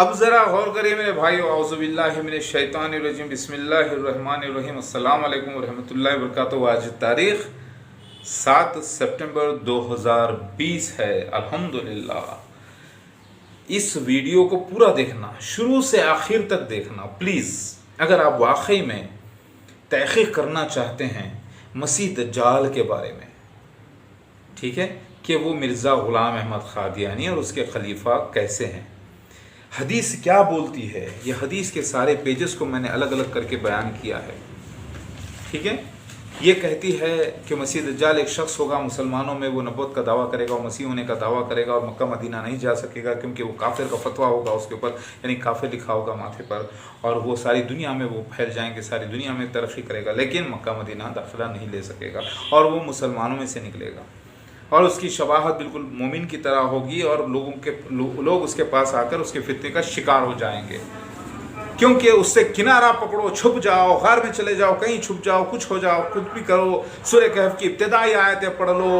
اب ذرا غور کریے میرے بھائیو، اعوذ باللہ من الشیطان الرجیم، بسم اللہ الرحمن الرحیم، السلام علیکم ورحمۃ اللہ وبرکاتہ۔ آج تاریخ 7 سپٹمبر 2020 ہے۔ الحمدللہ اس ویڈیو کو پورا دیکھنا، شروع سے آخر تک دیکھنا پلیز، اگر آپ واقعی میں تحقیق کرنا چاہتے ہیں مسیح دجال کے بارے میں، ٹھیک ہے، کہ وہ مرزا غلام احمد قادیانی اور اس کے خلیفہ کیسے ہیں، حدیث کیا بولتی ہے۔ یہ حدیث کے سارے پیجز کو میں نے الگ الگ کر کے بیان کیا ہے، ٹھیک ہے۔ یہ کہتی ہے کہ مسیح دجال ایک شخص ہوگا، مسلمانوں میں وہ نبوت کا دعویٰ کرے گا اور مسیح ہونے کا دعویٰ کرے گا، اور مکہ مدینہ نہیں جا سکے گا کیونکہ وہ کافر کا فتویٰ ہوگا اس کے اوپر، یعنی کافر لکھا ہوگا ماتھے پر، اور وہ ساری دنیا میں وہ پھیل جائیں گے، ساری دنیا میں ترقی کرے گا، لیکن مکہ مدینہ داخلہ نہیں لے سکے گا، اور وہ مسلمانوں میں سے نکلے گا، اور اس کی شباہت بالکل مومن کی طرح ہوگی، اور لوگ اس کے پاس آ کر اس کے فتنے کا شکار ہو جائیں گے، کیونکہ اس سے کنارہ پکڑو، چھپ جاؤ، غار میں چلے جاؤ، کہیں چھپ جاؤ، کچھ ہو جاؤ، کچھ بھی کرو، سورہ کہف کی ابتدائی آیتیں پڑھ لو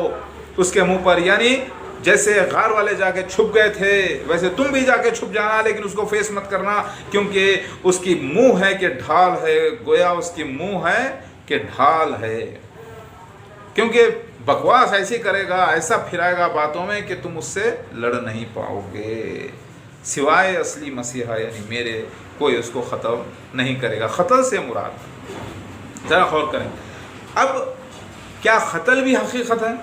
اس کے منہ پر، یعنی جیسے غار والے جا کے چھپ گئے تھے ویسے تم بھی جا کے چھپ جانا، لیکن اس کو فیس مت کرنا، کیونکہ اس کی منہ ہے کہ ڈھال ہے، گویا اس کی منہ ہے کہ ڈھال ہے، کیونکہ بکواس ایسی کرے گا، ایسا پھرائے گا باتوں میں کہ تم اس سے لڑ نہیں پاؤ گے، سوائے اصلی مسیحا یعنی میرے، کوئی اس کو ختم نہیں کرے گا۔ قتل سے مراد ذرا غور کریں، اب کیا قتل بھی حقیقت ہے؟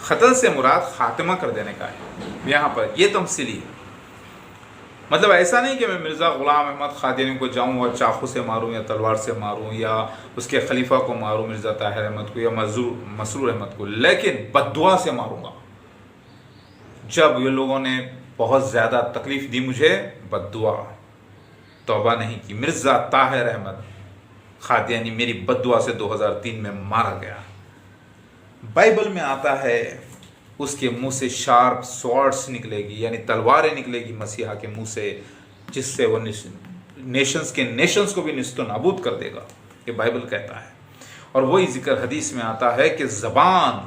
قتل سے مراد خاتمہ کر دینے کا ہے، یہاں پر یہ تمثیلی ہے، مطلب ایسا نہیں کہ میں مرزا غلام احمد قادیانی کو جاؤں اور چاقو سے ماروں یا تلوار سے ماروں یا اس کے خلیفہ کو ماروں، مرزا طاہر احمد کو یا مسرور احمد کو، لیکن بد دعا سے ماروں گا۔ جب یہ لوگوں نے بہت زیادہ تکلیف دی مجھے، بد دعا، توبہ نہیں کی، مرزا طاہر احمد قادیانی میری بد دعا سے 2003 میں مارا گیا۔ بائبل میں آتا ہے اس کے منہ سے شارپ سوارڈز نکلے گی، یعنی تلواریں نکلے گی مسیحا کے منہ سے، جس سے وہ نیشنز کو بھی نیست و نابود کر دے گا، یہ بائبل کہتا ہے۔ اور وہی ذکر حدیث میں آتا ہے کہ زبان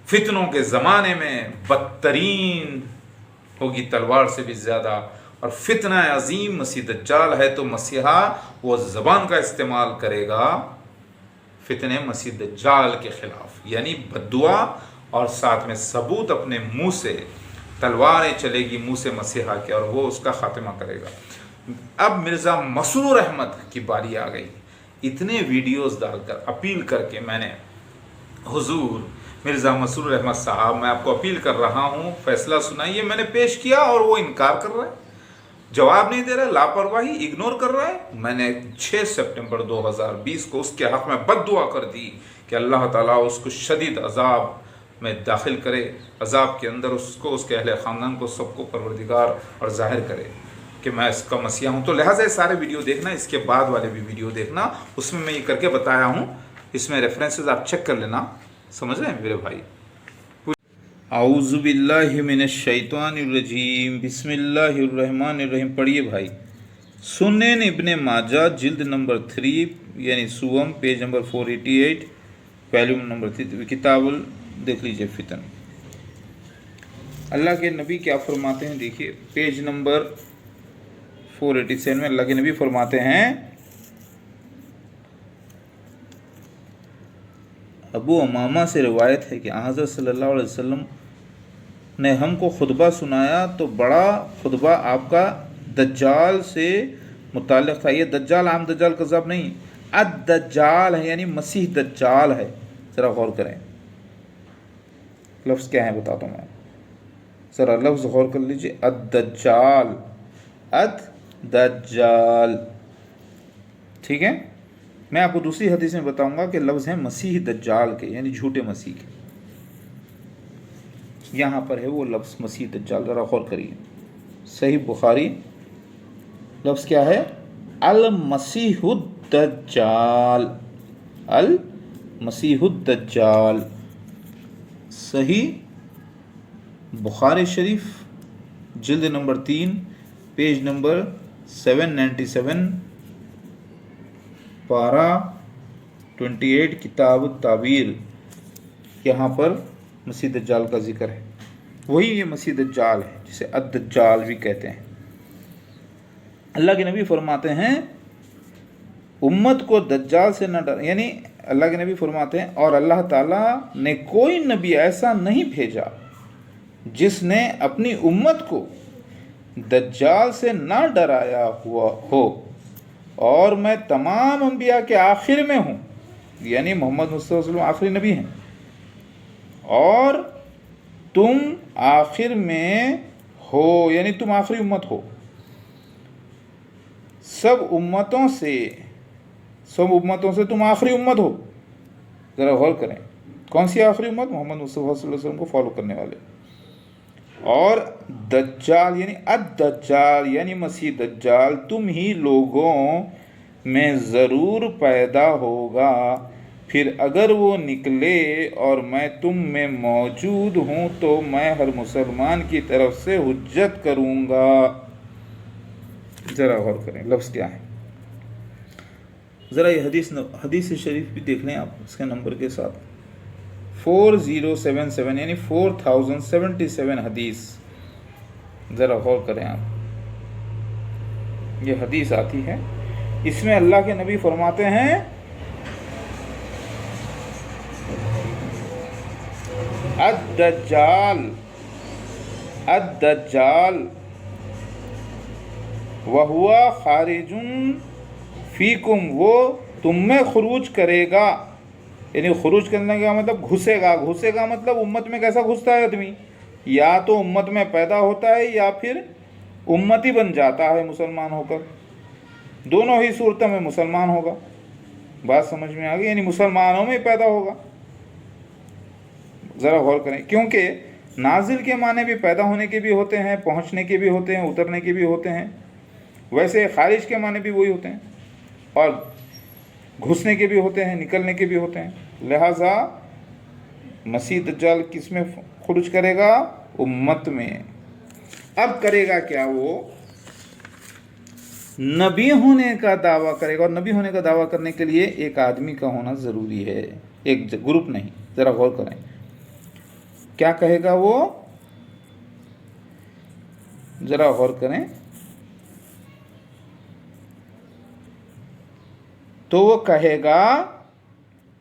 فتنوں کے زمانے میں بدترین ہوگی تلوار سے بھی زیادہ، اور فتنہ عظیم مسیح دجال ہے، تو مسیحا وہ زبان کا استعمال کرے گا فتنہ مسیح دجال کے خلاف، یعنی بد دعا اور ساتھ میں ثبوت اپنے منہ سے، تلواریں چلے گی منہ سے مسیحا کے، اور وہ اس کا خاتمہ کرے گا۔ اب مرزا مسرور احمد کی باری آ گئی، اتنے ویڈیوز ڈال کر اپیل کر کے میں نے، حضور مرزا مسرور احمد صاحب میں آپ کو اپیل کر رہا ہوں، فیصلہ سنائیے، میں نے پیش کیا اور وہ انکار کر رہا ہے، جواب نہیں دے رہا، لاپرواہی، اگنور کر رہا ہے۔ میں نے 6 سپٹمبر 2020 کو اس کے حق میں بد دعا کر دی کہ اللہ تعالیٰ اس کو شدید عذاب میں داخل کرے، عذاب کے اندر اس کو، اس کے اہل خاندان کو، سب کو پروردگار اور ظاہر کرے کہ میں اس کا مسیح ہوں۔ تو لہٰذا یہ سارے ویڈیو دیکھنا، اس کے بعد والے بھی ویڈیو دیکھنا، اس میں یہ کر کے بتایا ہوں، اس میں ریفرنسز آپ چیک کر لینا، سمجھ رہے ہیں میرے بھائی۔ اعوذ باللہ من الشیطان الرجیم، بسم اللہ الرحمن الرحیم، پڑھیے بھائی۔ سنن ابن ماجہ جلد نمبر 3 یعنی سوم، پیج نمبر 488، ویلیوم نمبر 3، کتاب دیکھ لیجئے فتن۔ اللہ کے نبی کیا فرماتے ہیں، دیکھیے پیج نمبر 487 میں اللہ کے نبی فرماتے ہیں، ابو امامہ سے روایت ہے کہ حضرت صلی اللہ علیہ وسلم نے ہم کو خطبہ سنایا، تو بڑا خطبہ آپ کا دجال سے متعلق تھا۔ یہ دجال عام دجال کذاب نہیں، الدجال ہے، یعنی مسیح دجال ہے، ذرا غور کریں لفظ کیا ہے بتاتا ہوں میں، ذرا لفظ غور کر لیجئے، الدجال، الدجال، ٹھیک ہے۔ میں آپ کو دوسری حدیث میں بتاؤں گا کہ لفظ ہے مسیح دجال کے، یعنی جھوٹے مسیح کے، یہاں پر ہے وہ لفظ مسیح دجال، ذرا غور کریے۔ صحیح بخاری لفظ کیا ہے، المسیح الدجال، المسیح الدجال، صحیح بخاری شریف جلد نمبر 3 پیج نمبر 797، پارہ 28، کتاب التعبیر، یہاں پر مسیح دجال کا ذکر ہے، وہی یہ مسیح دجال ہے جسے الدجال بھی کہتے ہیں۔ اللہ کے نبی فرماتے ہیں امت کو دجال سے نہ ڈر، یعنی اللہ کے نبی فرماتے ہیں اور اللہ تعالیٰ نے کوئی نبی ایسا نہیں بھیجا جس نے اپنی امت کو دجال سے نہ ڈرایا ہوا ہو، اور میں تمام انبیاء کے آخر میں ہوں، یعنی محمد مصطفیٰ صلی اللہ علیہ وسلم آخری نبی ہیں، اور تم آخر میں ہو، یعنی تم آخری امت ہو سب امتوں سے تم آخری امت ہو۔ ذرا غور کریں، کون سی آخری امت؟ محمد مصطفیٰ صلی اللہ علیہ وسلم کو فالو کرنے والے۔ اور دجال یعنی الدجال یعنی مسیح دجال تم ہی لوگوں میں ضرور پیدا ہوگا، پھر اگر وہ نکلے اور میں تم میں موجود ہوں تو میں ہر مسلمان کی طرف سے حجت کروں گا۔ ذرا غور کریں لفظ کیا ہے، ذرا یہ حدیث شریف بھی دیکھ لیں آپ اس کے نمبر کے ساتھ، 4077 یعنی 4077 حدیث۔ ذرا غور کریں آپ، یہ حدیث آتی ہے، اس میں اللہ کے نبی فرماتے ہیں الدجال وَهُوَ خارج فیکم، وہ تم میں خروج کرے گا، یعنی خروج کرنے کا مطلب گھسے گا مطلب امت میں کیسا گھستا ہے آدمی، یا تو امت میں پیدا ہوتا ہے یا پھر امتی بن جاتا ہے مسلمان ہو کر، دونوں ہی صورتوں میں مسلمان ہوگا۔ بات سمجھ میں آ گئی، یعنی مسلمانوں میں پیدا ہوگا۔ ذرا غور کریں، کیونکہ نازل کے معنی بھی پیدا ہونے کے بھی ہوتے ہیں، پہنچنے کے بھی ہوتے ہیں، اترنے کے بھی ہوتے ہیں، ویسے خارج کے معنی بھی وہی ہوتے ہیں، اور گھسنے کے بھی ہوتے ہیں، نکلنے کے بھی ہوتے ہیں۔ لہٰذا مسیح دجال کس میں خروج کرے گا؟ امت میں۔ اب کرے گا کیا؟ وہ نبی ہونے کا دعویٰ کرے گا، اور نبی ہونے کا دعویٰ کرنے کے لیے ایک آدمی کا ہونا ضروری ہے، ایک گروپ نہیں۔ ذرا غور کریں کیا کہے گا وہ، ذرا غور کریں، تو وہ کہے گا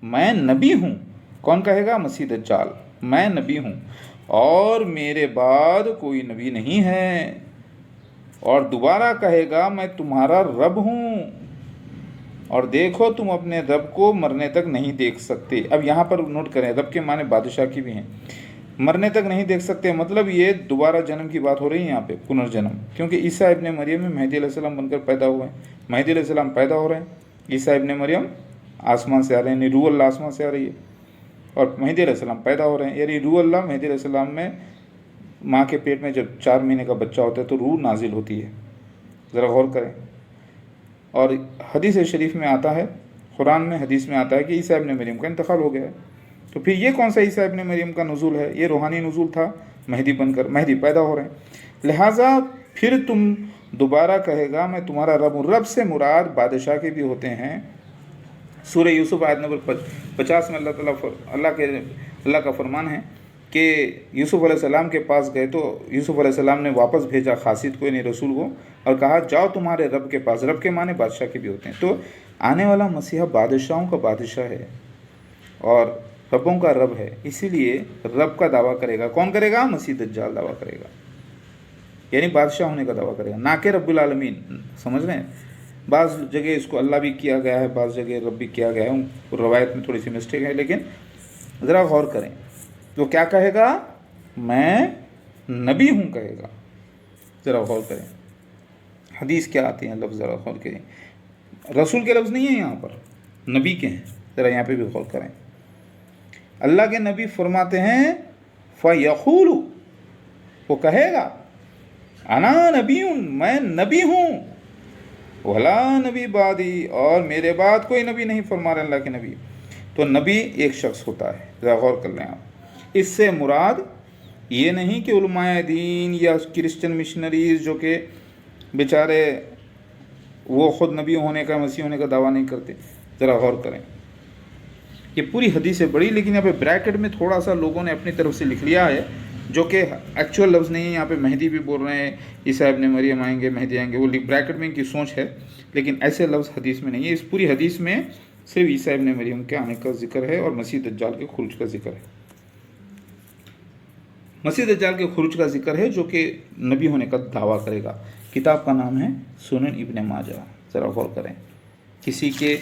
میں نبی ہوں۔ کون کہے گا؟ مسیح دجال، میں نبی ہوں اور میرے بعد کوئی نبی نہیں ہے، اور دوبارہ کہے گا میں تمہارا رب ہوں، اور دیکھو تم اپنے رب کو مرنے تک نہیں دیکھ سکتے۔ اب یہاں پر نوٹ کریں، رب کے معنی بادشاہ کی بھی ہیں، مرنے تک نہیں دیکھ سکتے مطلب یہ دوبارہ جنم کی بات ہو رہی ہے یہاں پہ، پنرجنم، کیونکہ عیسیٰ ابن مریم میں مہدی علیہ السلام بن کر پیدا ہوئے ہیں، مہدی علیہ السلام پیدا ہو رہے ہیں، عیسیٰ ابن مریم آسمان سے آ رہے ہیں، یعنی روح اللہ آسمان سے آ رہی ہے، اور مہدی علیہ السلام پیدا ہو رہے ہیں، یعنی روح اللہ مہدی علیہ السلام میں ماں کے پیٹ میں جب 4 مہینے کا بچہ ہوتا ہے تو روح نازل ہوتی ہے۔ ذرا غور کریں، اور حدیث شریف میں آتا ہے، قرآن میں حدیث میں آتا ہے کہ عیسیٰ ابن مریم کا انتقال ہو گیا ہے، تو پھر یہ کون سا عیسیٰ ابن مریم کا نزول ہے؟ یہ روحانی نزول تھا، مہدی بن کر مہدی پیدا ہو رہے ہیں۔ لہٰذا پھر تم دوبارہ کہے گا میں تمہارا رب ہوں۔ رب سے مراد بادشاہ کے بھی ہوتے ہیں۔ سورہ یوسف آیت نمبر 50 میں اللہ کا فرمان ہے کہ یوسف علیہ السلام کے پاس گئے تو یوسف علیہ السلام نے واپس بھیجا خاصد کو، یعنی رسول کو، اور کہا جاؤ تمہارے رب کے پاس۔ رب کے معنی بادشاہ کے بھی ہوتے ہیں۔ تو آنے والا مسیحا بادشاہوں کا بادشاہ ہے اور ربوں کا رب ہے، اسی لیے رب کا دعویٰ کرے گا۔ کون کرے گا؟ مسیح دجال دعویٰ کرے گا، یعنی بادشاہ ہونے کا دعویٰ کرے گا، نہ کہ رب العالمین۔ سمجھ رہے ہیں؟ بعض جگہ اس کو اللہ بھی کیا گیا ہے، بعض جگہ رب بھی کیا گیا ہے، روایت میں تھوڑی سی مسٹیک ہے، لیکن ذرا غور کریں تو کیا کہے گا؟ میں نبی ہوں کہے گا۔ ذرا غور کریں حدیث کیا آتی ہیں، لفظ ذرا غور کریں، رسول کے لفظ نہیں ہیں یہاں پر، نبی کے ہیں۔ ذرا یہاں پہ بھی غور کریں، اللہ کے نبی فرماتے ہیں فَيَقُولُ، وہ کہے گا انا نبی، میں نبی ہوں، وَلَا نبی بعدی، اور میرے بعد کوئی نبی نہیں، فرما رہے اللہ کے نبی۔ تو نبی ایک شخص ہوتا ہے، ذرا غور کر لیں آپ۔ اس سے مراد یہ نہیں کہ علماء دین یا کرسچن مشنریز جو کہ بیچارے وہ خود نبی ہونے کا، مسیح ہونے کا دعویٰ نہیں کرتے۔ ذرا غور کریں، یہ پوری حدیث ہے بڑی، لیکن یہاں پہ بریکٹ میں تھوڑا سا لوگوں نے اپنی طرف سے لکھ لیا ہے जो कि एक्चुअल लफ्ज़ नहीं है। यहाँ पे मेहदी भी बोल रहे हैं, ईसा इब्न मरियम आएंगे, मेहदी आएंगे, वो ब्रैकेट में इनकी सोच है, लेकिन ऐसे लफ्ज़ हदीस में नहीं है। इस पूरी हदीस में सिर्फ ईसा इब्न मरियम के आने का जिक्र है और मसीह दज्जाल के खुरूज का जिक्र है। मसीह दज्जाल के खुरूज का जिक्र है जो कि नबी होने का दावा करेगा। किताब का नाम है सुनन इब्न माजा। ज़रा गौर करें, किसी के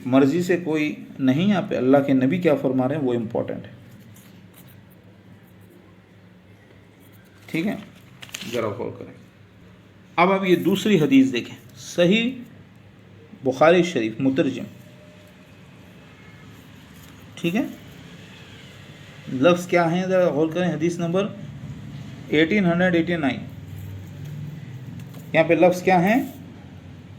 मर्ज़ी से कोई नहीं, यहाँ पे अल्लाह के नबी क्या फरमा रहे हैं वो इम्पोर्टेंट है। ठीक है, ज़रा गौर करें। अब आप ये दूसरी हदीस देखें, सही बुखारी शरीफ मुतरजम, ठीक है, लफ्ज़ क्या है ज़रा गौर करें। हदीस नंबर 1889, यहाँ पे लफ्ज़ क्या है,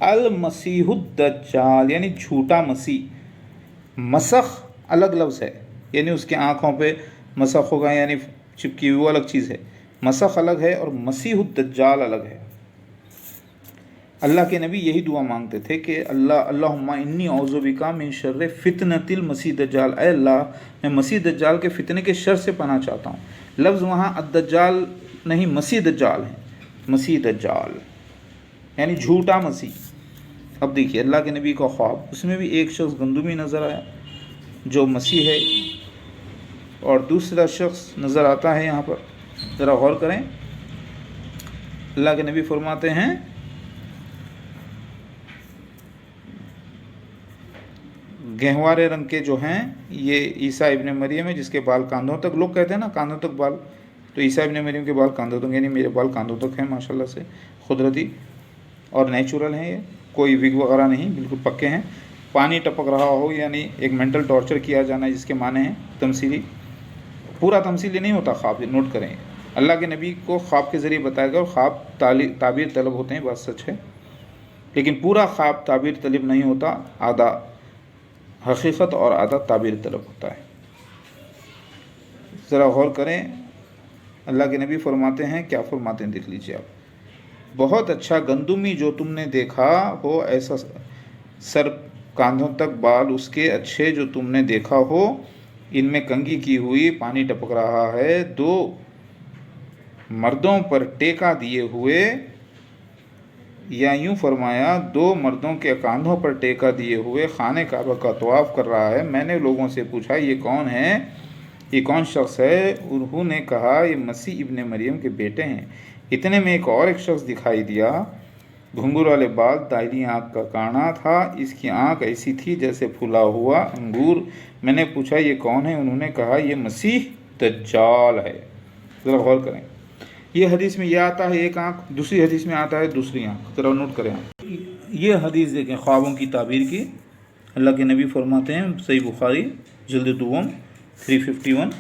अल मसीहुद दज्जाल, यानी झूठा मसीह। मसख अलग लफ्ज़ है, यानी उसके आँखों पे मसख होगा, यानी चिपकी हुई, वो अलग चीज़ है। मसख अलग है और मसीहुद दज्जाल अलग है। अल्लाह के नबी यही दुआ मांगते थे कि अल्लाहुम्मा इन्नी औज़ु बिका मिन शर्रि फितनतिल मसीह दज्जाल, ऐ अल्लाह मैं मसीह दज्जाल के फितने के शर से पनाह चाहता हूँ। लफ्ज़ वहाँ अद-दज्जाल नहीं, मसीह दज्जाल है। मसीह दज्जाल यानी झूठा मसीह। अब देखिए अल्लाह के नबी का ख्वाब, उसमें भी एक शख्स गंदुमी नज़र आया जो मसीह है, और दूसरा शख्स नज़र आता है यहाँ पर। ज़रा गौर करें, अल्लाह के नबी फरमाते हैं गहवारे रंग के जो हैं ये ईसा इब्न मरियम है, जिसके बाल कांधों तक, लोग कहते हैं ना कांधों तक बाल, तो ईसा इब्न मरियम के बाल कांधों तक, यानी मेरे बाल कांधों तक हैं माशाल्लाह से, कुदरती और नेचुरल हैं, ये कोई विग वगैरह नहीं, बिल्कुल पक्के हैं। पानी टपक रहा हो, यानी एक मेंटल टॉर्चर किया जाना, जिसके माने हैं तमसीली, पूरा तमसीली नहीं होता ख्वाब, नोट करें। अल्लाह के नबी को ख्वाब के ज़रिए बताया गया, और ख्वाब ताबीर तलब होते हैं, बात सच है, लेकिन पूरा ख्वाब ताबीर तलब नहीं होता, आधा हकीकत और आधा ताबीर तलब होता है। ज़रा गौर करें, अल्लाह के नबी फरमाते हैं, क्या फरमाते हैं देख लीजिए आप, बहुत अच्छा गंदुमी जो तुमने देखा हो, ऐसा सर कांधों तक बाल उसके अच्छे जो तुमने देखा हो, इनमें कंघी की हुई, पानी टपक रहा है, दो मर्दों पर टेका दिए हुए, या यूँ फरमाया दो मर्दों के कांधों पर टेका दिए हुए खाने काबा का तवाफ़ कर रहा है। मैंने लोगों से पूछा ये कौन है, ये कौन शख्स है? उन्होंने कहा ये मसीह इब्न मरियम के बेटे हैं। इतने में एक और एक शख्स दिखाई दिया, घुंघरू वाले बाल, दाहिनी आँख का काना था, इसकी आँख ऐसी थी जैसे फूला हुआ अंगूर। मैंने पूछा ये कौन है? उन्होंने कहा ये मसीह दज्जाल है। ज़रा गौर करें, ये हदीस में यह आता है एक आँख, दूसरी हदीस में आता है दूसरी आँख। ज़रा नोट करें आप, ये हदीस देखें ख्वाबों की ताबीर की। अल्लाह के नबी फरमाते हैं, सही बुखारी जिल्द दुवम 351,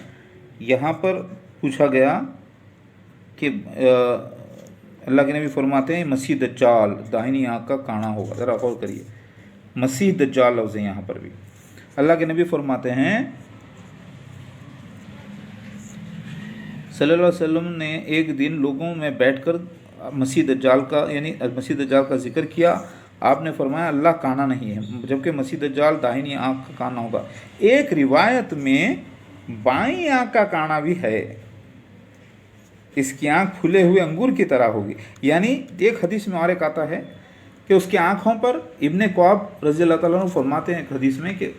यहाँ पर पूछा गया कि अल्लाह के नबी फरमाते हैं मसीह दज्जाल दाहिनी आँख का काना होगा। ज़रा गौर करिए, मसीह दज्जाल लफ्ज़ है यहाँ पर भी। अल्लाह के नबी फरमाते हैं सल्लल्लाहु अलैहि वसल्लम ने एक दिन लोगों में बैठकर मसीह दज्जाल का यानी मसीह दज्जाल का जिक्र किया। आपने फरमाया अल्लाह काना नहीं है, जबकि मसीह दज्जाल दाहिनी आँख का काना होगा। एक रिवायत में बाईं आँख का काना भी है, इसकी आँख फूले हुए अंगूर की तरह होगी। यानी एक हदीस में और एक आता है कि उसकी आँखों पर, इब्ने कौब रज़ी अल्लाह ताला अन्हु फरमाते हैं एक हदीस में कि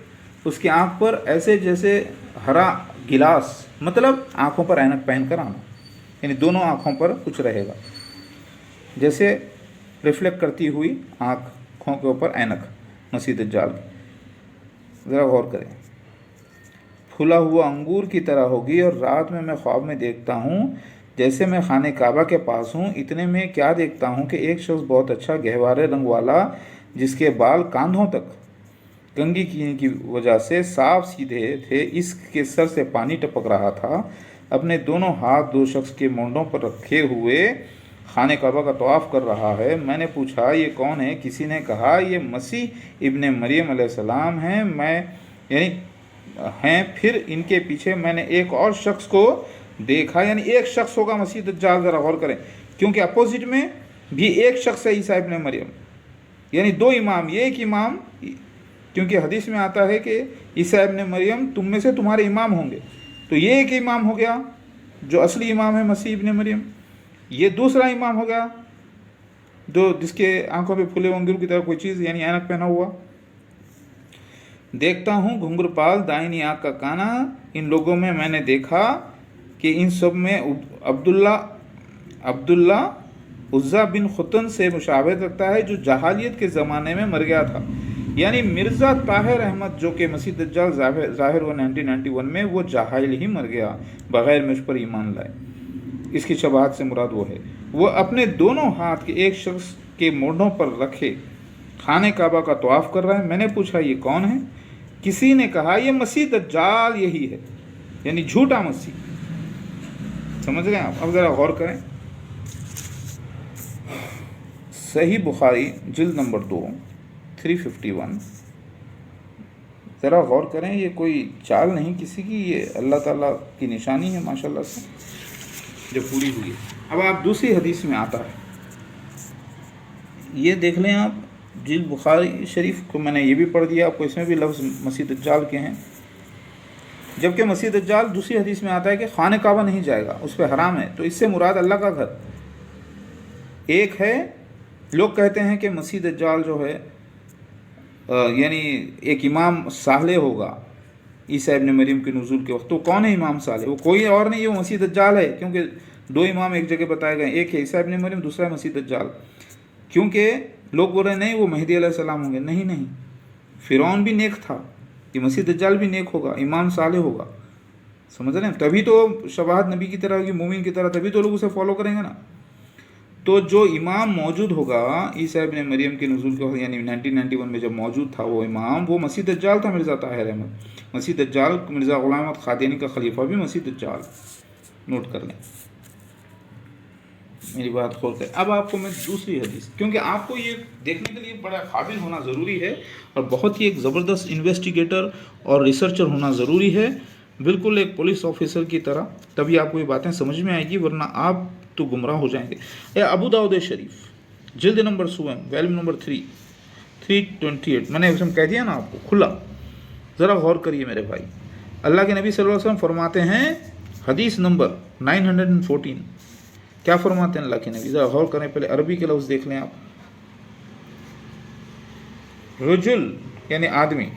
उसकी आँख पर ऐसे जैसे हरा गिलास, मतलब आँखों पर ऐनक पहन कर आना, यानी दोनों आँखों पर कुछ रहेगा, जैसे रिफ्लेक्ट करती हुई आँखों के ऊपर ऐनक मसीह दज्जाल की। ज़रा गौर करें, फूला हुआ अंगूर की तरह होगी। और रात में मैं ख्वाब में देखता हूँ जैसे मैं खाने काबा के पास हूँ। इतने में क्या देखता हूँ कि एक शख्स बहुत अच्छा गहवारे रंग वाला, जिसके बाल कांधों तक कंघी की वजह से साफ सीधे थे, इसके सर से पानी टपक रहा था, अपने दोनों हाथ दो शख्स के मोंडों पर रखे हुए खाने काबा का तवाफ़ कर रहा है। मैंने पूछा ये कौन है? किसी ने कहा ये मसीह इब्न मरियम अलैहिस्सलाम हैं, हैं। फिर इनके पीछे मैंने एक और शख्स को देखा, यानी एक शख्स होगा मसीह दज्जाल। ज़रा गौर करें, क्योंकि अपोजिट में भी एक शख्स है ईसा इब्न मरियम, यानी दो इमाम, ये एक इमाम, क्योंकि हदीस में आता है कि ईसा इब्न मरियम तुम में से तुम्हारे इमाम होंगे, تو یہ ایک امام ہو گیا جو اصلی امام ہے مسیح ابن مریم. یہ دوسرا امام ہو گیا جو جس کے آنکھوں پہ پھولے انگور کی طرح کوئی چیز یعنی اینک پہنا ہوا. دیکھتا ہوں گھنگر پال دائنی آنکھ کا کانا. ان لوگوں میں نے دیکھا کہ ان سب میں عبداللہ عزا بن ختن سے مشابہت رکھتا ہے جو جاہلیت کے زمانے میں مر گیا تھا. یعنی مرزا طاہر احمد جو کہ مسیح دجال ظاہر ہوا 1991 میں، وہ جاہل ہی مر گیا بغیر مجھ پر ایمان لائے. اس کی شباہت سے مراد وہ ہے وہ اپنے دونوں ہاتھ کے ایک شخص کے مونڈھوں پر رکھے خانہ کعبہ کا طواف کر رہا ہے. میں نے پوچھا یہ کون ہے؟ کسی نے کہا یہ مسیح دجال یہی ہے، یعنی جھوٹا مسیح. سمجھ گئے آپ؟ اب ذرا غور کریں. صحیح بخاری جلد نمبر 2 351. ذرا غور کریں، یہ کوئی چال نہیں کسی کی، یہ اللہ تعالیٰ کی نشانی ہے ماشاءاللہ سے جو پوری ہوئی ہے. اب آپ دوسری حدیث میں آتا ہے، یہ دیکھ لیں آپ جلد بخاری شریف کو. میں نے یہ بھی پڑھ دیا آپ کو، اس میں بھی لفظ مسیح دجال کے ہیں، جبکہ مسیح دجال دوسری حدیث میں آتا ہے کہ خانہ کعبہ نہیں جائے گا، اس پہ حرام ہے. تو اس سے مراد اللہ کا گھر ایک ہے. لوگ کہتے ہیں کہ مسیح دجال جو ہے یعنی ایک امام صالح ہوگا عیسیٰ ابن مریم کے نزول کے وقت. تو کون ہے امام صالح؟ وہ کوئی اور نہیں ہے، وہ مسیح دجال ہے. کیونکہ دو امام ایک جگہ بتائے گئے، ایک ہے عیسیٰ ابن مریم، دوسرا ہے مسیح دجال. کیونکہ لوگ بول رہے ہیں نہیں وہ مہدی علیہ السلام ہوں گے. نہیں، فرعون بھی نیک تھا، یہ مسیح دجال بھی نیک ہوگا، امام صالح ہوگا. سمجھ رہے ہیں؟ تبھی تو شباہت نبی کی طرح ہوگی، مومن کی طرح، تبھی تو لوگ اسے فالو کریں گے نا. تو جو امام موجود ہوگا عیسیٰ ابن مریم کے نزول کے وقت یعنی 1991 میں جب موجود تھا وہ امام، وہ مسیح دجال تھا. مرزا طاہر احمد مسیح دجال، مرزا غلام احمد قادیانی کا خلیفہ بھی مسیح دجال. نوٹ کر لیں میری بات کھول کر. اب آپ کو میں دوسری حدیث، کیونکہ آپ کو یہ دیکھنے کے لیے بڑا قابل ہونا ضروری ہے اور بہت ہی ایک زبردست انویسٹیگیٹر اور ریسرچر ہونا ضروری ہے، بالکل ایک پولیس آفیسر کی طرح. تبھی آپ کو یہ باتیں سمجھ میں آئے گی، ورنہ آپ تو گمراہ ہو جائیں گے. ابو داؤد شریف جلد نمبر 7 ویلم نمبر 328. میں نے اس میں کہہ دیا نا آپ کو کھلا. ذرا غور کریے میرے بھائی. اللہ کے نبی صلی اللہ علیہ وسلم فرماتے ہیں حدیث نمبر 914. کیا فرماتے ہیں اللہ کے نبی؟ ذرا غور کریں. پہلے عربی کے لفظ دیکھ لیں آپ. رجل یعنی آدمی،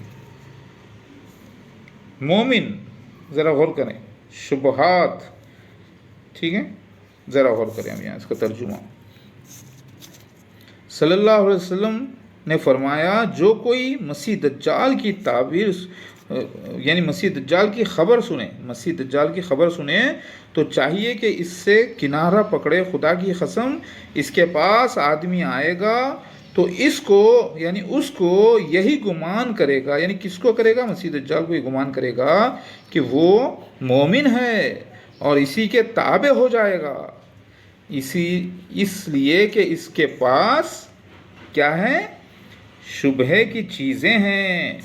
مومن، ذرا غور کریں. شبہات، ٹھیک ہے، ذرا غور کریں. ہم یہاں اس کا ترجمہ. صلی اللہ علیہ وسلم نے فرمایا جو کوئی مسیح دجال کی تعبیر یعنی مسیح دجال کی خبر سنے تو چاہیے کہ اس سے کنارہ پکڑے. خدا کی قسم اس کے پاس آدمی آئے گا تو اس کو یہی گمان کرے گا. یعنی کس کو کرے گا؟ مسیح دجال کو یہ گمان کرے گا کہ وہ مومن ہے اور اسی کے تابع ہو جائے گا، اس لیے کہ اس کے پاس کیا ہے؟ شبہے کی چیزیں ہیں.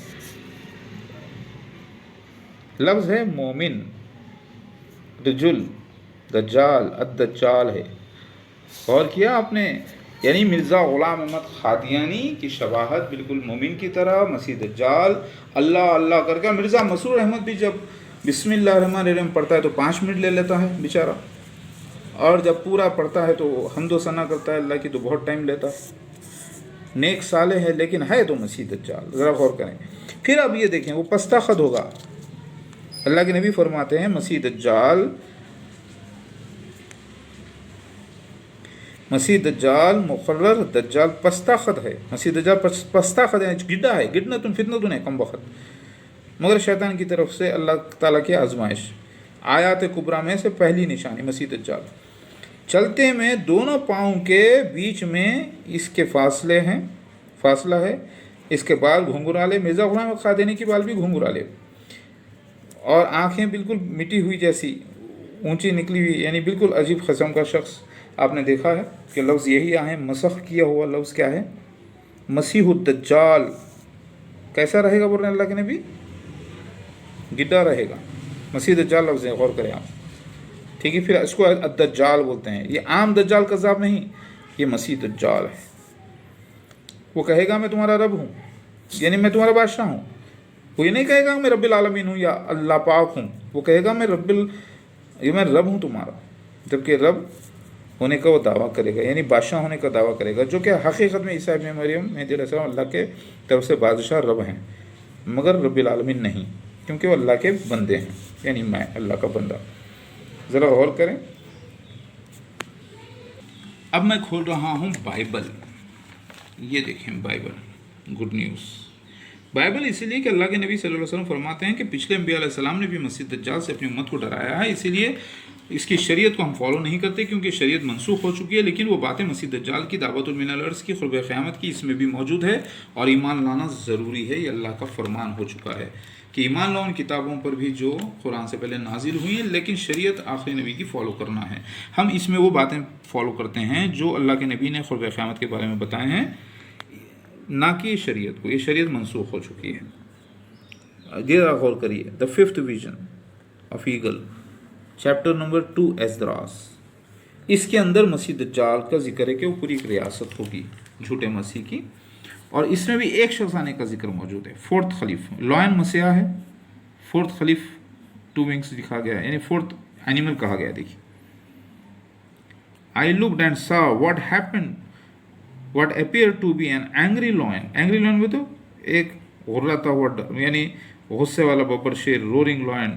لفظ ہے مومن، رجل، دجال، الدجال ہے. غور کیا آپ نے؟ یعنی مرزا غلام احمد قادیانی کی شباہت بالکل مومن کی طرح، مسیح دجال اللہ اللہ کر کے. مرزا مسرور احمد بھی جب بسم اللہ الرحمن الرحیم پڑھتا ہے تو 5 منٹ لے لیتا ہے بیچارہ، اور جب پورا پڑھتا ہے تو حمد و ثنا کرتا ہے اللہ کی تو بہت ٹائم لیتا ہے. نیک صالح ہے لیکن ہے تو مسیح دجال. ذرا غور کریں. پھر اب یہ دیکھیں وہ پستہ خط ہوگا. اللہ کے نبی فرماتے ہیں مسیح دجال مقرر دجال پستہ خط ہے. مسیح دجال پستہ خط ہے، گڈا ہے، گڈنتن فتنتن ہے، کم وقت، مگر شیطان کی طرف سے اللہ تعالیٰ کی آزمائش. آیات کبریٰ میں سے پہلی نشانی مسیح دجال. چلتے میں دونوں پاؤں کے بیچ میں اس کے فاصلہ ہے. اس کے بال گھنگرالے، مرزا غلام قادیانی کے بال بھی گھنگرالے، اور آنکھیں بالکل مٹی ہوئی جیسی اونچی نکلی ہوئی. یعنی بالکل عجیب قسم کا شخص. آپ نے دیکھا ہے کہ لفظ یہی آئے، مسخ کیا ہوا لفظ کیا ہے؟ مسیح الدجال. کیسا رہے گا بول رہے ہیں اللہ کے نبی؟ گڈا رہے گا. مسیح دجال لفظ ہے، غور کریں آپ. ٹھیک ہے، پھر اس کو الدجال بولتے ہیں. یہ عام دجال کذاب نہیں، یہ مسیح دجال ہے. وہ کہے گا میں تمہارا رب ہوں، یعنی میں تمہارا بادشاہ ہوں. वो ये नहीं कहेगा मैं रब्बिल आलमीन हूँ या अल्लाह पाक हूँ, वो कहेगा मैं रब हूँ तुम्हारा, जबकि रब होने का वो दावा करेगा, यानी बादशाह होने का दावा करेगा, जो कि हकीकत में ईसा इब्न मरियम मेहदी अलैहिस्सलाम अल्लाह के तरफ से बादशाह रब हैं, मगर रब्बिल आलमीन नहीं, क्योंकि वो अल्लाह के बंदे हैं, यानी मैं अल्लाह का बंदा। ज़रा गौर करें। अब मैं खोल रहा हूँ बाइबल, ये देखें बाइबल, गुड न्यूज़। बाइबल इसीलिए कि अल्लाह के नबी सल्लल्लाहु अलैहि वसल्लम फरमाते हैं कि पिछले अंबिया अलैहिस्सलाम ने भी मसीह दज्जाल से अपनी उम्मत को डराया है, इसीलिए इसकी शरीयत को हम फॉलो नहीं करते क्योंकि शरीयत मनसूख हो चुकी है, लेकिन वो बातें मसीह दज्जाल की, दावतुल मिनल अर्ज़ की, क़ुर्ब क़यामत की, इसमें भी मौजूद है और ईमान लाना ज़रूरी है। ये अल्लाह का फरमान हो चुका है कि ईमान लो उन किताबों पर भी जो कुरान से पहले नाजिल हुई हैं, लेकिन शरीयत आखिरी नबी की फ़ॉलो करना है। हम इसमें वो बातें फ़ॉलो करते हैं जो अल्लाह के नबी ने क़ुर्ब क़यामत के बारे में बताए हैं, ना कि शरीयत को। ये शरीयत मनसूख हो चुकी है। जरा गौर करिए, the fifth vision of eagle, chapter number 2 एज़रास, इसके अंदर मसीह दज्जाल का जिक्र है कि वो पूरी एक रियासत होगी झूठे मसीह की, और इसमें भी एक शख्स आने का जिक्र मौजूद है, फोर्थ खलीफ। लॉयन मसीहा है, फोर्थ खलीफ 2 विंग्स दिखा गया है, यानी फोर्थ एनिमल कहा गया। देखिए, I looked and saw what happened what appear to be an angry lion. Angry lion में तो एक गुर्राता हुआ, यानी गुस्से वाला बब्बर शेर, roaring lion,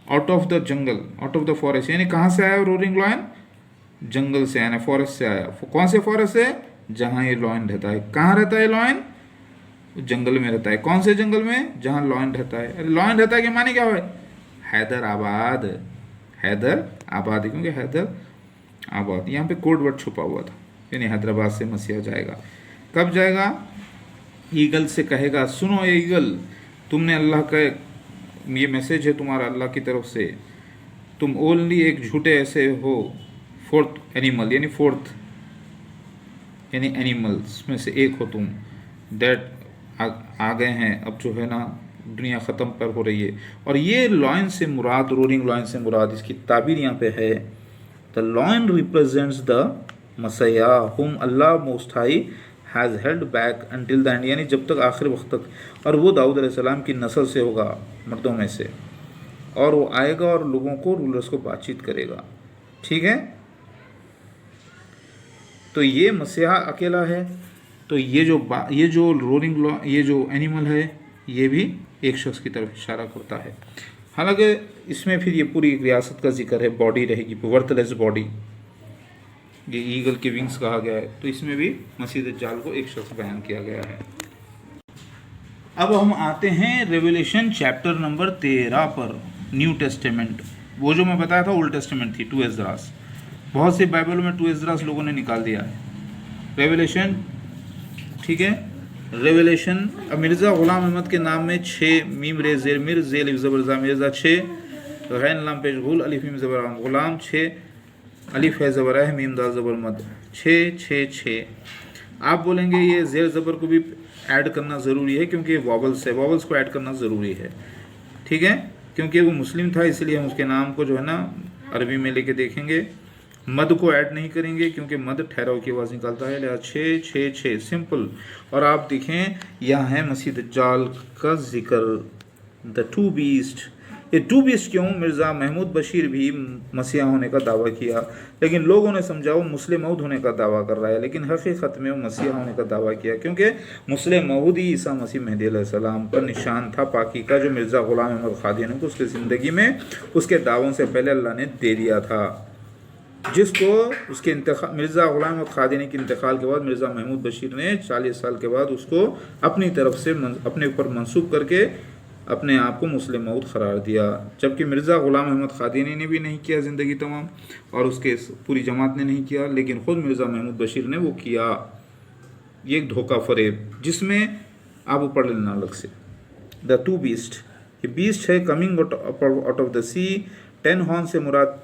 out of the jungle, out of the forest, यानी कहाँ से आया रोरिंग लॉयन? जंगल से आया, फॉरेस्ट से आया। कौन से फॉरेस्ट से? जहाँ ये लॉयन रहता है। कहाँ रहता है लॉयन? जंगल में रहता है। कौन से जंगल में? जहाँ लॉयन रहता है। लॉयन रहता है कि माने क्या है? हैदर आबाद, हैदर आबाद, क्योंकि हैदर आबाद यहाँ पे कोड वर्ड छुपा हुआ था, यानी हैदराबाद से मसीहा जाएगा। कब जाएगा? ईगल से कहेगा, सुनो ये ईगल, तुमने अल्लाह का ये मैसेज है तुम्हारा अल्लाह की तरफ से, तुम ओनली एक झूठे ऐसे हो, फोर्थ एनिमल, यानी फोर्थ यानी एनिमल्स में से एक हो तुम, दैट आ गए हैं, अब जो है ना दुनिया ख़त्म पर हो रही है। और ये लॉयन से मुराद, रोरिंग लॉयन से मुराद, इसकी ताबीर यहाँ पे है, the lion represents the Messiah whom Allah most high has held back until the end, यानी जब तक आखिर वक्त तक, और वो दाऊद अलैहिस्सलाम की नस्ल से होगा, मर्दों में से, और वो आएगा और लोगों को, रूलर्स को बातचीत करेगा। ठीक है, तो ये मसीहा अकेला है। तो ये जो रोरिंग लॉ, ये जो एनिमल है, ये भी एक शख्स की तरफ इशारा करता है। हालांकि इसमें फिर ये पूरी रियासत का जिक्र है, बॉडी रहेगी, वर्थलेस बॉडी, ये ईगल के विंग्स कहा गया है, तो इसमें भी मसीह दज्जाल को एक शख्स बयान किया गया है। अब हम आते हैं रेवलेशन चैप्टर नंबर 13 पर, न्यू टेस्टामेंट। वो जो मैं बताया था ओल्ड टेस्टामेंट थी 2 एज़रास, बहुत से बाइबलों में 2 एज़रास लोगों ने निकाल दिया है। रेवलेशन, ठीक है, रेवलेशन। अब मिर्ज़ा ग़ुलाम अहमद के नाम में 6 मीम रे ज़ेर मिर ज़ेल ज़बरज़ा मिर्ज़ा 6, गैन लाम पेश गुल अलिफ मीम ज़बर ग़ुलाम 6, अलिफ है ज़बर है मीम दाल ज़बर मद 6 6 6। आप बोलेंगे ये ज़ेर ज़बर को भी ऐड करना ज़रूरी है क्योंकि वॉवल्स है, वॉवल्स को ऐड करना ज़रूरी है। ठीक है, क्योंकि वो मुस्लिम था इसलिए हम उसके नाम को जो है ना अरबी में लेके देखेंगे। मद को ऐड नहीं करेंगे क्योंकि मद ठहराव की आवाज़ निकालता है, लिहाजा 6 6 6 सिंपल। और आप देखें यहाँ है मसीह दज्जाल का जिक्र, द 2 बीस्ट। ये 2 बीस्ट क्यों? मिर्ज़ा महमूद बशीर भी मसीहा होने का दावा किया, लेकिन लोगों ने समझा वो मुस्लिम मऊद होने का दावा कर रहा है, लेकिन हकीकत में वो मसीहा होने का दावा किया, क्योंकि मुस्लिम मऊद ही ईसा मसीह मेहदी अलैहिस्सलाम का निशान था पाकी का, जो मिर्ज़ा ग़ुलाम अहमद क़ादियानी को उसकी ज़िंदगी में उसके दावों से पहले अल्लाह ने दे दिया था, जिसको उसके मिर्ज़ा ग़ुलाम अहमद क़ादियानी के इंतकाल के बाद मिर्ज़ा महमूद बशीर ने 40 साल के बाद उसको अपनी तरफ से अपने ऊपर मंसूब करके अपने आप को मुस्लिम मऊद करार दिया, जबकि मिर्ज़ा ग़ुलाम अहमद क़ादियानी ने भी नहीं किया ज़िंदगी तमाम, और उसके पूरी जमात ने नहीं किया, लेकिन ख़ुद मिर्ज़ा महमूद बशीर ने वो किया। ये एक धोखा फरेब, जिसमें आप पढ़ लेना अलग से। द 2 बीस्ट, ये बीस्ट है coming out of the sea. 10 horn से मुराद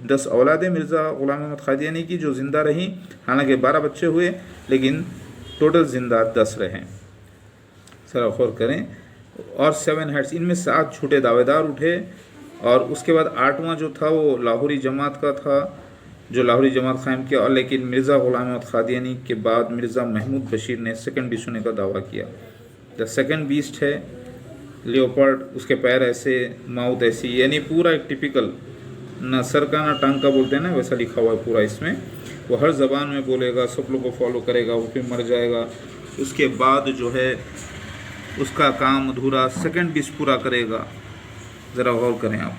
10 औलादें मिर्ज़ा ग़ुलाम अहमद क़ादियानी की जो ज़िंदा रहीं, हालांकि 12 बच्चे हुए, लेकिन टोटल ज़िंदा 10 रहे। सर गौर करें। और 7 हेड्स, इनमें 7 झूठे दावेदार उठे, और उसके बाद 8वां जो था वो लाहौरी जमात का था, जो लाहौरी जमात क़ायम किया, और लेकिन मिर्ज़ा ग़ुलाम अहमद क़ादियानी के बाद मिर्ज़ा महमूद बशीर ने सेकंड बीस्ट होने का दावा किया। द सेकंड बीस्ट है लियोपार्ड, उसके पैर ऐसे, माउथ ऐसी, यानी पूरा एक टिपिकल, ना सर का ना टांग का बोलते हैं ना, वैसा लिखा हुआ है पूरा इसमें। वो हर ज़बान में बोलेगा, सब लोग को फॉलो करेगा, वो फिर मर जाएगा। उसके बाद जो है उसका काम अधूरा सेकंड बीस पूरा करेगा। ज़रा गौर करें आप,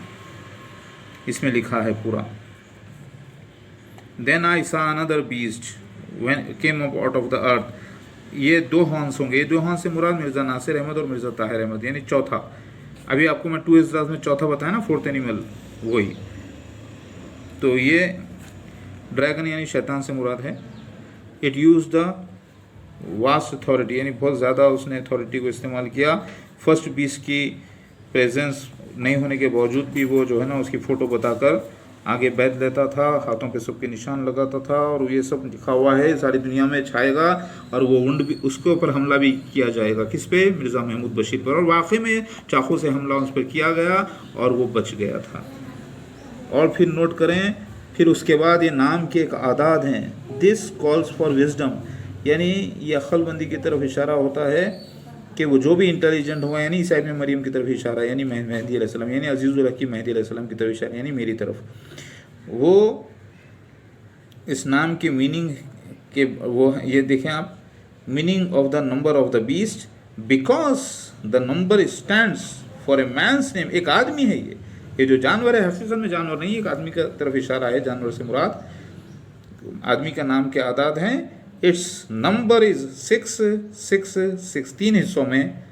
इसमें लिखा है पूरा। देन आई सा another beast when came up out of the earth. ये दो हॉर्न्स होंगे। ये दो हॉर्न्स से मुराद मिर्ज़ा नासिर अहमद और मिर्ज़ा ताहिर अहमद, यानी चौथा। अभी आपको मैं 2 इजलास में चौथा बताया ना, फोर्थ एनिमल, वही। तो ये ड्रैगन यानी शैतान से मुराद है। It use the vast authority, यानी बहुत ज़्यादा उसने अथॉरिटी को इस्तेमाल किया। फर्स्ट बीस की प्रेजेंस नहीं होने के बावजूद भी वो जो है ना उसकी फ़ोटो बताकर आगे बैठ लेता था, हाथों पे सबके निशान लगाता था, और ये सब लिखा हुआ है सारी दुनिया में छाएगा। और वो उंड भी, उसके ऊपर हमला भी किया जाएगा। किस पे? मिर्ज़ा महमूद बशीर पर। और वाकई में चाकू से हमला उस पर किया गया और वो बच गया था। और फिर नोट करें, फिर उसके बाद ये नाम के एक आदाद हैं, दिस कॉल्स फॉर विजडम, यानी ये अक्लमंदी की तरफ इशारा होता है कि वो जो भी इंटेलिजेंट हुआ, यानी ईसा इब्न मरियम की तरफ इशारा, यानी मेहदी अलैहिस्सलाम, यानी अजीज़ुल हकीम मेहदी अलैहिस्सलाम की तरफ इशारा, यानी मेरी तरफ। वो इस नाम की मीनिंग के वो ये देखें आप, meaning of the number of the beast, because the number stands for a men's name. एक आदमी है ये जो जानवर है, हकीकत में जानवर नहीं, एक आदमी की तरफ इशारा है। जानवर से मुराद आदमी का नाम के आदाद हैं। इट्स नंबर इज़ 666, 3 हिस्सों में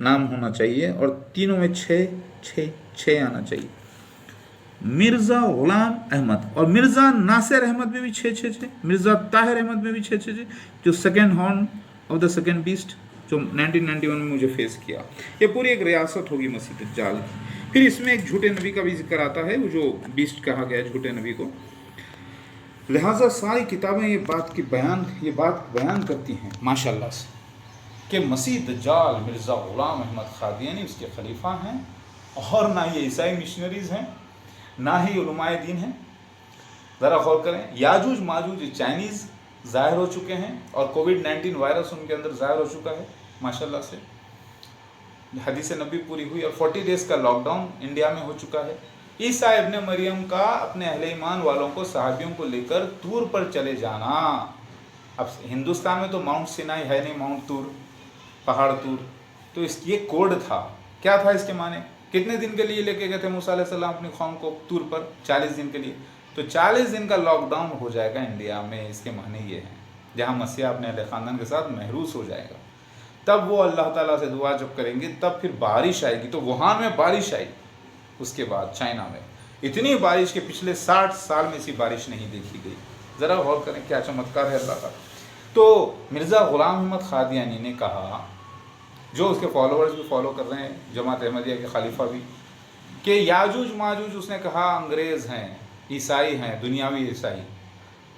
नाम होना चाहिए और तीनों में 6 आना चाहिए। मिर्ज़ा ग़ुलाम अहमद और मिर्ज़ा नासिर अहमद में भी 6, मिर्ज़ा ताहिर अहमद में भी 6, जो second horn of the second beast जो 1991 में मुझे फेस किया। ये पूरी एक रियासत होगी मसीह दज्जाल की। फिर इसमें एक झूठे नबी का भी जिक्र आता है, वो जो बीस्ट कहा गया है झूठे नबी को। लिहाजा सारी किताबें ये बात बयान करती हैं माशाल्लाह से कि मसीह दज्जाल मिर्ज़ा ग़ुलाम अहमद क़ादियानी उसके खलीफा हैं, और ना ये ईसाई मिशनरीज़ हैं, ना ही उलमाए दीन हैं। ज़रा गौर करें, याजूज माजूज चाइनीज़ ज़ाहिर हो चुके हैं, और कोविड-19 वायरस उनके अंदर ज़ाहिर हो चुका है माशाल्लाह से। हदीस नबी पूरी हुई और 40 डेज़ का लॉकडाउन इंडिया में हो चुका है। ईसा इब्न मरियम का अपने अहले ईमान वालों को, सहाबियों को लेकर तूर पर चले जाना। अब हिंदुस्तान में तो माउंट सिनाई है नहीं, माउंट तूर, पहाड़ तूर, तो ये कोड था। क्या था इसके माने? कितने दिन के लिए लेके गए थे मूसा अलैहिस्सलाम अपनी कौम को तूर पर? 40 दिन के लिए। तो 40 दिन का लॉकडाउन हो जाएगा इंडिया में, इसके माने ये हैं, जहाँ मसीहा अपने अहले ख़ानदान के साथ महरूस हो जाएगा। तब वो अल्लाह ताला से दुआ जब करेंगे, तब फिर बारिश आएगी। तो वुहान में बारिश आई, उसके बाद चाइना में इतनी बारिश के पिछले 60 साल में ऐसी बारिश नहीं देखी गई। ज़रा गौर करें, क्या चमत्कार है अल्लाह का। तो मिर्ज़ा ग़ुलाम अहमद क़ादियानी ने कहा, जो उसके फॉलोअर्स भी फॉलो कर रहे हैं, जमात अहमदिया के खलीफा भी, कि याजूज माजूज, उसने कहा अंग्रेज़ हैं, ईसाई हैं, दुनियावी ईसाई,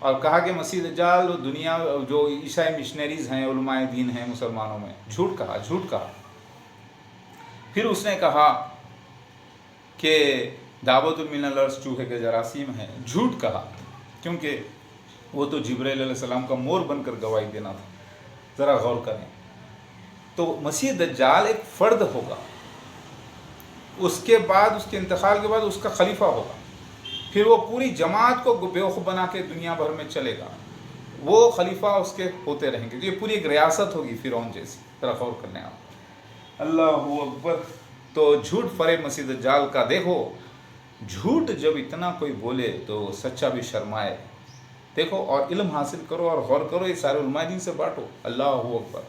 और कहा कि मसीह दज्जाल दुनिया जो ईसाई मिशनरीज़ हैं, उलमाए दीन हैं मुसलमानों में। झूठ कहा। फिर उसने कहा कि दावतुल मिनल अर्ज़ चूहे के जरासीम हैं। झूठ कहा, क्योंकि वो तो जिब्राइल अलैहिस्सलाम का मोर बनकर गवाही देना था। ज़रा गौर करें, तो मसीह दज्जाल एक फ़र्द होगा, उसके बाद उसके इंतकाल के बाद उसका खलीफा होगा, फिर वो पूरी जमात को बेवकूफ़ बना के दुनिया भर में चलेगा, वो खलीफा उसके होते रहेंगे। तो ये पूरी एक रियासत होगी फ़िरौन जैसी। ज़रा गौर करने आप, अल्लाहु अकबर। तो झूठ फरेब मसीह दज्जाल का, देखो झूठ जब इतना कोई बोले तो सच्चा भी शर्माए। देखो, और इल्म हासिल करो और गौर करो, ये सारे उलमाए दीन से बांटो। अल्लाहु अकबर।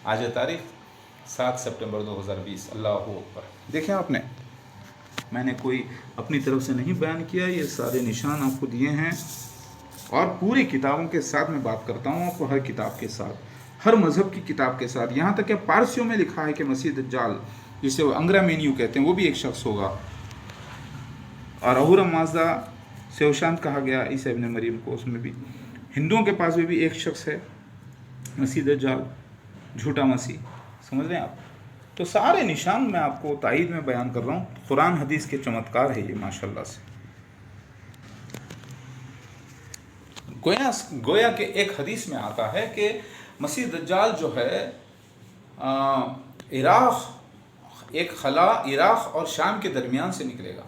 आज है तारीख़ 7 सितंबर 2020। अल्लाहु अकबर। देखें आपने, मैंने कोई अपनी तरफ से नहीं बयान किया, ये सारे निशान आपको दिए हैं, और पूरी किताबों के साथ मैं बात करता हूँ आपको, हर किताब के साथ, हर मज़हब की किताब के साथ। यहाँ तक कि पारसियों में लिखा है कि मसीह दज्जाल, जिसे वो अंग्रा मेन्यू कहते हैं, वो भी एक शख्स होगा। और अहूरम माज़दा सेवशांत कहा गया ईसा इब्न मरियम को, उसमें भी हिंदुओं के पास भी एक शख्स है मसीह दज्जाल, झूठा मसीह। समझ रहे हैं आप? तो सारे निशान मैं आपको तायीद में बयान कर रहा हूँ। कुरान हदीस के चमत्कार है ये माशाल्लाह से। गोया के एक हदीस में आता है कि मसीह दज्जाल जो है इराक़ ایک خلا عراق اور شام کے درمیان سے نکلے گا۔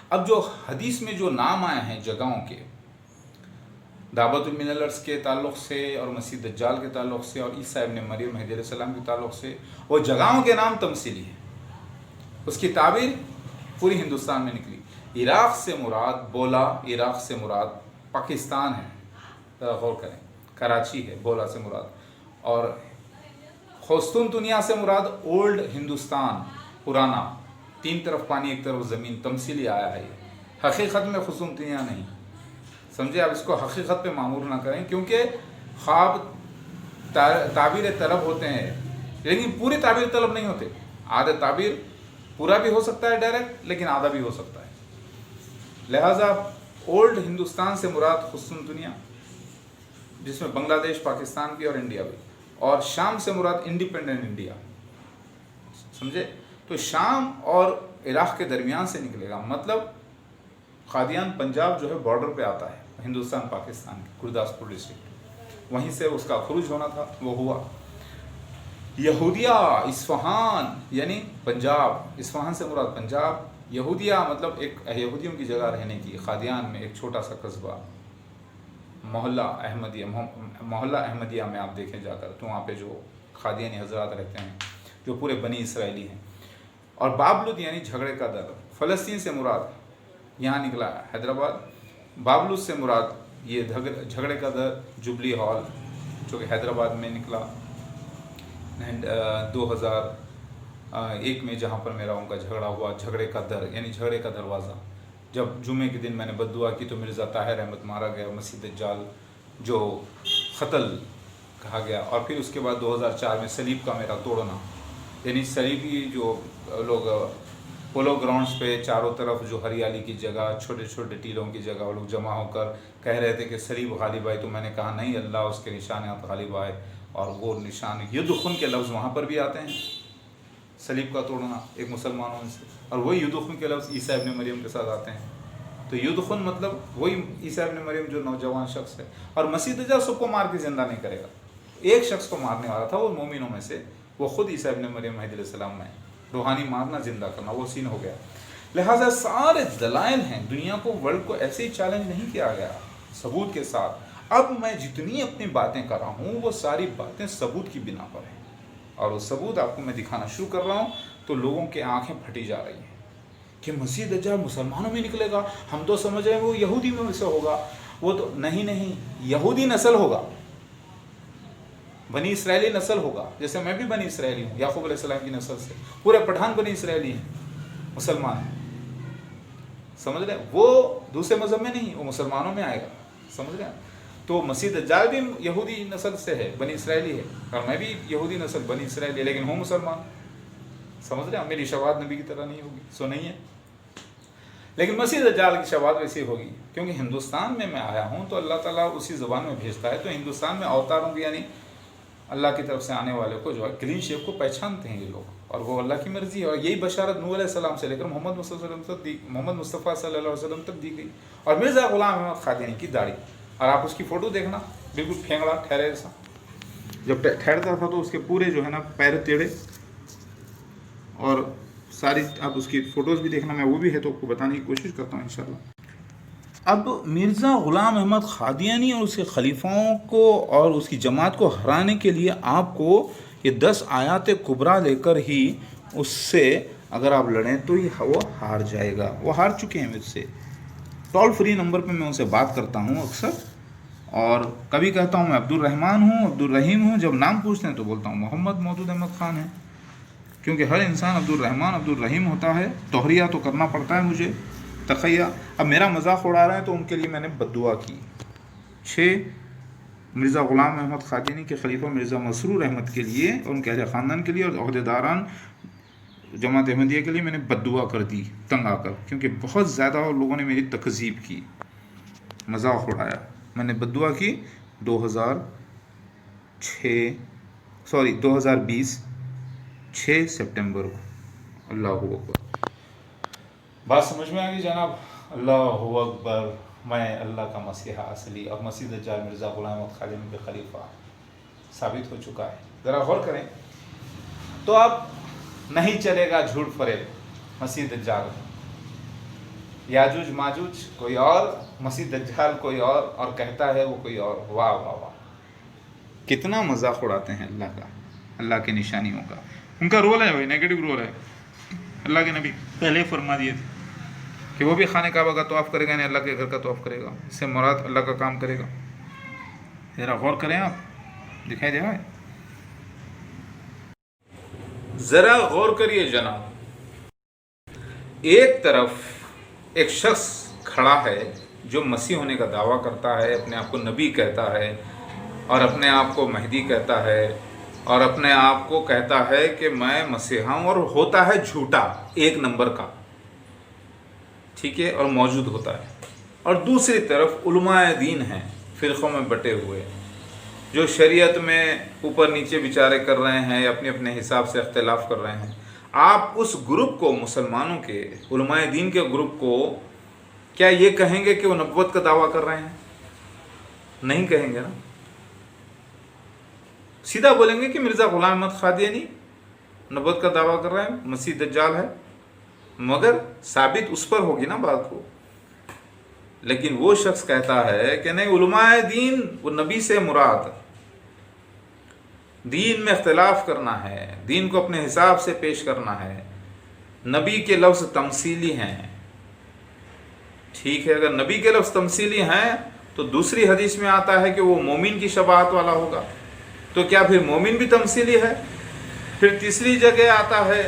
اب جو حدیث میں جو نام آئے ہیں جگہوں کے، دعوت من الارض کے تعلق سے اور مسیح دجال کے تعلق سے اور عیسیٰ ابن مریم مہدی علیہ السلام کے تعلق سے، وہ جگہوں کے نام تمثیلی ہیں۔ اس کی تعبیر پوری ہندوستان میں نکلی۔ عراق سے مراد بولا، عراق سے مراد پاکستان ہے، غور کریں، کراچی ہے بولا سے مراد، اور قسطنطنیہ سے مراد اولڈ ہندوستان، پرانا، تین طرف پانی ایک طرف زمین، تمثیلی آیا ہے یہ، حقیقت میں قسطنطنیہ نہیں، سمجھے؟ آپ اس کو حقیقت پہ معمول نہ کریں، کیونکہ خواب تعبیر طلب ہوتے ہیں، لیکن پوری تعبیر طلب نہیں ہوتے، آدھا تعبیر پورا بھی ہو سکتا ہے ڈائریکٹ، لیکن آدھا بھی ہو سکتا ہے۔ لہٰذا اولڈ ہندوستان سے مراد قسطنطنیہ، جس میں بنگلہ دیش، پاکستان بھی اور انڈیا بھی، اور شام سے مراد انڈیپینڈنٹ انڈیا، سمجھے؟ تو شام اور عراق کے درمیان سے نکلے گا، مطلب قادیان پنجاب جو ہے بارڈر پہ آتا ہے ہندوستان پاکستان کے، گرداسپور ڈسٹرکٹ، وہیں سے اس کا خروج ہونا تھا، وہ ہوا۔ یہودیہ اصفہان یعنی پنجاب، اصفہان سے مراد پنجاب، یہودیہ مطلب ایک یہودیوں کی جگہ رہنے کی، قادیان میں ایک چھوٹا سا قصبہ، محلہ احمدیہ میں آپ دیکھیں جا کر، تو وہاں پہ جو قادیانی حضرات رہتے ہیں جو پورے بنی اسرائیلی ہیں۔ اور بابلود یعنی جھگڑے کا در، فلسطین سے مراد یہاں نکلا حیدرآباد، بابلود سے مراد یہ جھگڑے کا در جبلی ہال جو کہ حیدرآباد میں نکلا 2001 میں، جہاں پر میرا ان کا جھگڑا ہوا، جھگڑے کا در یعنی جھگڑے کا دروازہ۔ جب جمعے کے دن میں نے بد دعا کی تو مرزا طاہر احمد مارا گیا، مسیح دجال جو قتل کہا گیا، اور پھر اس کے بعد 2004 میں صلیب کا میرا توڑنا، یعنی صلیبی جو لوگ پولو گراؤنڈز پہ چاروں طرف جو ہریالی کی جگہ، چھوٹے چھوٹے ٹیلوں کی جگہ، وہ لوگ جمع ہو کر کہہ رہے تھے کہ صلیب غالب آئے، تو میں نے کہا نہیں، اللہ اس کے نشانات غالب آئے، اور وہ نشان یدخن کے لفظ وہاں پر بھی آتے ہیں، صلیب کا توڑنا ایک مسلمانوں سے، اور وہی یدخن کے لفظ عیسیٰ ابن مریم کے ساتھ آتے ہیں۔ تو یدخن مطلب وہی عیسیٰ ابن مریم جو نوجوان شخص ہے، اور مسیح دجال سب کو مار کے زندہ نہیں کرے گا، ایک شخص کو مارنے والا تھا وہ مومنوں میں سے، وہ خود عیسیٰ ابن مریم مہدی علیہ السلام میں، روحانی مارنا زندہ کرنا وہ سین ہو گیا۔ لہٰذا سارے دلائل ہیں، دنیا کو، ورلڈ کو ایسے ہی چیلنج نہیں کیا گیا ثبوت کے ساتھ۔ اب میں جتنی اپنی باتیں کر رہا ہوں وہ ساری باتیں ثبوت کی بنا پر ہیں، اور وہ ثبوت آپ کو میں دکھانا شروع کر رہا ہوں تو لوگوں کی آنکھیں پھٹی جا رہی ہیں کہ مسیح دجال مسلمانوں میں نکلے گا، ہم تو سمجھ رہے ہیں وہ یہودی میں سے ہوگا، وہ تو نہیں، یہودی نسل ہوگا، بنی اسرائیلی نسل ہوگا، جیسے میں بھی بنی اسرائیلی ہوں، یعقوب علیہ السلام کی نسل سے، پورے پٹھان بنی اسرائیلی ہیں، مسلمان ہیں، سمجھ رہے ہیں؟ وہ دوسرے مذہب میں نہیں، وہ مسلمانوں میں آئے گا، سمجھ رہے ہیں؟ تو مسیح دجال بھی یہودی نسل سے ہے، بنی اسرائیلی ہے، اور میں بھی یہودی نسل بنی اسرائیلی، لیکن ہوں مسلمان، سمجھ رہے ہیں؟ میری شواہد نبی کی طرح نہیں ہوگی، سو نہیں ہے، لیکن مسیح دجال کی شواہد ویسی ہوگی، کیونکہ ہندوستان میں آیا ہوں تو اللہ تعالیٰ اسی زبان میں بھیجتا ہے، تو ہندوستان میں اوتاروں کی یعنی اللہ کی طرف سے آنے والے کو جو ہے کلین شیپ کو پہچانتے ہیں یہ لوگ، اور وہ اللہ کی مرضی ہے، اور یہی بشارت نوح علیہ السلام سے لے کر محمد مصطفیٰ صلی اللہ علیہ وسلم تک دی گئی۔ اور مرزا غلام احمد قادیانی کی داڑھی، اور آپ اس کی فوٹو دیکھنا، بالکل پھینگڑا ٹھہرے ایسا، جب ٹھہرتا تھا تو اس کے پورے جو ہے نا پیر ٹیڑھے، اور ساری آپ اس کی فوٹوز بھی دیکھنا، میں وہ بھی ہے تو آپ کو بتانے کی کوشش کرتا ہوں انشاءاللہ۔ اب مرزا غلام احمد قادیانی اور اس کے خلیفاؤں کو اور اس کی جماعت کو ہرانے کے لیے آپ کو یہ 10 آیات کبریٰ لے کر ہی اس سے اگر آپ لڑیں تو وہ ہار جائے گا۔ وہ ہار چکے ہیں مجھ سے، ٹول فری نمبر پہ میں ان سے بات کرتا ہوں اکثر، اور کبھی کہتا ہوں میں عبد الرحمن ہوں، عبد الرحیم ہوں، جب نام پوچھتے ہیں تو بولتا ہوں محمد مودود احمد خان ہے، کیونکہ ہر انسان عبد الرحمن عبد الرحیم ہوتا ہے، توہریہ تو کرنا پڑتا ہے مجھے، تقیہ۔ اب میرا مذاق اڑا رہے ہیں تو ان کے لیے میں نے بد دعا کی۔ 6 مرزا غلام احمد قادیانی کے خلیفہ مرزا مسرور احمد کے لیے اور ان کے اہل خاندان کے لیے اور عہدیداران جماعت احمدیہ کے لیے میں نے بد دعا کر دی تنگ آ کر، کیونکہ بہت زیادہ لوگوں نے میری تکذیب کی، مذاق اڑایا۔ میں نے بد دعا کی 2020 6 سپٹمبر کو۔ اللہ اکبر، بات سمجھ میں آ گئی جناب؟ اللہ اکبر، میں اللہ کا مسیحا اصلی اور مسیح دجال مرزا غلام احمد قادیانی کے خلیفہ ثابت ہو چکا ہے۔ ذرا غور کریں تو آپ नहीं चलेगा झूठ फरेब, मसीह दज्जाल। याजूज माजूज कोई और, मसीह दज्जाल कोई और कहता है वो कोई और। वाह वाह वाह, कितना मजाक उड़ाते हैं अल्लाह का, अल्लाह की निशानियों का। उनका रोल है भाई, नेगेटिव रोल है। अल्लाह के नबी पहले ही फरमा दिए थे कि वो भी खाने काबा का तवाफ़ करेगा, यानी अल्लाह के घर का तवाफ़ करेगा, इससे मुराद अल्लाह का काम करेगा। ज़रा गौर करें आप, दिखाई दे रहा है? ज़रा गौर करिए जनाब, एक तरफ एक शख्स खड़ा है जो मसीह होने का दावा करता है, अपने आप को नबी कहता है और अपने आप को महदी कहता है और अपने आप को कहता है कि मैं मसीहा हूँ, और होता है झूठा एक नंबर का, ठीक है, और मौजूद होता है। और दूसरी तरफ उलमाए दीन हैं फ़िरक़ों में बटे हुए, जो शरीयत में ऊपर नीचे विचारे कर रहे हैं, अपने अपने हिसाब से इख्तिलाफ़ कर रहे हैं। आप उस ग्रुप को, मुसलमानों के उलमाए दीन के ग्रुप को, क्या ये कहेंगे कि वो नबुव्वत का दावा कर रहे हैं? नहीं कहेंगे ना, सीधा बोलेंगे कि मिर्ज़ा ग़ुलाम अहमद क़ादियानी नबुव्वत का दावा कर रहे हैं, मसीह दज्जाल है, मगर साबित उस पर होगी ना बात को। लेकिन वो शख्स कहता है कि नहीं, उलमाए दीन, वो नबी से मुराद, दीन में इख्तिलाफ करना है, दीन को अपने हिसाब से पेश करना है, नबी के लफ्ज़ तमसीली हैं, ठीक है। अगर नबी के लफ्ज़ तमसीली हैं तो दूसरी हदीस में आता है कि वो मोमिन की शबाहत वाला होगा, तो क्या फिर मोमिन भी तमसीली है? फिर तीसरी जगह आता है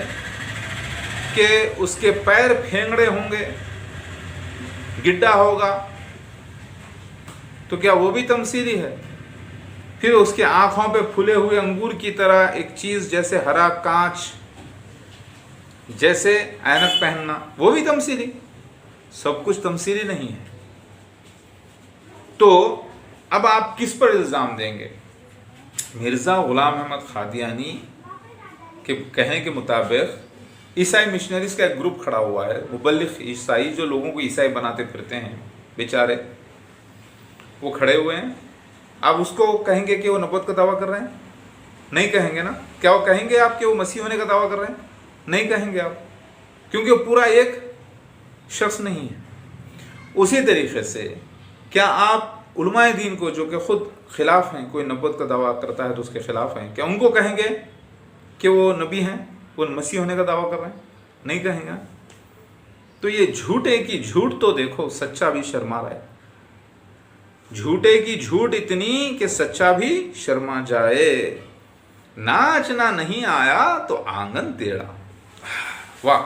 कि उसके पैर फेंगड़े होंगे, गिड्डा होगा, तो क्या वो भी तमसीली है? फिर उसके आँखों पे फूले हुए अंगूर की तरह एक चीज़ जैसे हरा कांच, जैसे ऐनक पहनना, वो भी तमसीली? सब कुछ तमसीली नहीं है। तो अब आप किस पर इल्ज़ाम देंगे? मिर्ज़ा ग़ुलाम अहमद क़ादियानी के कहने के मुताबिक ईसाई मिशनरीज़ का एक ग्रुप खड़ा हुआ है, मुबल्लिग़ ईसाई, जो लोगों को ईसाई बनाते फिरते हैं बेचारे, वो खड़े हुए हैं। आप उसको कहेंगे कि वो नबुव्वत का दावा कर रहे हैं? नहीं कहेंगे ना। क्या वो कहेंगे आप कि वो मसीह होने का दावा कर रहे हैं? नहीं कहेंगे आप, क्योंकि वो पूरा एक शख्स नहीं है। उसी तरीक़े से क्या आप उलमाए दीन को, जो कि ख़ुद ख़िलाफ़ हैं, कोई नबुव्वत का दावा करता है तो उसके ख़िलाफ़ हैं, क्या उनको कहेंगे कि वो नबी हैं, वो मसीह होने का दावा कर रहे हैं? नहीं कहेंगे। तो ये झूठे की झूठ तो देखो, सच्चा भी शर्मा रहा है। झूठे की झूठ इतनी कि सच्चा भी शर्मा जाए। नाचना नहीं आया तो आंगन टेढ़ा। वाह।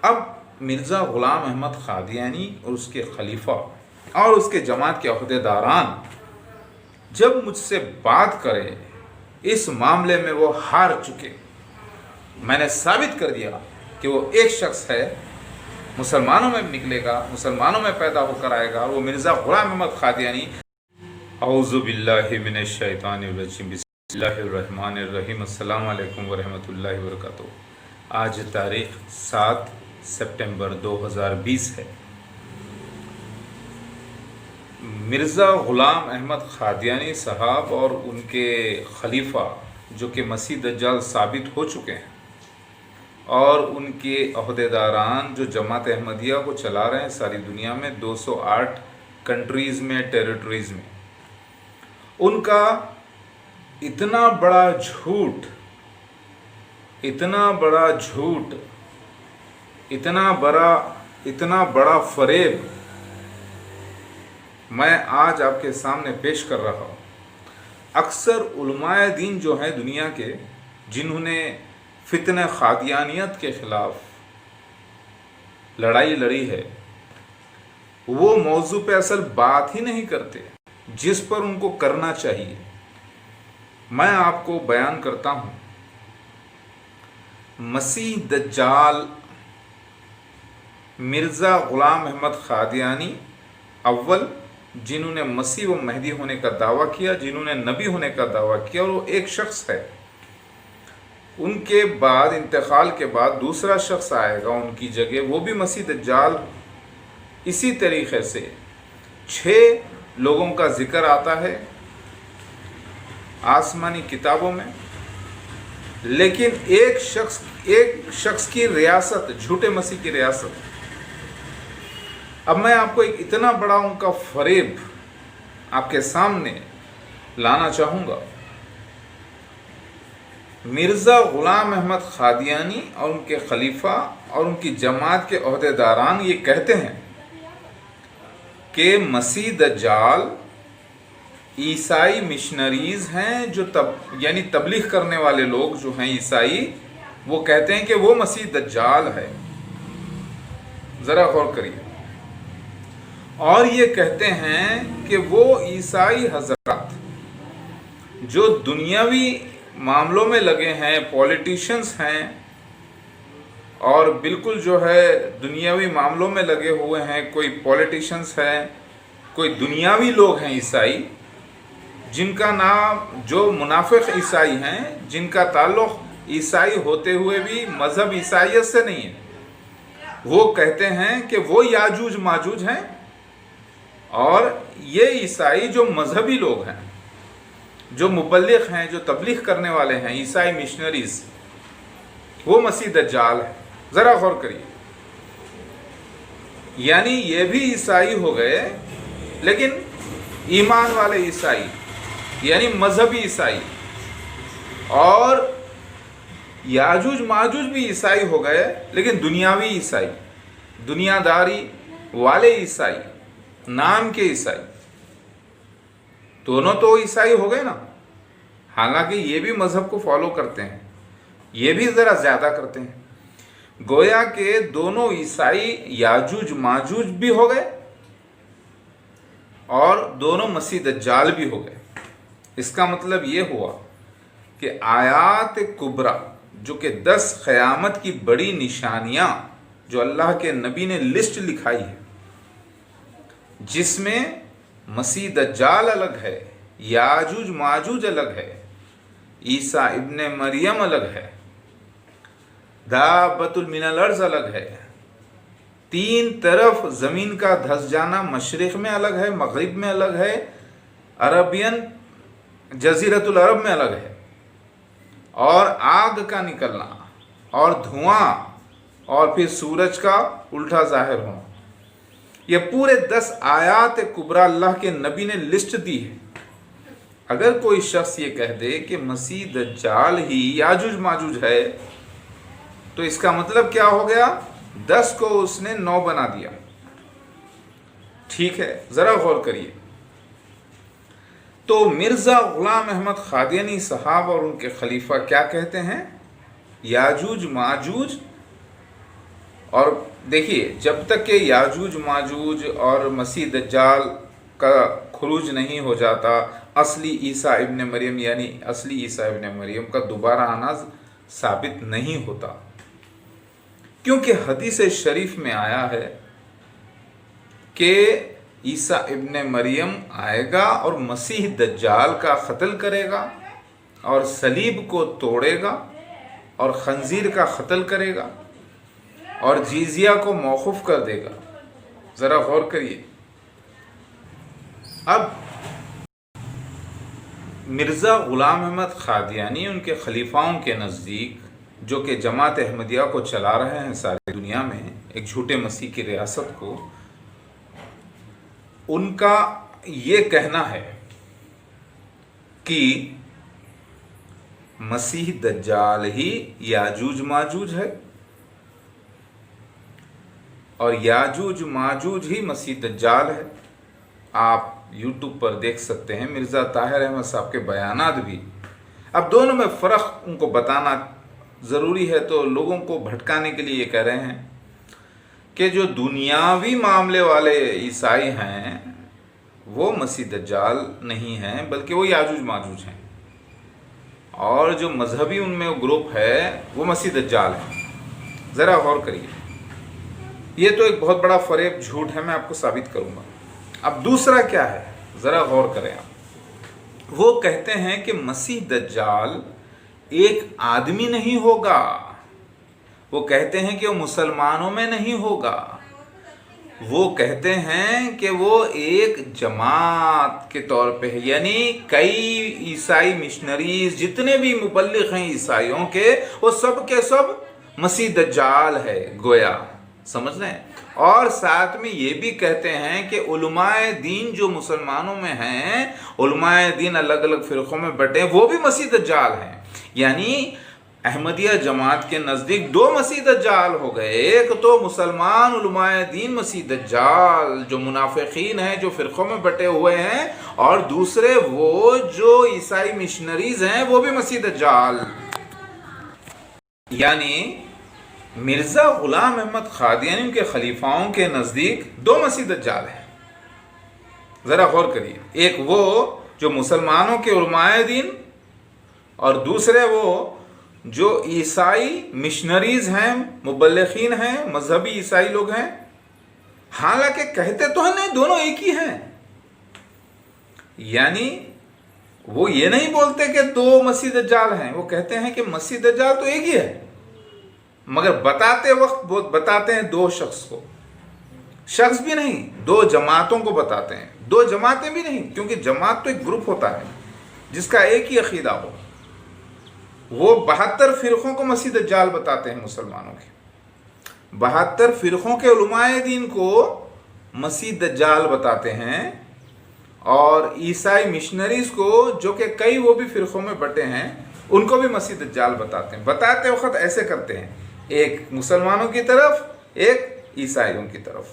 अब मिर्ज़ा ग़ुलाम अहमद क़ादियानी और उसके खलीफा और उसके जमात के अहदेदारान जब मुझसे बात करें, इस मामले में वो हार चुके। मैंने साबित कर दिया कि वो एक शख्स है, मुसलमानों में निकलेगा, मुसलमानों में पैदा होकर आएगा, वो मिर्ज़ा ग़ुलाम अहमद क़ादियानी। औज़ु बिल्लाहि मिनश शैतानिर रजीम, बिस्मिल्लाहिर रहमानिर रहीम, अस्सलामु अलैकुम व रहमतुल्लाहि व बरकातुहू। आज तारीख़ 7 सितंबर 2020 है। मिर्ज़ा ग़ुलाम अहमद क़ादियानी साहब और उनके खलीफा, जो कि मसीह दज्जाल साबित हो चुके हैं, और उनके अहदेदारान जो जमात अहमदिया को चला रहे हैं सारी दुनिया में, 208 कंट्रीज़ में, टेरिटरीज़ में, उनका इतना बड़ा झूठ, इतना बड़ा झूठ, इतना बड़ा फरेब मैं आज आपके सामने पेश कर रहा हूँ। अक्सर उलमाए दीन जो हैं दुनिया के, जिन्होंने फितने क़ादियानियत के ख़िलाफ़ लड़ाई लड़ी है, वो मौजू पे असल बात ही नहीं करते जिस पर उनको करना चाहिए। मैं आपको बयान करता हूँ, मसीह दज्जाल मिर्ज़ा ग़ुलाम अहमद क़ादियानी अव्वल, जिन्होंने मसीह व महदी होने का दावा किया, जिन्होंने नबी होने का दावा किया, और वो एक शख्स है। उनके बाद, इंतकाल के बाद दूसरा शख्स आएगा उनकी जगह, वो भी मसीह दज्जाल। इसी तरीक़े से 6 लोगों का ज़िक्र आता है आसमानी किताबों में, لیکن ایک شخص کی ریاست، جھوٹے مسیح کی ریاست. اب میں آپ کو ایک اتنا بڑا ان کا فریب آپ کے سامنے لانا چاہوں گا. مرزا غلام احمد قادیانی اور ان کے خلیفہ اور ان کی جماعت کے عہدیداران یہ کہتے ہیں کہ مسیح دجال عیسائی مشنریز ہیں، جو یعنی تبلیغ کرنے والے لوگ جو ہیں عیسائی، وہ کہتے ہیں کہ وہ مسیح دجال ہے. ذرا غور کریے. اور یہ کہتے ہیں کہ وہ عیسائی حضرات جو دنیاوی معاملوں میں لگے ہیں، پولیٹیشنز ہیں، اور بالکل جو ہے دنیاوی معاملوں میں لگے ہوئے ہیں، کوئی پولیٹیشنز ہیں، کوئی دنیاوی لوگ ہیں عیسائی، جن کا نام جو منافق عیسائی ہیں، جن کا تعلق عیسائی ہوتے ہوئے بھی مذہب عیسائیت سے نہیں ہے، وہ کہتے ہیں کہ وہ یاجوج ماجوج ہیں. اور یہ عیسائی جو مذہبی لوگ ہیں، جو مبلغ ہیں، جو تبلیغ کرنے والے ہیں، عیسائی مشنریز، وہ مسیح دجال ہے. ذرا غور کریے. یعنی یہ بھی عیسائی ہو گئے، لیکن ایمان والے عیسائی، یعنی مذہبی عیسائی. اور یاجوج ماجوج بھی عیسائی ہو گئے، لیکن دنیاوی عیسائی، دنیا داری والے عیسائی، نام کے عیسائی. دونوں تو عیسائی ہو گئے نا. حالانکہ یہ بھی مذہب کو فالو کرتے ہیں، یہ بھی ذرا زیادہ کرتے ہیں. گویا کہ دونوں عیسائی یاجوج ماجوج بھی ہو گئے اور دونوں مسیح دجال بھی ہو گئے. اس کا مطلب یہ ہوا کہ آیات کبریٰ، جو کہ 10 قیامت کی بڑی نشانیاں جو اللہ کے نبی نے لسٹ لکھائی ہے، جس میں مسیح دجال الگ ہے، یاجوج ماجوج الگ ہے، عیسیٰ ابن مریم الگ ہے، دابۃ من الارض الگ ہے، 3 طرف زمین کا دھس جانا، مشرق میں الگ ہے، مغرب میں الگ ہے، عربین جزیرۃ العرب میں الگ ہے، اور آگ کا نکلنا اور دھواں اور پھر سورج کا الٹا ظاہر ہونا. یہ پورے 10 آیات کبریٰ اللہ کے نبی نے لسٹ دی ہے. اگر کوئی شخص یہ کہہ دے کہ مسیح دجال ہی یاجوج ماجوج ہے، تو اس کا مطلب کیا ہو گیا؟ 10 کو اس نے 9 بنا دیا. ٹھیک ہے، ذرا غور کریے. تو مرزا غلام احمد قادیانی صاحب اور ان کے خلیفہ کیا کہتے ہیں؟ یاجوج ماجوج. اور دیکھیے، جب تک کہ یاجوج ماجوج اور مسیح دجال کا خروج نہیں ہو جاتا، اصلی عیسیٰ ابن مریم یعنی اصلی عیسیٰ ابن مریم کا دوبارہ آنا ثابت نہیں ہوتا. کیونکہ حدیث شریف میں آیا ہے کہ عیسیٰ ابن مریم آئے گا اور مسیح دجال کا قتل کرے گا، اور صلیب کو توڑے گا، اور خنزیر کا قتل کرے گا، اور جزیہ کو موقوف کر دے گا. ذرا غور کریے. اب مرزا غلام احمد قادیانی ان کے خلیفاؤں کے نزدیک، جو کہ جماعت احمدیہ کو چلا رہے ہیں ساری دنیا میں، ایک جھوٹے مسیح کی ریاست کو، ان کا یہ کہنا ہے کہ مسیح دجال ہی یاجوج ماجوج ہے، اور یاجوج ماجوج ہی مسیح دجال ہے. آپ یوٹیوب پر دیکھ سکتے ہیں مرزا طاہر احمد صاحب کے بیانات بھی. اب دونوں میں فرق ان کو بتانا ضروری ہے، تو لوگوں کو بھٹکانے کے لیے یہ کہہ رہے ہیں کہ جو دنیاوی معاملے والے عیسائی ہیں وہ مسیح دجال نہیں ہیں، بلکہ وہ یاجوج ماجوج ہیں، اور جو مذہبی ان میں گروپ ہے وہ مسیح دجال ہے. ذرا غور کریے. یہ تو ایک بہت بڑا فریب، جھوٹ ہے، میں آپ کو ثابت کروں گا. اب دوسرا کیا ہے، ذرا غور کریں آپ. وہ کہتے ہیں کہ مسیح دجال ایک آدمی نہیں ہوگا. وہ کہتے ہیں کہ وہ مسلمانوں میں نہیں ہوگا، وہ کہتے ہیں کہ وہ ایک جماعت کے طور پہ ہے، یعنی کئی عیسائی مشنریز جتنے بھی مبلغ ہیں عیسائیوں کے، وہ سب کے سب مسیح دجال ہے گویا، سمجھ رہے ہیں؟ اور ساتھ میں یہ بھی کہتے ہیں کہ علماء دین جو مسلمانوں میں ہیں، علماء دین الگ الگ فرقوں میں بٹے ہیں، وہ بھی مسیح دجال ہیں۔ یعنی احمدیہ جماعت کے نزدیک دو مسیح دجال ہو گئے، ایک تو مسلمان علماء دین مسیح دجال جو منافقین ہیں، جو فرقوں میں بٹے ہوئے ہیں، اور دوسرے وہ جو عیسائی مشنریز ہیں، وہ بھی مسیح دجال۔ یعنی مرزا غلام احمد قادیانی ان کے خلیفاؤں کے نزدیک دو مسیح دجال ہیں، ذرا غور کریے، ایک وہ جو مسلمانوں کے علماء دین، اور دوسرے وہ جو عیسائی مشنریز ہیں، مبلغین ہیں، مذہبی عیسائی لوگ ہیں۔ حالانکہ کہتے تو ہیں نہیں، دونوں ایک ہی ہیں، یعنی وہ یہ نہیں بولتے کہ دو مسیح دجال ہیں، وہ کہتے ہیں کہ مسیح دجال تو ایک ہی ہے، مگر بتاتے وقت بتاتے ہیں دو شخص کو، شخص بھی نہیں، دو جماعتوں کو بتاتے ہیں، دو جماعتیں بھی نہیں، کیونکہ جماعت تو ایک گروپ ہوتا ہے جس کا ایک ہی عقیدہ ہو۔ وہ 72 فرقوں کو مسیح دجال بتاتے ہیں، مسلمانوں کے 72 فرقوں کے علماء دین کو مسیح دجال بتاتے ہیں، اور عیسائی مشنریز کو جو کہ کئی وہ بھی فرقوں میں بٹے ہیں، ان کو بھی مسیح دجال بتاتے ہیں۔ بتاتے وقت ایسے کرتے ہیں، ایک مسلمانوں کی طرف، ایک عیسائیوں کی طرف،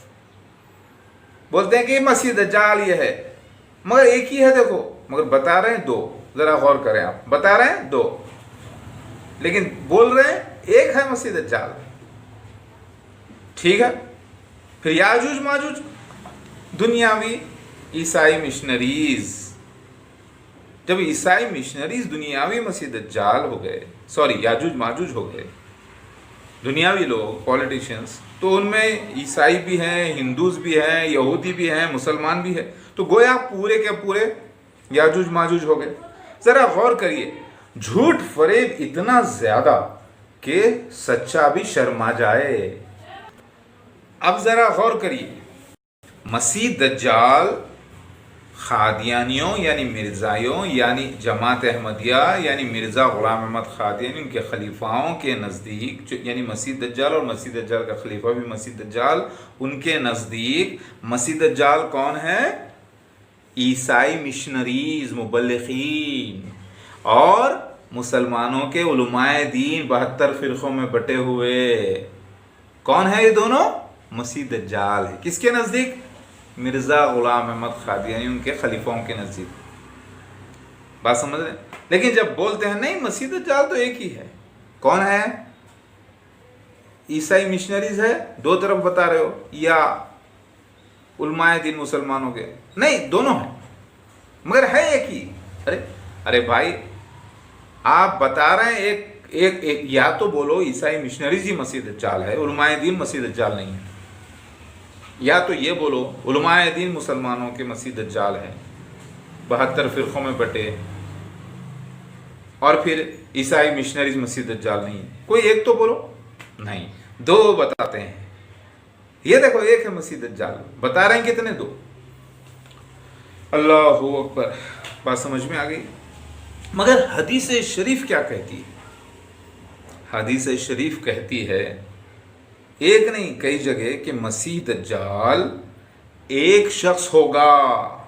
بولتے ہیں کہ مسیح دجال یہ ہے، مگر ایک ہی ہے دیکھو، مگر بتا رہے ہیں دو، ذرا غور کریں آپ، بتا رہے ہیں دو لیکن بول رہے ہیں ایک ہے مسیح دجال۔ ٹھیک ہے، پھر یاجوج ماجوج دنیاوی عیسائی مشنریز، جب عیسائی مشنریز دنیاوی مسیح دجال ہو گئے، یاجوج ماجوج ہو گئے، دنیاوی لوگ، پولیٹیشنز، تو ان میں عیسائی بھی ہیں، ہندوز بھی ہیں، یہودی بھی ہیں، مسلمان بھی ہیں، تو گویا پورے کے پورے یاجوج ماجوج ہو گئے۔ ذرا غور کریے، جھوٹ فریب اتنا زیادہ کہ سچا بھی شرما جائے۔ اب ذرا غور کریے، مسیح دجال قادیانیوں یعنی مرزائیوں یعنی جماعت احمدیہ یعنی مرزا غلام احمد قادیانی ان کے خلیفاؤں کے نزدیک، یعنی مسیح دجال اور مسیح دجال کا خلیفہ بھی مسیح دجال، ان کے نزدیک مسیح دجال کون ہے؟ عیسائی مشنریز، مبلغین، اور مسلمانوں کے علماء دین 72 فرقوں میں بٹے ہوئے۔ کون ہے یہ دونوں؟ مسیح دجال ہے۔ کس کے نزدیک؟ مرزا غلام احمد قادیانی ان کے خلیفاؤں کے نزدیک۔ بات سمجھ رہے ہیں؟ لیکن جب بولتے ہیں نہیں مسیح دجال تو ایک ہی ہے، کون ہے؟ عیسائی مشنریز ہے، دو طرف بتا رہے ہو، یا علماء دین مسلمانوں کے؟ نہیں، دونوں ہیں، مگر ہے ایک ہی۔ ارے بھائی، آپ بتا رہے ہیں ایک یا تو بولو عیسائی مشنریز ہی مسیح دجال ہے، علماء دین مسیح دجال نہیں ہے، یا تو یہ بولو علماء دین مسلمانوں کے مسیح دجال ہے، 72 فرقوں میں بٹے، اور پھر عیسائی مشنریز مسیح دجال نہیں ہے۔ کوئی ایک تو بولو، نہیں، دو بتاتے ہیں۔ یہ دیکھو ایک ہے مسیح دجال، بتا رہے ہیں کتنے؟ دو۔ اللہ اکبر، بات سمجھ میں آ گئی؟ مگر حدیث شریف کیا کہتی ہے؟ حدیث شریف کہتی ہے ایک نہیں کئی جگہ کہ مسیح دجال ایک شخص ہوگا،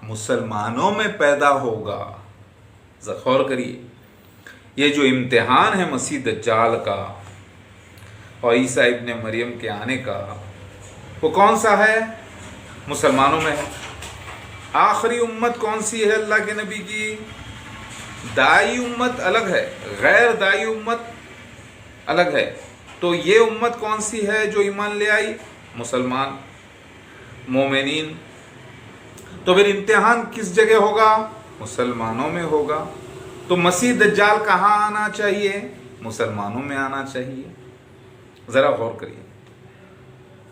مسلمانوں میں پیدا ہوگا۔ غور کریے، یہ جو امتحان ہے مسیح دجال کا اور عیسیٰ ابن مریم کے آنے کا، وہ کون سا ہے؟ مسلمانوں میں ہے۔ آخری امت کون سی ہے اللہ کے نبی کی؟ دائی امت الگ ہے، غیر دائی امت الگ ہے۔ تو یہ امت کون سی ہے جو ایمان لے آئی؟ مسلمان، مومنین۔ تو پھر امتحان کس جگہ ہوگا؟ مسلمانوں میں ہوگا۔ تو مسیح دجال کہاں آنا چاہیے؟ مسلمانوں میں آنا چاہیے۔ ذرا غور کریے،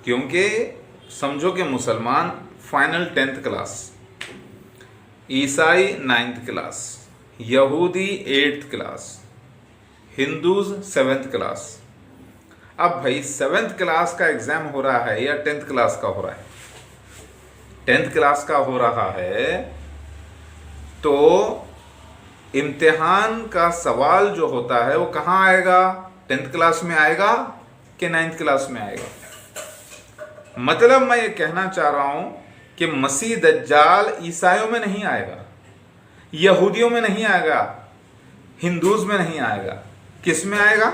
کیونکہ سمجھو کہ مسلمان فائنل 10th کلاس، عیسائی 9th کلاس، یہودی 8th class, Hindus 7th class. اب بھائی 7th کلاس کا ایگزام ہو رہا ہے یا 10th کلاس کا ہو رہا ہے؟ 10th क्लास का हो रहा है तो इम्तिहान का सवाल जो होता है वो कहाँ आएगा? 10th क्लास में आएगा कि 9th क्लास में आएगा? मतलब मैं ये कहना चाह रहा हूं कि मसीह दज्जाल ईसाइयों में नहीं आएगा, यहूदियों में नहीं आएगा, हिंदूज में नहीं आएगा। किस में आएगा?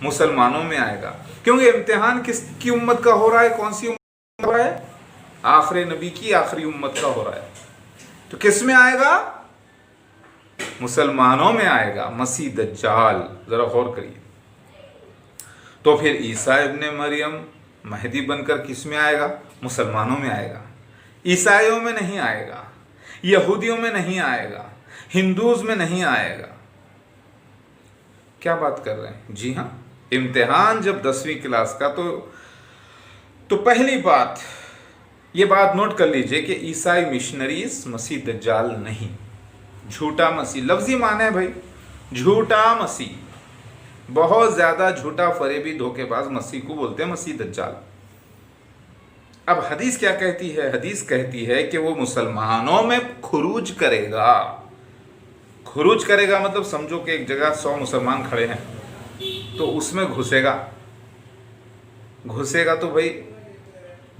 मुसलमानों में आएगा। क्योंकि इम्तिहान किसकी उम्मत का हो रहा है? कौन सी उम्मत हो रहा है? आखिरी नबी की आखिरी उम्मत का हो रहा है। तो किस में आएगा? मुसलमानों में आएगा मसीह दज्जाल। जरा गौर करिए। तो फिर ईसा इब्ने मरियम महदी बनकर किस में आएगा? मुसलमानों में आएगा। ईसाइयों में नहीं आएगा, यहूदियों में नहीं आएगा, हिंदूज में नहीं आएगा। क्या बात कर रहे हैं? जी हाँ, इम्तिहान जब 10वीं क्लास का तो पहली बात ये बात नोट कर लीजिए कि ईसाई मिशनरीज मसीह दज्जाल नहीं, झूठा मसीह। लफ्जी माने है भाई, झूठा मसीह। बहुत ज्यादा झूठा फरेबी धोखेबाज मसीह को बोलते हैं मसीह दज्जाल। अब हदीस क्या कहती है? हदीस कहती है कि वो मुसलमानों में खुरूज करेगा। खुरूज करेगा मतलब समझो कि एक जगह 100 मुसलमान खड़े हैं तो उसमें घुसेगा। घुसेगा तो भाई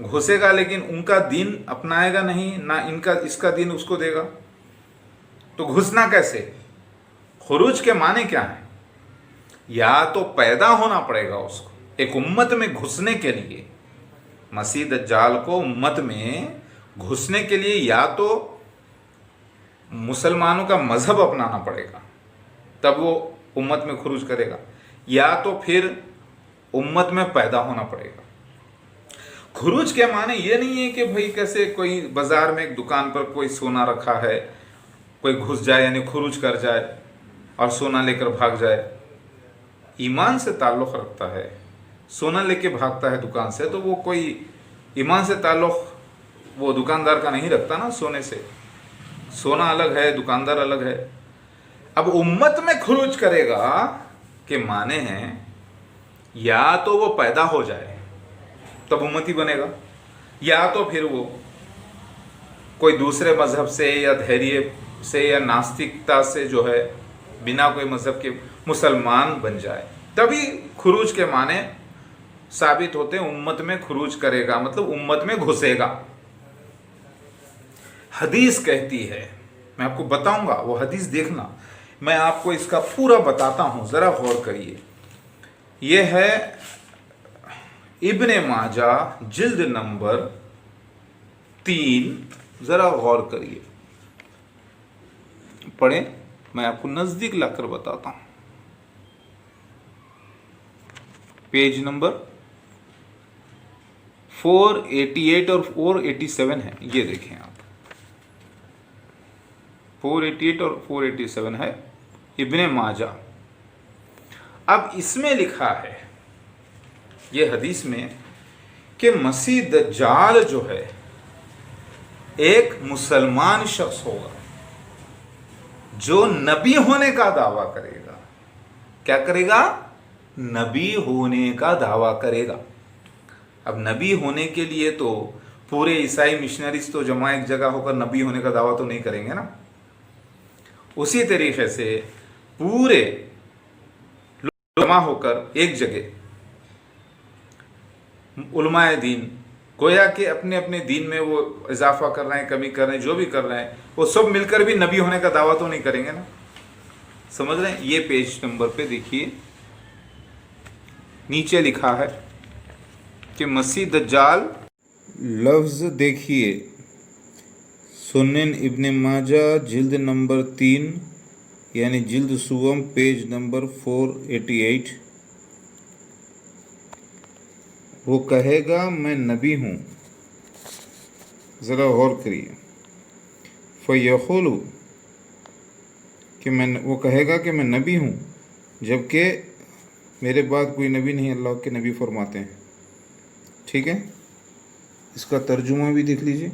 घुसेगा, लेकिन उनका दीन अपनाएगा नहीं, ना इनका इसका दीन उसको देगा। तो घुसना कैसे? खुरूज के माने क्या है? या तो पैदा होना पड़ेगा उसको एक उम्मत में घुसने के लिए। मसीह दज्जाल को उम्मत में घुसने के लिए या तो मुसलमानों का मजहब अपनाना पड़ेगा, तब वो उम्मत में खुरूज करेगा, या तो फिर उम्मत में पैदा होना पड़ेगा। खुरूज के माने ये नहीं है कि भाई कैसे कोई बाजार में एक दुकान पर कोई सोना रखा है, कोई घुस जाए यानी खुरूज कर जाए और सोना लेकर भाग जाए। ईमान से ताल्लुक़ रखता है। सोना लेके भागता है दुकान से तो वो कोई ईमान से ताल्लुक़ वो दुकानदार का नहीं रखता ना सोने से। सोना अलग है, दुकानदार अलग है। अब उम्मत में खुरूज करेगा के माने हैं या तो वो पैदा हो जाए तब उम्मती बनेगा, या तो फिर वो कोई दूसरे मजहब से या धैर्य से या नास्तिकता से जो है बिना कोई मजहब के मुसलमान बन जाए, तभी खुरूज के माने साबित होते हैं। उम्मत में खुरूज करेगा मतलब उम्मत में घुसेगा। हदीस कहती है, मैं आपको बताऊंगा वो हदीस, देखना मैं आपको इसका पूरा बताता हूं, जरा गौर करिए। यह है इब्ने माजा जिल्द नंबर 3, जरा गौर करिए, पढ़ें, मैं आपको नजदीक लाकर बताता हूं। पेज नंबर 488 और 487 है, ये देखें आप, 488 और 487 है इब्ने माजा। अब इसमें लिखा है ये हदीस में कि मसीह दज्जाल जो है एक मुसलमान शख्स होगा जो नबी होने का दावा करेगा। क्या करेगा? नबी होने का दावा करेगा। अब नबी होने के लिए तो पूरे ईसाई मिशनरीज तो जमा एक जगह होकर नबी होने का दावा तो नहीं करेंगे ना। उसी तरीके से पूरे लोग जमा होकर एक जगह उलमाए दीन गोया कि अपने अपने दीन में वो इजाफा कर रहे हैं, कमी कर रहे हैं, जो भी कर रहे हैं, वो सब मिलकर भी नबी होने का दावा तो नहीं करेंगे ना। समझ रहे हैं? ये पेज नंबर पे देखिए, नीचे लिखा है कि मसीह दज्जाल, लफ्ज देखिए, सुनन इब्ने माजा जिल्द नंबर 3 यानी जिल्द सुवम पेज नंबर 488। वो कहेगा मैं नबी हूँ, ज़रा गौर करिए। फ़यक़ुलु कि वो कहेगा कि मैं नबी हूँ, जबकि मेरे बाद कोई नबी नहीं, अल्लाह के नबी फरमाते हैं। ठीक है, इसका तर्जुमा भी देख लीजिए।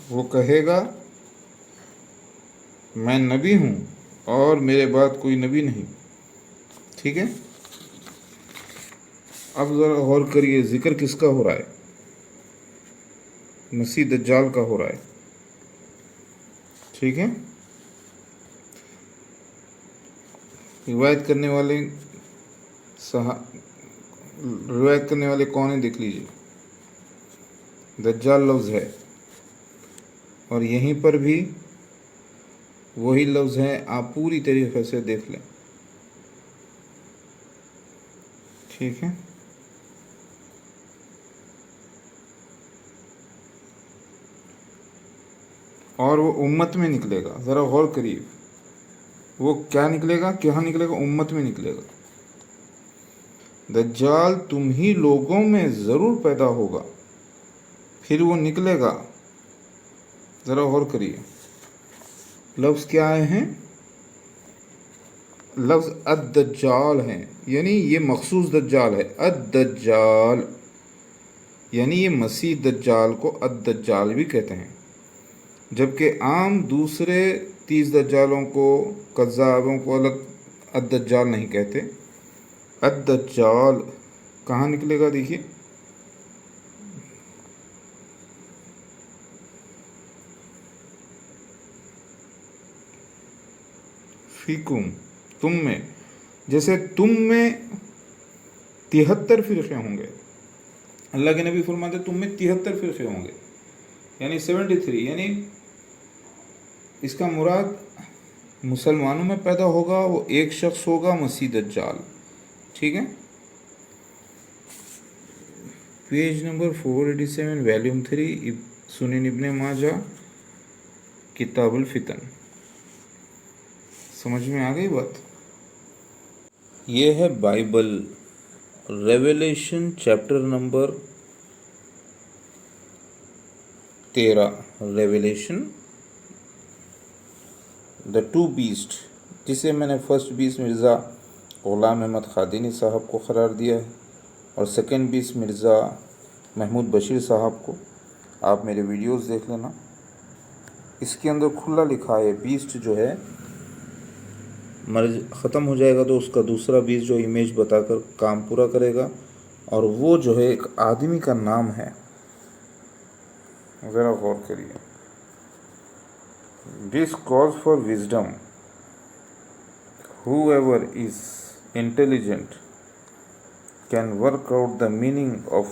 वो कहेगा मैं नबी हूँ और मेरे बाद कोई नबी नहीं। ठीक है, अब ज़रा गौर करिए, ज़िक्र किसका हो रहा है? मसीह दज्जाल का हो रहा है। ठीक है, रिवायत करने वाले रिवायत करने वाले कौन है देख लीजिए। दज्जाल लफ्ज़ है, और यहीं पर भी वही लफ्ज़ है, आप पूरी तरीके से देख लें। ठीक है, और वो उम्मत में निकलेगा। ज़रा गौर करिए, वो क्या निकलेगा, क्या निकलेगा? उम्मत में निकलेगा। दज्जाल तुम ही लोगों में ज़रूर पैदा होगा, फिर वो निकलेगा। ज़रा गौर करिए, लफ्ज़ क्या आए हैं? लफ्ज़ अद-दज्जाल हैं, यानी ये मखसूस दज्जाल है। अद-दज्जाल यानी ये मसीह दज्जाल को अद-दज्जाल भी कहते हैं, जबकि आम दूसरे 30 दज्जालों को, कज़्ज़ाबों को अलग अद-दज्जाल नहीं कहते। अद-दज्जाल कहाँ निकलेगा? देखिए, फ़ीकुम, तुम में। जैसे तुम में 73 फ़िरक़े होंगे, अल्लाह के नबी फरमाते तुम में 73 फ़िरक़े होंगे, यानी 73, यानी इसका मुराद मुसलमानों में पैदा होगा वो एक शख्स होगा, मसीह दज्जाल। ठीक है, पेज नंबर 487, वॉल्यूम 3, सुनन इब्ने माजा, किताबुल फितन। समझ में आ गई बात? ये है Bible, revelation chapter number 13, revelation the two beast, जिसे मैंने फर्स्ट बीस्ट मिर्ज़ा ग़ुलाम अहमद ख़ादिनी साहब को क़रार दिया है, और सेकंड बीस्ट मिर्ज़ा महमूद बशीर साहब को। आप मेरे वीडियोस देख लेना, इसके अंदर खुला लिखा है बीस्ट जो है मर्ज ख़त्म हो जाएगा तो उसका दूसरा बीस्ट जो इमेज बताकर काम पूरा करेगा, और वो जो है एक आदमी का नाम है। ज़रा गौर करिए, this calls for wisdom, whoever is intelligent can work out the meaning of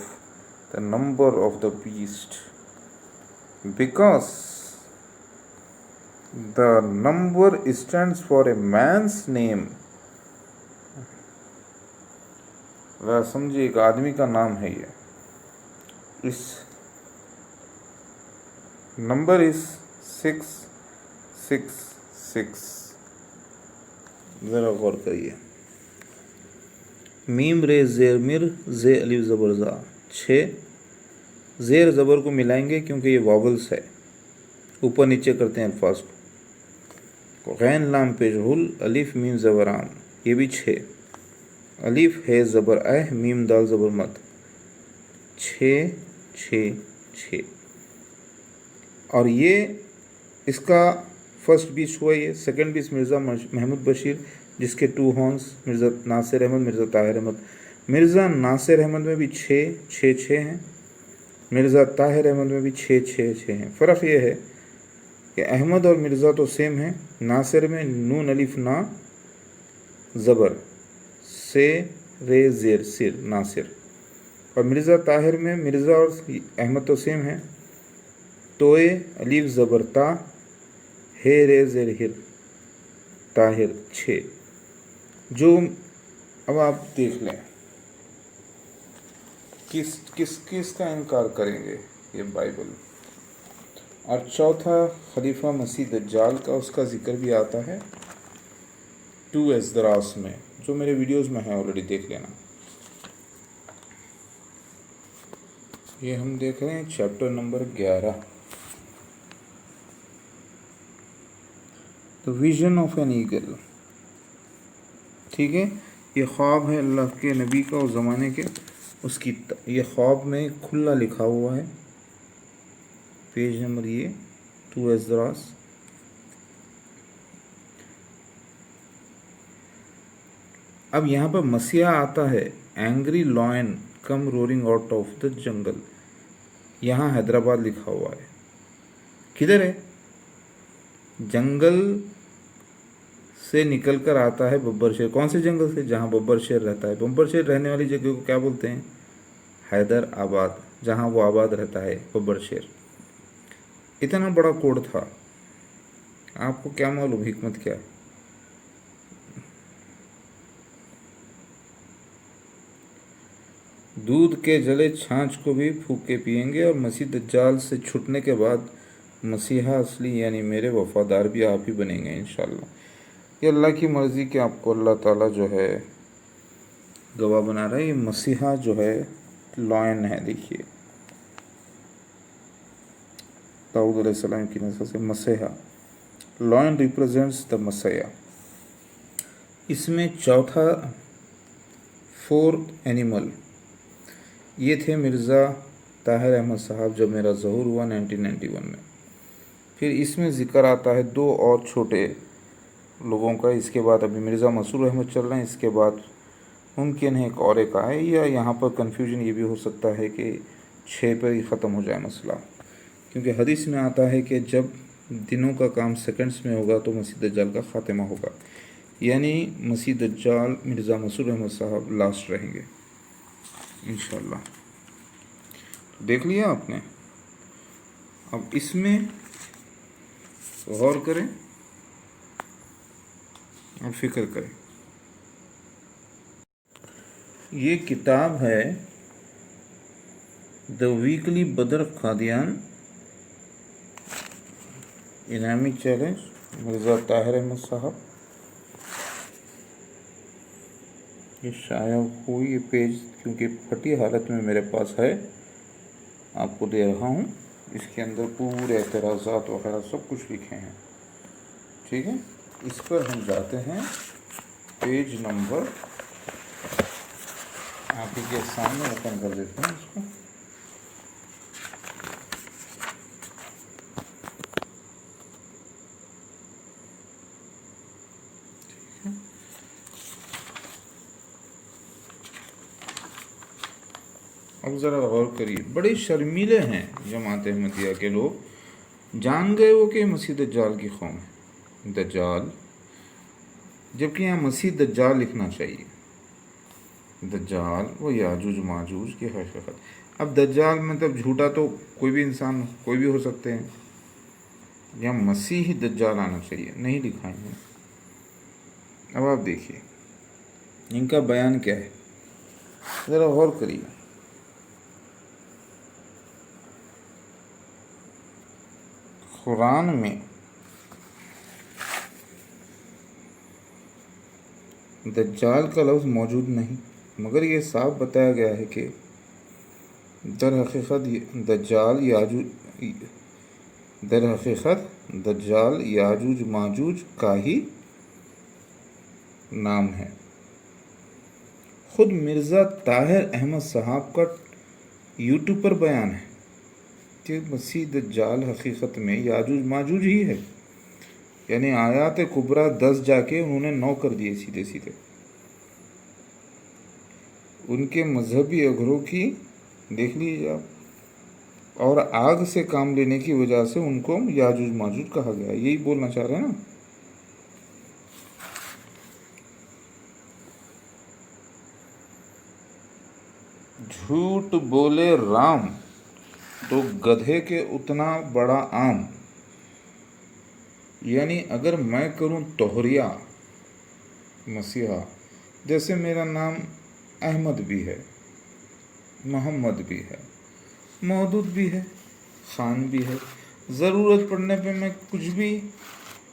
the number of the beast, because the number stands for a man's name। वह समझिए, एक आदमी का नाम है ये। इस नंबर इज 666। ज़रा गौर करिए, मीम रे ज़ेर मिर ज़े अलिफ ज़बर ज़ा, 6 ज़ेर ज़बर को मिलाएंगे क्योंकि ये वॉवल्स है, ऊपर नीचे करते हैं अल्फाज को। गैन लाम पेश हुल अलिफ मीम ज़बर आम, ये भी 6। अलिफ है ज़बर अह, मीम दाल ज़बर मद, 6 6 6। और ये इसका फर्स्ट बीस हुआ, ये सेकंड बीस मिर्ज़ा महमूद बशीर, जिसके 2 हॉर्न्स, मिर्ज़ा नासिर अहमद, मिर्ज़ा ताहिर अहमद। मिर्ज़ा नासिर अहमद में भी 6 6 6 हैं, मिर्ज़ा ताहिर अहमद में भी 6 6 6 हैं। फ़र्क ये है कि अहमद और मिर्ज़ा तो सेम हैं। नासिर में नून अलिफ ना ज़बर, से रे ज़ेर सिर, नासिर। और मिर्ज़ा ताहिर में मिर्ज़ा और अहमद तो सेम हैं, तोए अलिफ ज़बर ता, हे रे ज़ेर हिर, ताहिर, 6। जो अब आप देख लें, किस का इनकार करेंगे ये बाइबल। और चौथा खलीफा मसीह दज्जाल का, उसका ज़िक्र भी आता है 2 एज़दरास में, जो मेरे वीडियोस में है, ऑलरेडी देख लेना। ये हम देख रहे हैं chapter number 11, the vision of an eagle. ठीक है, ये ख्वाब है अल्लाह के नबी का उस ज़माने के, उसकी ये ख्वाब में खुला लिखा हुआ है, पेज नंबर ये 2 एज़दरास। अब यहाँ पर मसीहा आता है, angry lion come roaring out of the jungle. यहाँ हैदराबाद लिखा हुआ है, किधर है? जंगल से निकल कर आता है बब्बर शेर। कौन से जंगल से? जहाँ बब्बर शेर रहता है। बब्बर शेर रहने वाली जगह को क्या बोलते हैं? हैदराबाद, जहाँ वो आबाद रहता है बब्बर शेर। इतना बड़ा कोड था, आपको क्या मालूम हिकमत क्या है? दूध के जले छाछ को भी फूंक के पिएंगे और मसीह दज्जाल से छूटने के बाद मसीहा असली यानी मेरे वफादार भी आप ही बनेंगे इंशाल्लाह। ये अल्लाह की मर्ज़ी कि आपको अल्लाह ताला जो है गवाह बना रहा है। ये मसीहा जो है लॉयन है, देखिए दाऊद अलैहिस्सलाम की नस्ल से मसीहा। लॉयन रिप्रेजेंट्स द मसीहा। इसमें चौथा फोर्थ एनिमल ये थे मिर्ज़ा ताहिर अहमद साहब जब मेरा ज़हूर हुआ 1991 में। फिर इसमें ज़िक्र आता है दो और छोटे लोगों का। इसके बाद अभी मिर्ज़ा मसूर अहमद चल रहे हैं, इसके बाद मुमकिन है एक और एक आए, या यहाँ पर कन्फ्यूजन ये भी हो सकता है कि 6 पर ही ख़त्म हो जाए मसला, क्योंकि हदीस में आता है कि जब दिनों का काम सेकंड्स में होगा तो मसीह दज्जाल का ख़ात्मा होगा, यानी मसीह दज्जाल मिर्ज़ा मसूर अहमद साहब लास्ट रहेंगे इंशाल्लाह। तो देख लिया आपने। अब इसमें गौर करें और फिक्र करें। ये किताब है द वीकली बदर कादियान इनामी चैलेंज, मिर्ज़ा ताहिर अहमद साहब। ये शाया हुई ये पेज क्योंकि फटी हालत में मेरे पास है, आपको दे रहा हूँ। इसके अंदर पूरे एतराज़ात वगैरह सब कुछ लिखे हैं, ठीक है। इस पर हम जाते हैं पेज नंबर, आप ही के सामने ओपन कर देते हैं इसको। अब ज़रा गौर करिए, बड़े शर्मीले हैं जमात अहमदिया के लोग। जान गए वो कि मसीह दज्जाल की कौम है, दज्जाल, जबकि यहाँ मसीह दज्जाल लिखना चाहिए। दज्जाल वो याजूज माजूज की हकीकत। अब दज्जाल मतलब झूठा तो कोई भी इंसान कोई भी हो सकते हैं, यहाँ मसीह दज्जाल आना चाहिए, नहीं लिखा है। अब आप देखिए इनका बयान क्या है, ज़रा गौर करिए। कुरान में दज्जाल का लफ्ज़ मौजूद नहीं, मगर ये साफ बताया गया है कि दर हकीकत दज्जाल याजूज माजूज का ही नाम है। ख़ुद मिर्ज़ा ताहिर अहमद साहब का यूट्यूब पर बयान है कि मसीह दज्जाल हकीकत में याजूज माजूज ही है, यानी आयात कुबरा 10 जाके उन्होंने 9 कर दिए सीधे सीधे। उनके मजहबी अगरों की देख लीजिए आप, और आग से काम लेने की वजह से उनको याजूज माजूज कहा गया, यही बोलना चाह रहे हैं ना। झूठ बोले राम तो गधे के उतना बड़ा आम, यानी अगर मैं करूं तोहरिया मसीहा, जैसे मेरा नाम अहमद भी है, मोहम्मद भी है, मौदूद भी है, ख़ान भी है, ज़रूरत पड़ने पे मैं कुछ भी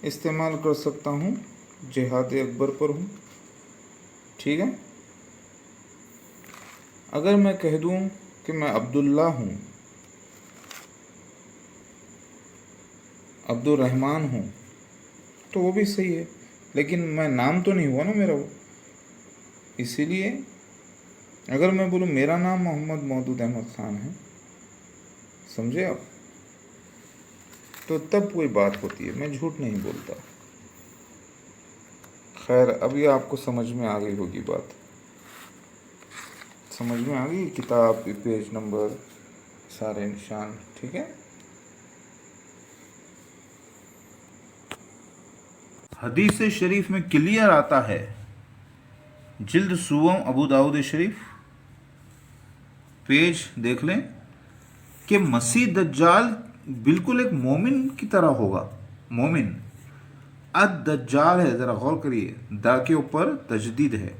इस्तेमाल कर सकता हूँ, जिहाद अकबर पर हूँ, ठीक है। अगर मैं कह दूँ कि मैं अब्दुल्ला हूँ, अब्दुर्रहमान हूँ, तो वो भी सही है, लेकिन मैं नाम तो नहीं हुआ ना मेरा वो। इसीलिए अगर मैं बोलूँ मेरा नाम मोहम्मद मौदूद अहमद ख़ान है, समझे आप, तो तब कोई बात होती है, मैं झूठ नहीं बोलता। खैर अभी आपको समझ में आ गई होगी बात। سمجھ میں آ گئی کتاب پیج نمبر سارے نشان؟ ٹھیک ہے. حدیث شریف میں کلیئر آتا ہے، جلد سوم ابو داؤد شریف پیج دیکھ لیں کہ مسیح دجال بالکل ایک مومن کی طرح ہوگا. مومن الدجال ہے، ذرا غور کریے، دا کے اوپر تجدید ہے،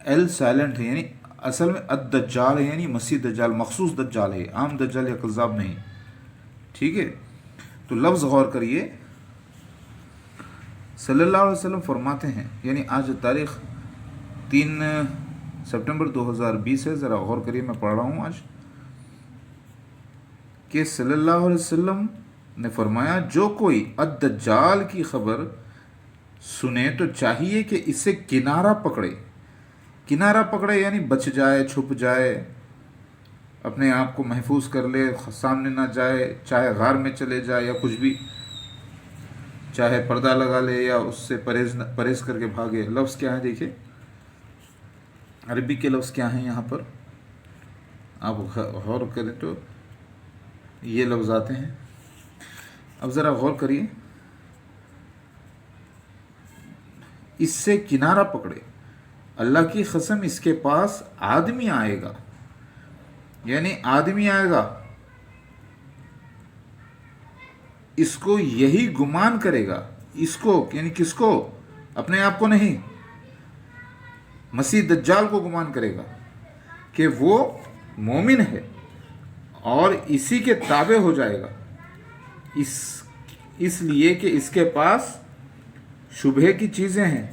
ایل سائلنٹ ہے، یعنی اصل میں الدجال ہے، یعنی مسیح دجال مخصوص دجال ہے، عام دجال یا کذاب نہیں. ٹھیک ہے. تو لفظ غور کریے، صلی اللہ علیہ وسلم فرماتے ہیں، یعنی آج تاریخ 3 سپٹمبر 2020 ہے. ذرا غور کریے، میں پڑھ رہا ہوں آج کہ صلی اللہ علیہ وسلم نے فرمایا جو کوئی الدجال کی خبر سنے تو چاہیے کہ اس سے کنارہ پکڑے. کنارہ پکڑے یعنی بچ جائے، چھپ جائے، اپنے آپ کو محفوظ کر لے، سامنے نہ جائے، چاہے غار میں چلے جائے یا کچھ بھی، چاہے پردہ لگا لے یا اس سے پرہیز کر کے بھاگے. لفظ کیا ہے دیکھیں، عربی کے لفظ کیا ہیں یہاں پر، آپ غور کریں تو یہ لفظ آتے ہیں. اب ذرا غور کریے، اس سے کنارہ پکڑے، اللہ کی قسم اس کے پاس آدمی آئے گا، یعنی آدمی آئے گا، اس کو یہی گمان کرے گا، اس کو یعنی کس کو، اپنے آپ کو نہیں، مسیح دجال کو گمان کرے گا کہ وہ مومن ہے اور اسی کے تابع ہو جائے گا، اس لیے کہ اس کے پاس شبہ کی چیزیں ہیں،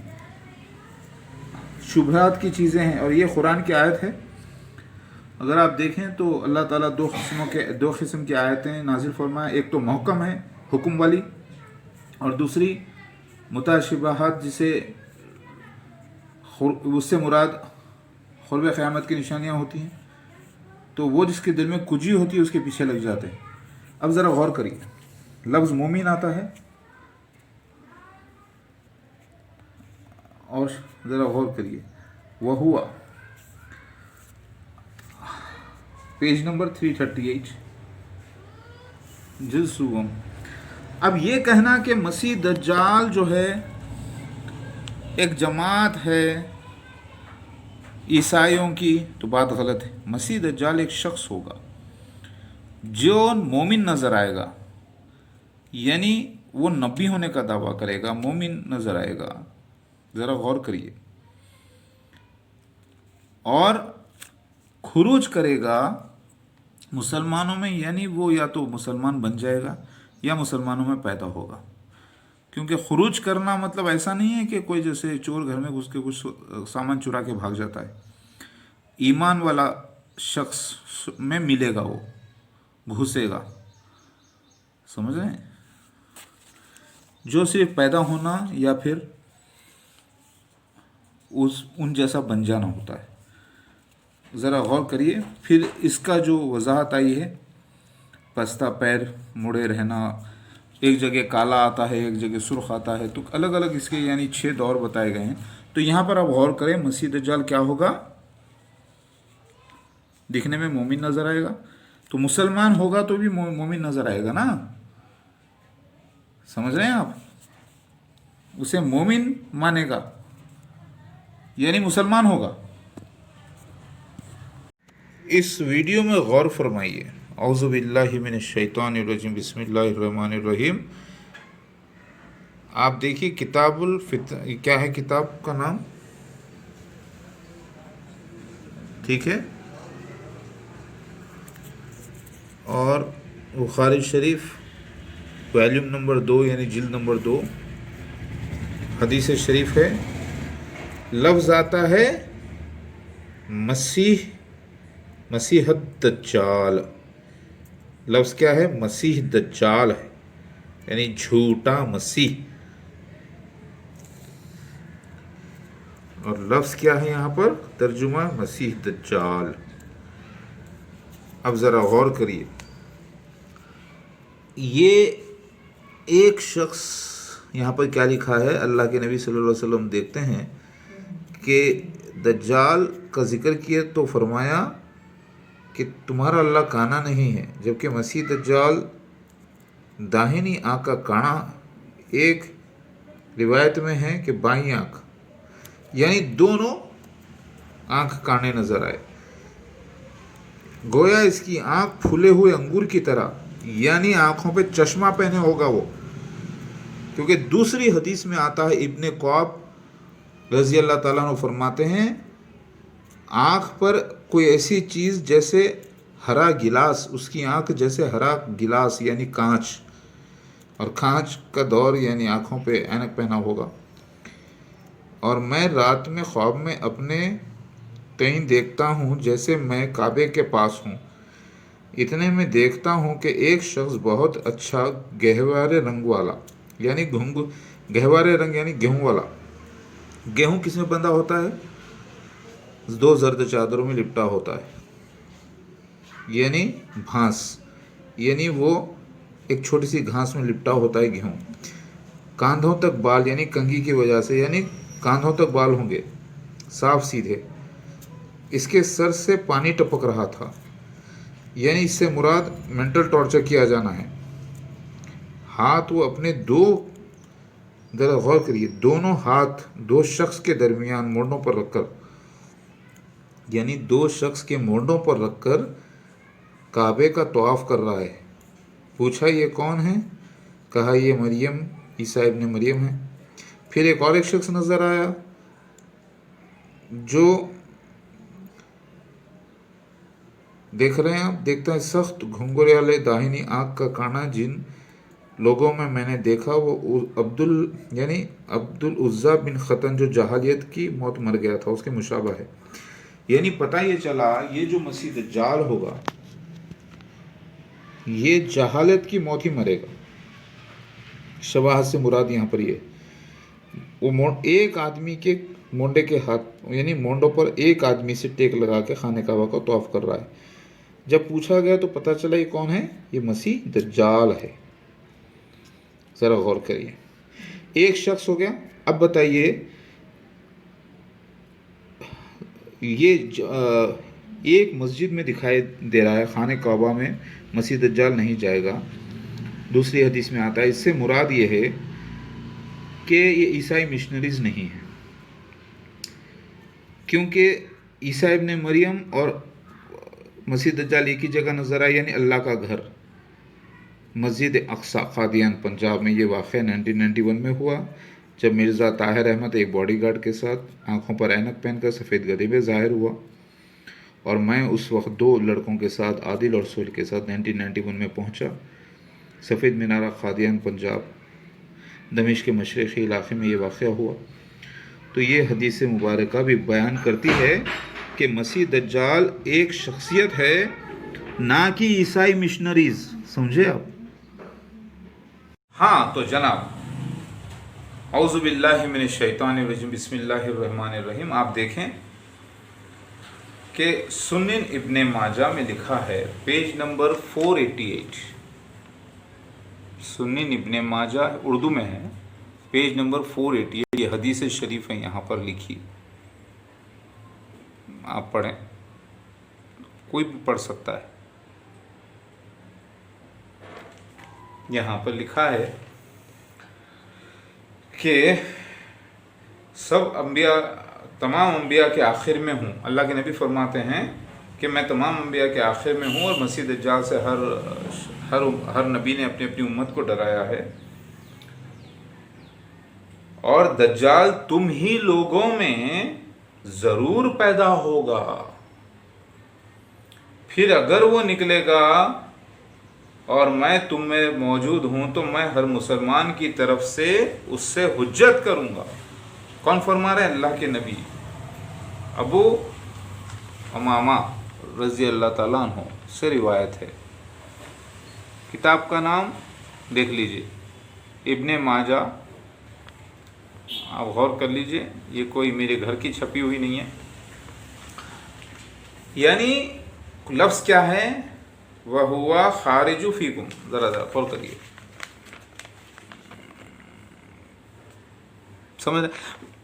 شبہات کی چیزیں ہیں. اور یہ قرآن کی آیت ہے. اگر آپ دیکھیں تو اللہ تعالیٰ دو قسم کی آیتیں نازل فرمایا، ایک تو محکم ہے حکم والی، اور دوسری متشابہات، جسے اس سے مراد قرب قیامت کی نشانیاں ہوتی ہیں، تو وہ جس کے دل میں کجی ہوتی ہے اس کے پیچھے لگ جاتے ہیں. اب ذرا غور کریے، لفظ مومن آتا ہے، اور ذرا غور کریے، وہوا پیج نمبر 338 جلد سوم. اب یہ کہنا کہ مسیح دجال جو ہے ایک جماعت ہے عیسائیوں کی، تو بات غلط ہے. مسیح دجال ایک شخص ہوگا جو مومن نظر آئے گا، یعنی وہ نبی ہونے کا دعویٰ کرے گا، مومن نظر آئے گا. ذرا غور کریے، اور خروج کرے گا مسلمانوں میں، یعنی وہ یا تو مسلمان بن جائے گا یا مسلمانوں میں پیدا ہوگا. کیونکہ خروج کرنا مطلب ایسا نہیں ہے کہ کوئی جیسے چور گھر میں گھس کے کچھ سامان چرا کے بھاگ جاتا ہے. ایمان والا شخص میں ملے گا، وہ گھسے گا، سمجھ رہے ہیں؟ جو صرف پیدا ہونا یا پھر ان جیسا بن جانا ہوتا ہے. ذرا غور کریے. پھر اس کا جو وضاحت آئی ہے، پستہ پیر مڑے رہنا، ایک جگہ کالا آتا ہے، ایک جگہ سرخ آتا ہے، تو الگ الگ اس کے یعنی 6 دور بتائے گئے ہیں. تو یہاں پر آپ غور کریں، مسیح دجال کیا ہوگا، دکھنے میں مومن نظر آئے گا، تو مسلمان ہوگا تو بھی مومن نظر آئے گا نا، سمجھ رہے ہیں آپ؟ اسے مومن مانے گا یعنی مسلمان ہوگا. اس ویڈیو میں غور فرمائیے. اعوذ باللہ من الشیطان الرجیم، بسم اللہ الرحمن الرحیم. آپ دیکھیے کتاب کیا ہے کتاب کا نام، ٹھیک ہے، اور بخاری شریف والیوم نمبر 2 یعنی جلد نمبر 2، حدیث شریف ہے. لفظ آتا ہے مسیح الدجال. لفظ کیا ہے، مسیح دجال ہے، یعنی جھوٹا مسیح. اور لفظ کیا ہے یہاں پر ترجمہ، مسیح دجال. اب ذرا غور کریے، یہ ایک شخص، یہاں پر کیا لکھا ہے، اللہ کے نبی صلی اللہ علیہ وسلم دیکھتے ہیں کہ दज्जाल का जिक्र किया तो फरमाया कि तुम्हारा अल्लाह काना नहीं है, जबकि मसीह दज्जाल दाहिनी आँख का काना एक रिवायत में है कि बाईं आँख, यानी दोनों आँख काने नजर आए। गोया इसकी आँख फूले हुए अंगूर की तरह, यानी आँखों पे चश्मा पहने होगा वो, क्योंकि दूसरी हदीस में आता है, इब्ने कौब रजी अल्लाह ताला अन्हु फरमाते हैं, आँख पर कोई ऐसी चीज़ जैसे हरा गिलास, उसकी आँख जैसे हरा गिलास यानी कांच, और कांच का दौर यानी आँखों पे ऐनक पहना होगा। और मैं रात में ख्वाब में अपने कहीं देखता हूँ जैसे मैं काबे के पास हूँ, इतने में देखता हूँ कि एक शख्स बहुत अच्छा गहवारे रंग वाला, यानी गहवारे रंग यानी गेहूँ वाला, गेहूँ किस में बंधा होता है, दो जर्द चादरों में लिपटा होता है, यानी भांस, यानी वो एक छोटी सी घास में लिपटा होता है गेहूँ। कांधों तक बाल, यानी कंघी की वजह से, यानी कांधों तक बाल होंगे साफ सीधे। इसके सर से पानी टपक रहा था, यानी इससे मुराद मेंटल टॉर्चर किया जाना है। हाथ वो अपने जरा गौर करिए, दोनों हाथ दो शख्स के दरमियान मोड़ों पर रखकर, यानी दो शख्स के मोड़ों पर रखकर काबे का तवाफ कर रहा है। पूछा ये कौन है? कहा ये मरियम, ईसा इब्ने मरियम है। फिर एक और शख्स नजर आया जो देख रहे हैं आप, देखते हैं सख्त घुंघरू वाले दाहिनी आँख का काना जिन लोगों में मैंने देखा वो अब्दुल उज़्ज़ा बिन खतन जो जहालियत की मौत मर गया था, उसके मुशाबा है। यानी पता ये चला ये जो मसीह दज्जाल होगा ये जहालत की मौत ही मरेगा। शबाहत से मुराद यहाँ पर ये वो एक आदमी के मोंडे के हाथ, यानी मोंडों पर एक आदमी से टेक लगा के खाने काबा का तवाफ कर रहा है। जब पूछा गया तो पता चला ये कौन है, ये मसीह दज्जाल है। जरा गौर करिए, एक शख्स हो गया। अब बताइए ये एक मस्जिद में दिखाई दे रहा है, खाने काबा में मसीह दज्जाल नहीं जाएगा। दूसरी हदीस में आता है, इससे मुराद ये है कि ये ईसाई मिशनरीज नहीं है, क्योंकि ईसा इब्ने मरियम और मसीह दज्जाल एक ही जगह नजर आए, यानी अल्लाह का घर मस्जिद अक्सा कादियान पंजाब में। ये वाक़या 1991 में हुआ जब मिर्ज़ा ताहिर अहमद एक बॉडीगार्ड के साथ आंखों पर ऐनक पहनकर सफ़ेद गधे में ज़ाहिर हुआ, और मैं उस वक्त दो लड़कों के साथ, आदिल और सोहेल के साथ 1991 में पहुंचा। सफ़ेद मीनारा कादियान पंजाब दमिश्क के मशरक़ी इलाक़े में ये वाक़या हुआ। तो ये हदीस मुबारक भी बयान करती है कि मसीह दज्जाल एक शख्सियत है, ना कि ईसाई मिशनरीज। समझे आप? हाँ तो जनाब, औज़ु बिल्लाहि मिनश शैतानिर रजीम, बिस्मिल्लाहिर रहमानिर रहीम। आप देखें कि सुनन इब्ने माजा में लिखा है, पेज नंबर 488, सुनन इब्ने माजा उर्दू में है, पेज नंबर 488, ये हदीस शरीफ है यहाँ पर लिखी, आप पढ़ें, कोई भी पढ़ सकता है। यहाँ पर लिखा है कि सब अंबिया, तमाम अंबिया के आखिर में हूँ। अल्लाह के नबी फरमाते हैं कि मैं तमाम अंबिया के आखिर में हूँ, और मसीह दज्जाल से हर नबी ने अपनी अपनी उम्मत को डराया है, और दज्जाल तुम ही लोगों में ज़रूर पैदा होगा, फिर अगर वो निकलेगा और मैं तुम में मौजूद हूँ तो मैं हर मुसलमान की तरफ से उससे हुज्जत करूँगा। कौन फरमा रहे हैं? अल्लाह के नबी। अबू उमामा रज़ी अल्लाह ताला अन्हु से रिवायत है। किताब का नाम देख लीजिए, इब्ने माजा, आप गौर कर लीजिए, ये कोई मेरे घर की छपी हुई नहीं है। यानी लफ्ज़ क्या है? वह हुआ खारिजु फीकुम। ज़रा गौर करिए, समझ।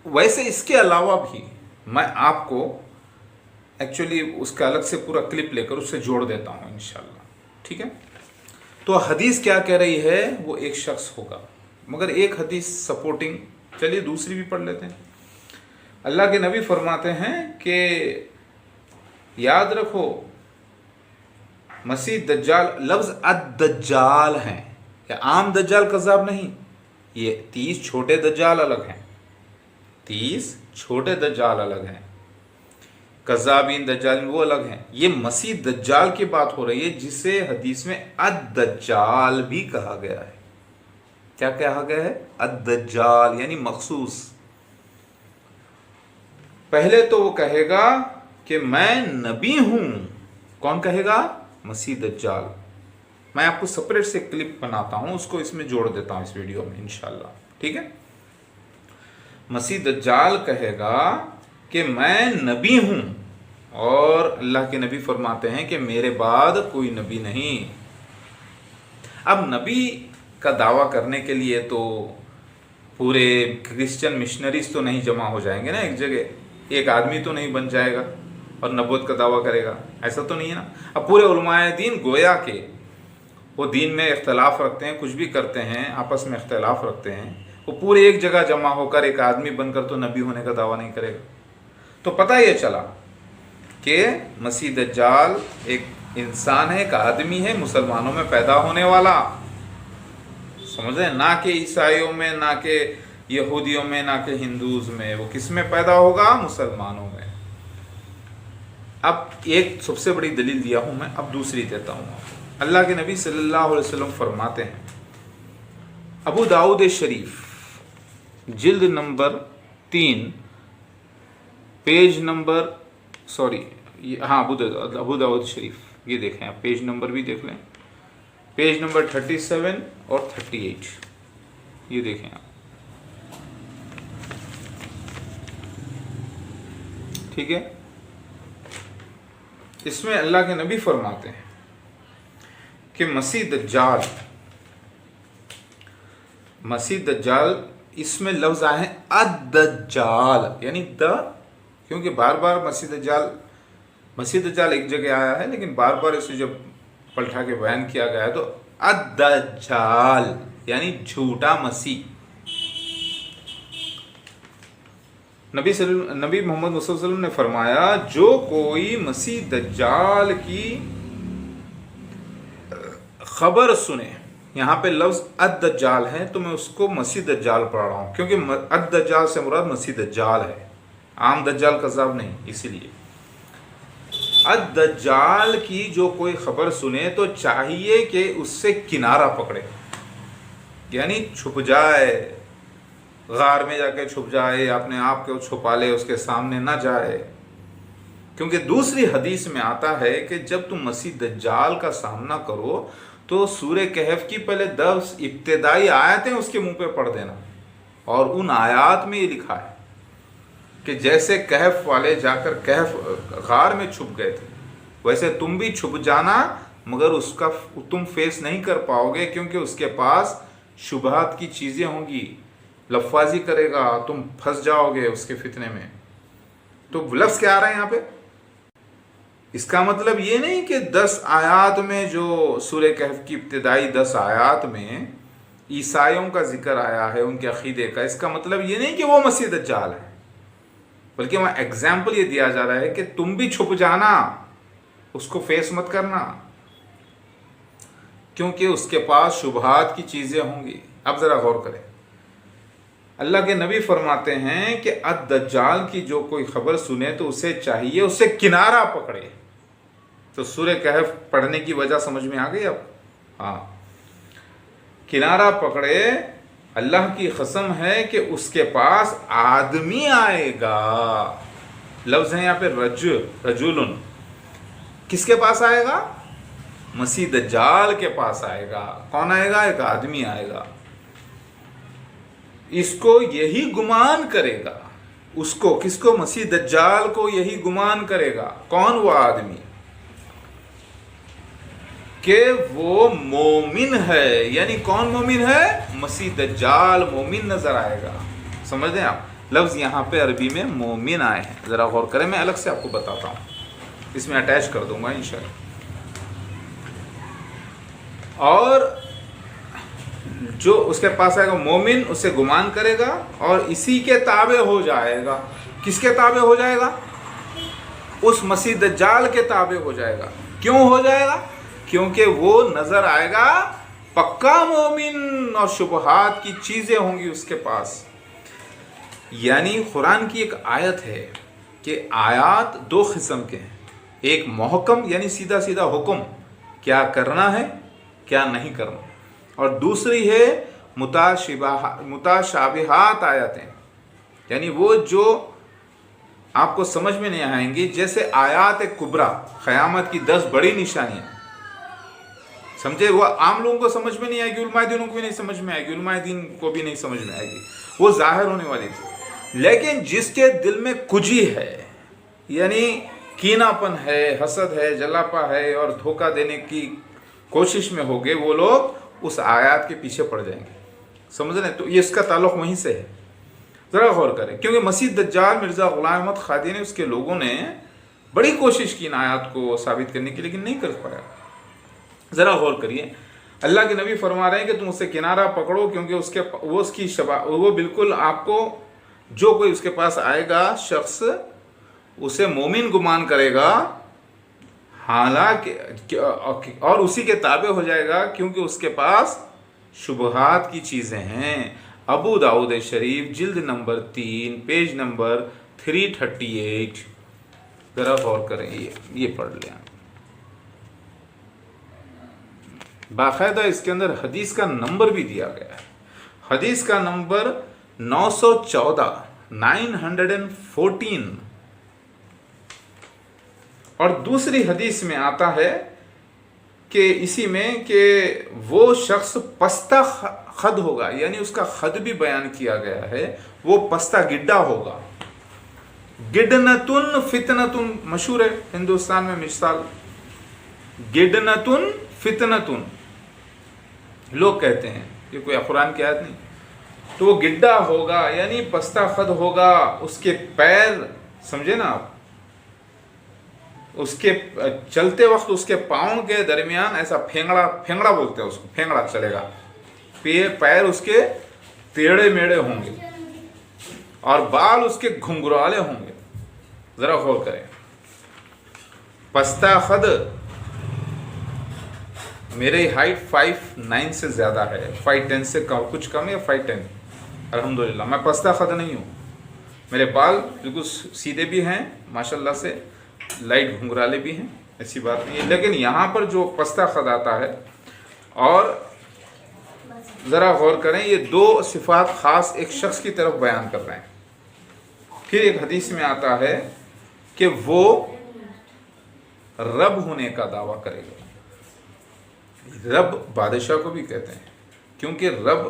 वैसे इसके अलावा भी मैं आपको एक्चुअली उसका अलग से पूरा क्लिप लेकर उससे जोड़ देता हूँ इंशाल्लाह, ठीक है। तो हदीस क्या कह रही है, वो एक शख्स होगा, मगर एक हदीस सपोर्टिंग, चलिए दूसरी भी पढ़ लेते हैं। अल्लाह के नबी फरमाते हैं कि याद रखो मसीह दज्जाल, लफ्ज़ अद-दज्जाल है, या आम दज्जाल कज़ाब नहीं, ये 30 छोटे दज्जाल अलग हैं, 30 छोटे दज्जाल अलग हैं, कज़ाबीन दज्जाल वो अलग हैं। ये मसीह दज्जाल की बात हो रही है जिसे हदीस में अद-दज्जाल भी कहा गया है। क्या कहा गया है? अद-दज्जाल यानी मखसूस। पहले तो वो कहेगा कि मैं नबी हूं। कौन कहेगा? मसीह दज्जाल। मैं आपको सेपरेट से क्लिप बनाता हूं, उसको इसमें जोड़ देता हूं इस वीडियो में इंशाल्लाह, ठीक है। मसीह दज्जाल कहेगा कि मैं नबी हूं, और अल्लाह के नबी फरमाते हैं कि मेरे बाद कोई नबी नहीं। अब नबी का दावा करने के लिए तो पूरे क्रिश्चियन मिशनरीज तो नहीं जमा हो जाएंगे ना एक जगह, एक आदमी तो नहीं बन जाएगा और नबूवत का दावा करेगा, ऐसा तो नहीं है ना। अब पूरे उलमाए दीन गोया के वो दीन में इख्तलाफ रखते हैं, कुछ भी करते हैं, आपस में इख्तलाफ रखते हैं, वो पूरे एक जगह जमा होकर एक आदमी बनकर तो नबी होने का दावा नहीं करेगा। तो पता ये चला कि मसीह दज्जाल एक इंसान है, एक आदमी है, मुसलमानों में पैदा होने वाला, समझ रहे हैं, ना कि ईसाइयों में, ना कि यहूदियों में, ना कि हिंदूज में, वो किस में पैदा होगा? मुसलमानों में। अब एक सबसे बड़ी दलील दिया हूं मैं, अब दूसरी देता हूं। अल्लाह के नबी सल्लल्लाहु अलैहि वसल्लम फरमाते हैं, अबू दाऊद शरीफ जिल्द नंबर 3 पेज नंबर अबू दाऊद शरीफ, ये देखें आप, पेज नंबर भी देख लें, पेज नंबर 37 और 38, ये देखें आप, ठीक है। इसमें अल्लाह के नबी फरमाते हैं कि मसीह दज्जाल, इसमें लफ्ज आए हैं अद-दज्जाल यानी क्योंकि बार बार मसीह दज्जाल एक जगह आया है, लेकिन बार बार इसे जब पलटा के बयान किया गया है तो अद-दज्जाल यानी झूठा मसीह। नबी मोहम्मद वसल्लम ने फरमाया, जो कोई मसीह दज्जाल की खबर सुने, यहाँ पे लफ्ज अद-दज्जाल है तो मैं उसको मसीह दज्जाल पढ़ रहा हूँ, क्योंकि अद-दज्जाल से मुराद मसीह दज्जाल है, आम दज्जाल कज़ाब नहीं। इसीलिए अद-दज्जाल की जो कोई खबर सुने तो चाहिए कि उससे किनारा पकड़े, यानी छुप जाए, गार में जाके छुप जाए, अपने आप को छुपा ले, उसके सामने ना जाए। क्योंकि दूसरी हदीस में आता है कि जब तुम मसीह दज्जाल का सामना करो तो सूरह कहफ की पहले 10 इब्तिदाई आयतें उसके मुंह पे पढ़ देना, और उन आयात में ये लिखा है कि जैसे कहफ वाले जाकर कहफ गार में छुप गए थे, वैसे तुम भी छुप जाना, मगर उसका तुम फेस नहीं कर पाओगे, क्योंकि उसके पास शुबहात की चीज़ें होंगी, लफाजी करेगा, तुम फंस जाओगे उसके फितने में। तो लफ्ज़ क्या आ रहा है यहाँ पे? इसका मतलब ये नहीं कि 10 आयात में, जो सूरह कहफ की इब्तिदाई 10 आयात में ईसाइयों का जिक्र आया है, उनके अकीदे का, इसका मतलब ये नहीं कि वो मसीह दज्जाल है, बल्कि वहाँ एग्जाम्पल ये दिया जा रहा है कि तुम भी छुप जाना, उसको फेस मत करना, क्योंकि उसके पास शुबहात की चीज़ें होंगी। अब ज़रा गौर करें, अल्लाह के नबी फरमाते हैं कि अद-दज्जाल की जो कोई खबर सुने तो उसे चाहिए उससे किनारा पकड़े। तो सूरह कहफ पढ़ने की वजह समझ में आ गई अब? हाँ, किनारा पकड़े। अल्लाह की कसम है कि उसके पास आदमी आएगा, लफ्ज़ है यहाँ पे रजुलन। किसके पास आएगा? मसीह दज्जाल के पास आएगा। कौन आएगा? एक आदमी आएगा, इसको यही गुमान करेगा, उसको, किसको? मसीह दज्जाल को यही गुमान करेगा। कौन वो आदमी? कि वो मोमिन है। यानी कौन मोमिन है? मसीह दज्जाल मोमिन नजर आएगा। समझ रहे हैं आप? لفظ یہاں پہ عربی میں مومن آئے ہیں. ذرا غور کریں, میں الگ سے آپ کو بتاتا ہوں, اس میں اٹیچ کر دوں گا انشاءاللہ. اور جو اس کے پاس آئے گا مومن, اسے گمان کرے گا اور اسی کے تابع ہو جائے گا. کس کے تابع ہو جائے گا؟ اس مسیح دجال کے تابع ہو جائے گا. کیوں ہو جائے گا؟ کیونکہ وہ نظر آئے گا پکا مومن اور شبہات کی چیزیں ہوں گی اس کے پاس. یعنی قرآن کی ایک آیت ہے کہ آیات دو قسم کے ہیں. ایک محکم یعنی سیدھا سیدھا حکم, کیا کرنا ہے کیا نہیں کرنا, اور دوسری ہے متشابہات آیتیں, یعنی وہ جو آپ کو سمجھ میں نہیں آئیں گی, جیسے آیات کبریٰ, قیامت کی 10 بڑی نشانیاں, سمجھے, وہ عام لوگوں کو سمجھ میں نہیں آئے گی, علماء دینوں کو بھی نہیں سمجھ میں آئے گی, علماء دین کو بھی نہیں سمجھ میں آئے گی, وہ ظاہر ہونے والی تھی. لیکن جس کے دل میں کجی ہے, یعنی کینہ پن ہے, حسد ہے, جلاپا ہے اور دھوکہ دینے کی کوشش میں ہوگے, وہ لوگ اس آیات کے پیچھے پڑ جائیں گے. سمجھ رہے ہیں؟ تو یہ اس کا تعلق وہیں سے ہے. ذرا غور کریں, کیونکہ مسیح دجال مرزا غلام احمد قادیانی اس کے لوگوں نے بڑی کوشش کی ان آیات کو ثابت کرنے کی, لیکن نہیں کر پایا. ذرا غور کریے, اللہ کے نبی فرما رہے ہیں کہ تم اسے کنارہ پکڑو, کیونکہ وہ بالکل آپ کو, جو کوئی اس کے پاس آئے گا شخص, اسے مومن گمان کرے گا, حالانکہ اور اسی کے تابع ہو جائے گا, کیونکہ اس کے پاس شبہات کی چیزیں ہیں. ابو داؤد شریف جلد نمبر 3 پیج نمبر 338. ذرا غور کریں, یہ پڑھ لیں. باقاعدہ اس کے اندر حدیث کا نمبر بھی دیا گیا ہے. حدیث کا نمبر 914 914. اور دوسری حدیث میں آتا ہے کہ اسی میں کہ وہ شخص پستہ خد ہوگا, یعنی اس کا خد بھی بیان کیا گیا ہے, وہ پستہ گڈا ہوگا. گڈنتن فتنتن مشہور ہے ہندوستان میں مثال, گڈنتن فتنتن لوگ کہتے ہیں, یہ کوئی قرآن کی آیت نہیں. تو وہ گڈا ہوگا یعنی پستہ خد ہوگا, اس کے پیر, سمجھے نا آپ, اس کے چلتے وقت اس کے پاؤں کے درمیان ایسا پھینگڑا بولتے ہیں اس کو, پھینگڑا چلے گا, پیر اس کے ٹیڑھے میڑے ہوں گے اور بال اس کے گھنگرالے ہوں گے. ذرا غور کریں, پستہ خد, میری ہائٹ 5'9" سے زیادہ ہے, 5'10" سے کچھ کم ہے, 5'10". الحمدللہ میں پستہ خد نہیں ہوں, میرے بال بالکل سیدھے بھی ہیں ماشاءاللہ سے, لائٹ گھنگرالے بھی ہیں, ایسی بات نہیں ہے. لیکن یہاں پر جو پستہ خد آتا ہے, اور ذرا غور کریں, یہ دو صفات خاص ایک شخص کی طرف بیان کر رہے ہیں. پھر ایک حدیث میں آتا ہے کہ وہ رب ہونے کا دعویٰ کرے گا. رب بادشاہ کو بھی کہتے ہیں, کیونکہ رب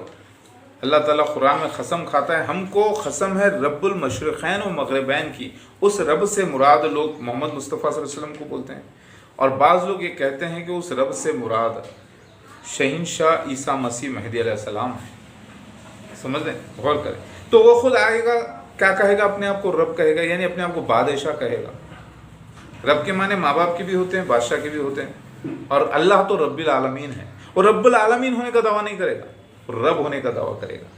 اللہ تعالیٰ قرآن میں قسم کھاتا ہے, ہم کو قسم ہے رب المشرقین و مغربین کی. اس رب سے مراد لوگ محمد مصطفیٰ صلی اللہ علیہ وسلم کو بولتے ہیں, اور بعض لوگ یہ کہتے ہیں کہ اس رب سے مراد شہنشاہ عیسیٰ مسیح مہدی علیہ السلام ہے. سمجھ لیں, غور کریں. تو وہ خود آئے گا, کیا کہے گا, اپنے آپ کو رب کہے گا, یعنی اپنے آپ کو بادشاہ کہے گا. رب کے معنی ماں باپ کے بھی ہوتے ہیں, بادشاہ کے بھی ہوتے ہیں, اور اللہ تو رب العالمین ہے. اور رب العالمین ہونے کا دعویٰ نہیں کرے گا, رب ہونے کا دعویٰ کرے گا.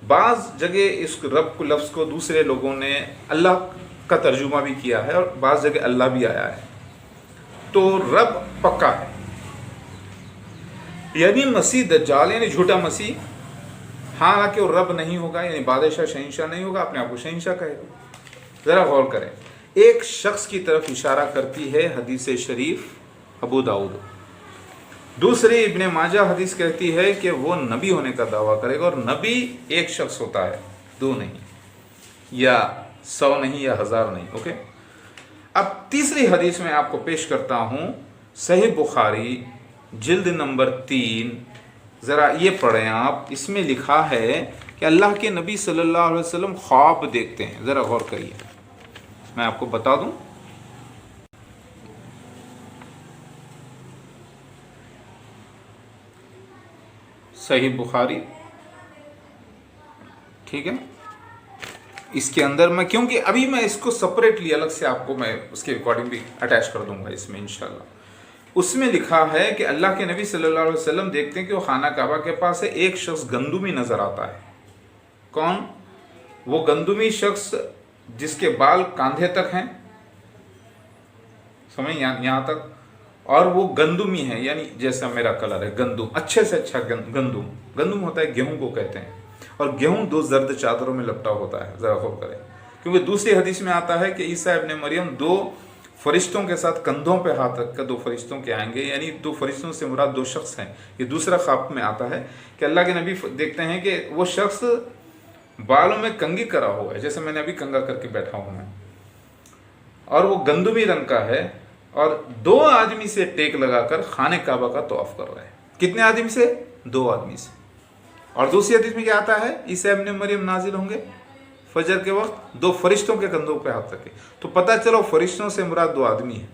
بعض جگہ اس رب کو لفظ کو دوسرے لوگوں نے اللہ کا ترجمہ بھی کیا ہے, اور بعض جگہ اللہ بھی آیا ہے. تو رب پکا ہے, یعنی مسیح دجال یعنی جھوٹا مسیح, حالانکہ وہ رب نہیں ہوگا, یعنی بادشاہ شہنشاہ نہیں ہوگا, اپنے آپ کو شہنشاہ کہے گا. ذرا غور کریں, ایک شخص کی طرف اشارہ کرتی ہے حدیث شریف ابو داؤد, دوسری ابن ماجہ حدیث کہتی ہے کہ وہ نبی ہونے کا دعویٰ کرے گا. اور نبی ایک شخص ہوتا ہے, 2 نہیں, یا 100 نہیں, یا 1000 نہیں. اوکے, اب تیسری حدیث میں آپ کو پیش کرتا ہوں, صحیح بخاری جلد نمبر 3. ذرا یہ پڑھیں آپ, اس میں لکھا ہے کہ اللہ کے نبی صلی اللہ علیہ وسلم خواب دیکھتے ہیں. ذرا غور کریے, میں آپ کو بتا دوں. صحیح بخاری, ٹھیک ہے, इसके अंदर मैं, क्योंकि अभी मैं इसको सेपरेटली अलग से आपको मैं उसकी रिकॉर्डिंग भी अटैच कर दूंगा इसमें इंशाल्लाह। उसमें लिखा है कि अल्लाह के नबी सल्लल्लाहु अलैहि वसल्लम देखते हैं कि वो खाना काबा के पास है, एक शख्स गंदुमी नजर आता है। कौन? वो गंदुमी शख्स जिसके बाल कंधे तक हैं, समझ यहाँ तक, और वो गंदुमी है, यानी जैसा मेरा कलर है गंदुम, अच्छे से अच्छा गंदुम। गंदुम होता है गेहूं को कहते हैं, और गेहूं 2 जर्द चादरों में लपटा होता है, जरा गौर करें। क्योंकि दूसरी हदीस में आता है कि ईसा इब्ने मरियम 2 फरिश्तों के साथ कंधों पे हाथ रखकर 2 फरिश्तों के आएंगे, यानी 2 फरिश्तों से मुराद 2 शख्स हैं। ये दूसरा ख्वाब में आता है कि अल्लाह के नबी देखते हैं कि वो शख्स बालों में कंघी करा हुआ है, जैसे मैंने अभी कंघा करके बैठा हूं मैं, और वो गंदुमी रंग का है, और 2 आदमी से टेक लगाकर खाने काबा का तवाफ कर रहे हैं। कितने आदमी से? 2 आदमी से। और दूसरी हदीस में क्या आता है? ईसा इब्ने मरियम नाजिल होंगे फजर के वक्त, 2 फरिश्तों के कंधों पे हाथ रखे। तो पता चलो फरिश्तों से मुराद 2 आदमी है।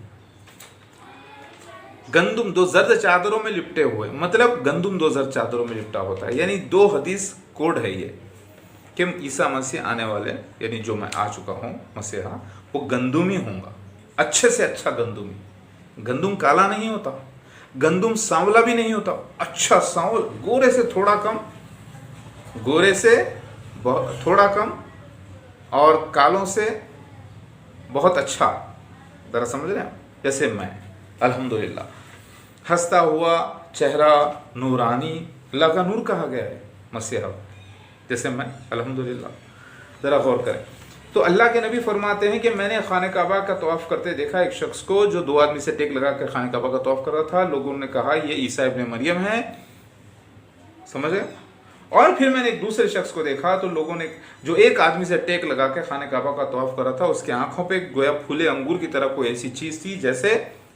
गंदुम 2 जर्द चादरों में लिपटे हुए, मतलब गंदुम 2 जर्द चादरों में लिपटा होता है, यानी 2 हदीस कोड है ये कि ईसा मसीह आने वाले, यानी जो मैं आ चुका हूँ मसीहा, वो गंदुमी होगा, अच्छे से अच्छा गंदुमी। गंदुम काला नहीं होता, गंदुम सांवला भी नहीं होता, अच्छा सांवल, गोरे से थोड़ा कम, गोरे से थोड़ा कम, और कालों से बहुत अच्छा। जरा समझ रहे हैं? जैसे मैं, अल्हम्दुलिल्लाह, हंसता हुआ चेहरा, नूरानी, अल्लाह का नूर कहा गया है मसीहा, जैसे मैं, अल्हम्दुलिल्लाह। ज़रा गौर करें। तो अल्लाह के नबी फरमाते हैं कि मैंने खाने काबा का तवाफ़ करते देखा एक शख्स को जो 2 आदमी से टेक लगा कर खाने काबा का तवाफ़ कर रहा था। लोगों ने कहा ये ईसा इब्ने मरियम है, समझे? और फिर मैंने एक दूसरे शख्स को देखा तो लोगों ने, जो एक आदमी से टेक लगा के खाने काबा का तवाफ़ कर रहा था, उसकी आंखों पे गोया फूले अंगूर की तरह कोई ऐसी चीज़ थी जैसे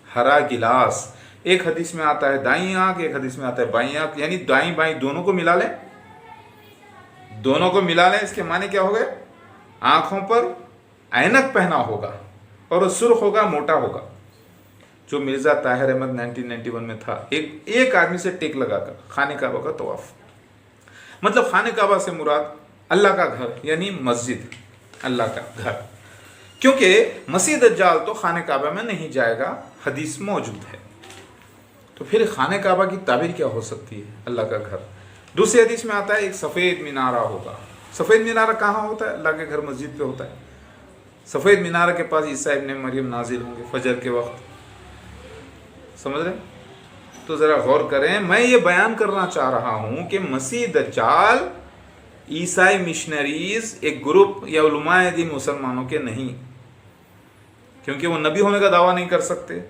हरा गिलास। एक हदीस में आता है दाईं आंख, एक हदीस में आता है बाईं आंख, यानी दाईं बाईं दोनों को मिला लें, दोनों को मिला लें। इसके माने क्या हो गए? आंखों पर ऐनक पहना होगा और सुर्ख होगा, मोटा होगा, जो मिर्जा ताहिर अहमद 1991 में था। एक आदमी से टेक लगाकर खाने काबा का तवाफ, मतलब खाने काबा से मुराद अल्लाह का घर, यानी मस्जिद, अल्लाह का घर, क्योंकि मसीह दज्जाल तो खाने काबा में नहीं जाएगा, हदीस मौजूद है। तो फिर खाने काबा की ताबीर क्या हो सकती है? अल्लाह का घर। दूसरी हदीस में आता है एक सफ़ेद मीनारा होगा। सफ़ेद मीनारा कहाँ होता है? अल्लाह के घर मस्जिद पे होता है। सफ़ेद मीनारा के पास ईसा इब्ने मरियम नाजिल होंगे फजर के वक्त, समझ रहे? तो ज़रा गौर करें, मैं ये बयान करना चाह रहा हूँ कि मसीह दज्जाल ईसाई मिशनरीज एक ग्रुप या उलमाए दीन मुसलमानों के नहीं, क्योंकि वो नबी होने का दावा नहीं कर सकते।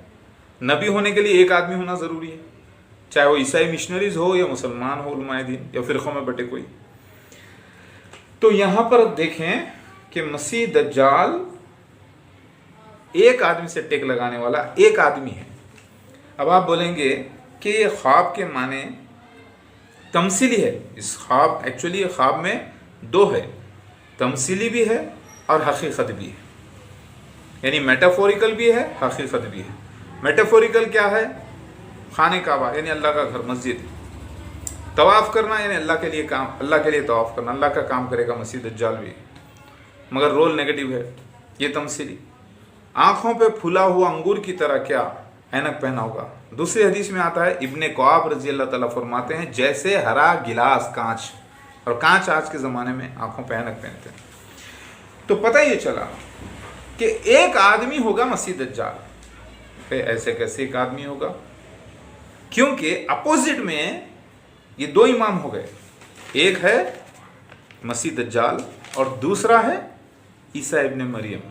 नबी होने के लिए एक आदमी होना ज़रूरी है, चाहे वो ईसाई मिशनरीज हो या मुसलमान हो, उलमाए दीन या फ़िरक़ों में बटे कोई। तो यहाँ पर देखें कि मसीह दज्जाल एक आदमी से टेक लगाने वाला एक आदमी है। अब आप बोलेंगे कि ये ख्वाब के माने तमसीली है। इस ख्वाब, एक्चुअली ये ख्वाब में 2 है, तमसीली भी है और हकीकत भी है, यानी मेटाफोरिकल भी है, हकीकत भी है। मेटाफोरिकल क्या है? खाने काबा यानी अल्लाह का घर, मस्जिद, तवाफ़ करना यानी अल्लाह के लिए काम, अल्लाह के लिए तवाफ़ करना, अल्लाह का काम करेगा मसीह दज्जाल भी, मगर रोल नेगेटिव है, ये तमसीली। आँखों पे फूला हुआ अंगूर की तरह क्या ऐनक पहना होगा। दूसरी हदीस में आता है, इब्ने कौब रजी अल्लाह ताला फरमाते हैं जैसे हरा गिलास, कांच, और कांच आज के ज़माने में आँखों पे ऐनक पहनते हैं। तो पता ये चला कि एक आदमी होगा मसीह दज्जाल। ऐसे कैसे एक आदमी होगा? क्योंकि अपोजिट में ये 2 इमाम हो गए, एक है मसीह दज्जाल और दूसरा है ईसा इब्ने मरियम,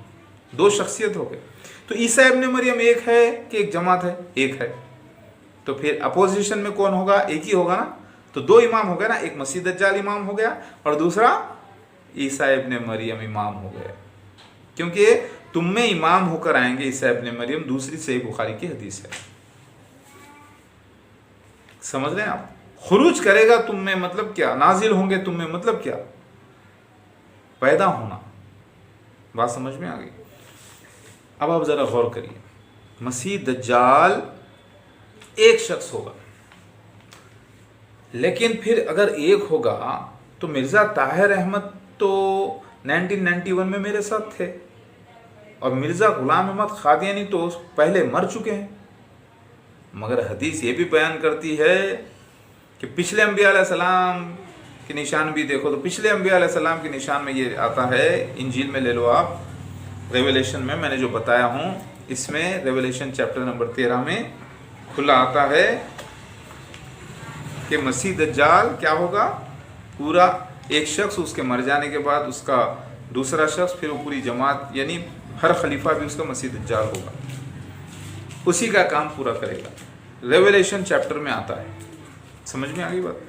2 शख्सियत हो गए। तो ईसा इब्ने मरियम एक है कि एक जमात है? एक है। तो फिर अपोजिशन में कौन होगा? एक ही होगा ना। तो 2 इमाम हो गए ना, एक मसीह दज्जाल इमाम हो गया और दूसरा ईसा इब्ने मरियम इमाम हो गया, क्योंकि तुम में इमाम होकर आएंगे ईसा इब्ने मरियम, दूसरी सही बुखारी की हदीस है। समझ रहे हैं आप? खुरूज करेगा तुम में मतलब क्या? नाजिल होंगे तुम में मतलब क्या? पैदा होना। बात समझ में आ गई? अब आप जरा गौर करिए, मसीह दज्जाल एक शख्स होगा, लेकिन फिर अगर एक होगा तो मिर्जा ताहिर अहमद तो 1991 में मेरे साथ थे, और मिर्ज़ा ग़ुलाम अहमद क़ादियानी तो पहले मर चुके हैं। मगर हदीस ये भी बयान करती है कि पिछले अंबिया अलैहिस्सलाम के निशान भी देखो, तो पिछले अंबिया अलैहिस्सलाम के निशान में ये आता है, इंजील में ले लो आप, रेवलेशन में मैंने जो बताया हूँ, इसमें रेवलेशन चैप्टर नंबर 13 में खुला आता है कि मसीह दज्जाल क्या होगा, पूरा एक शख्स उसके मर जाने के बाद उसका दूसरा शख्स, फिर वो पूरी जमात, यानी हर खलीफा भी उसका मसीह दज्जाल होगा, उसी का काम पूरा करेगा। रेवलेशन चैप्टर में आता है। समझ में आ गई बात?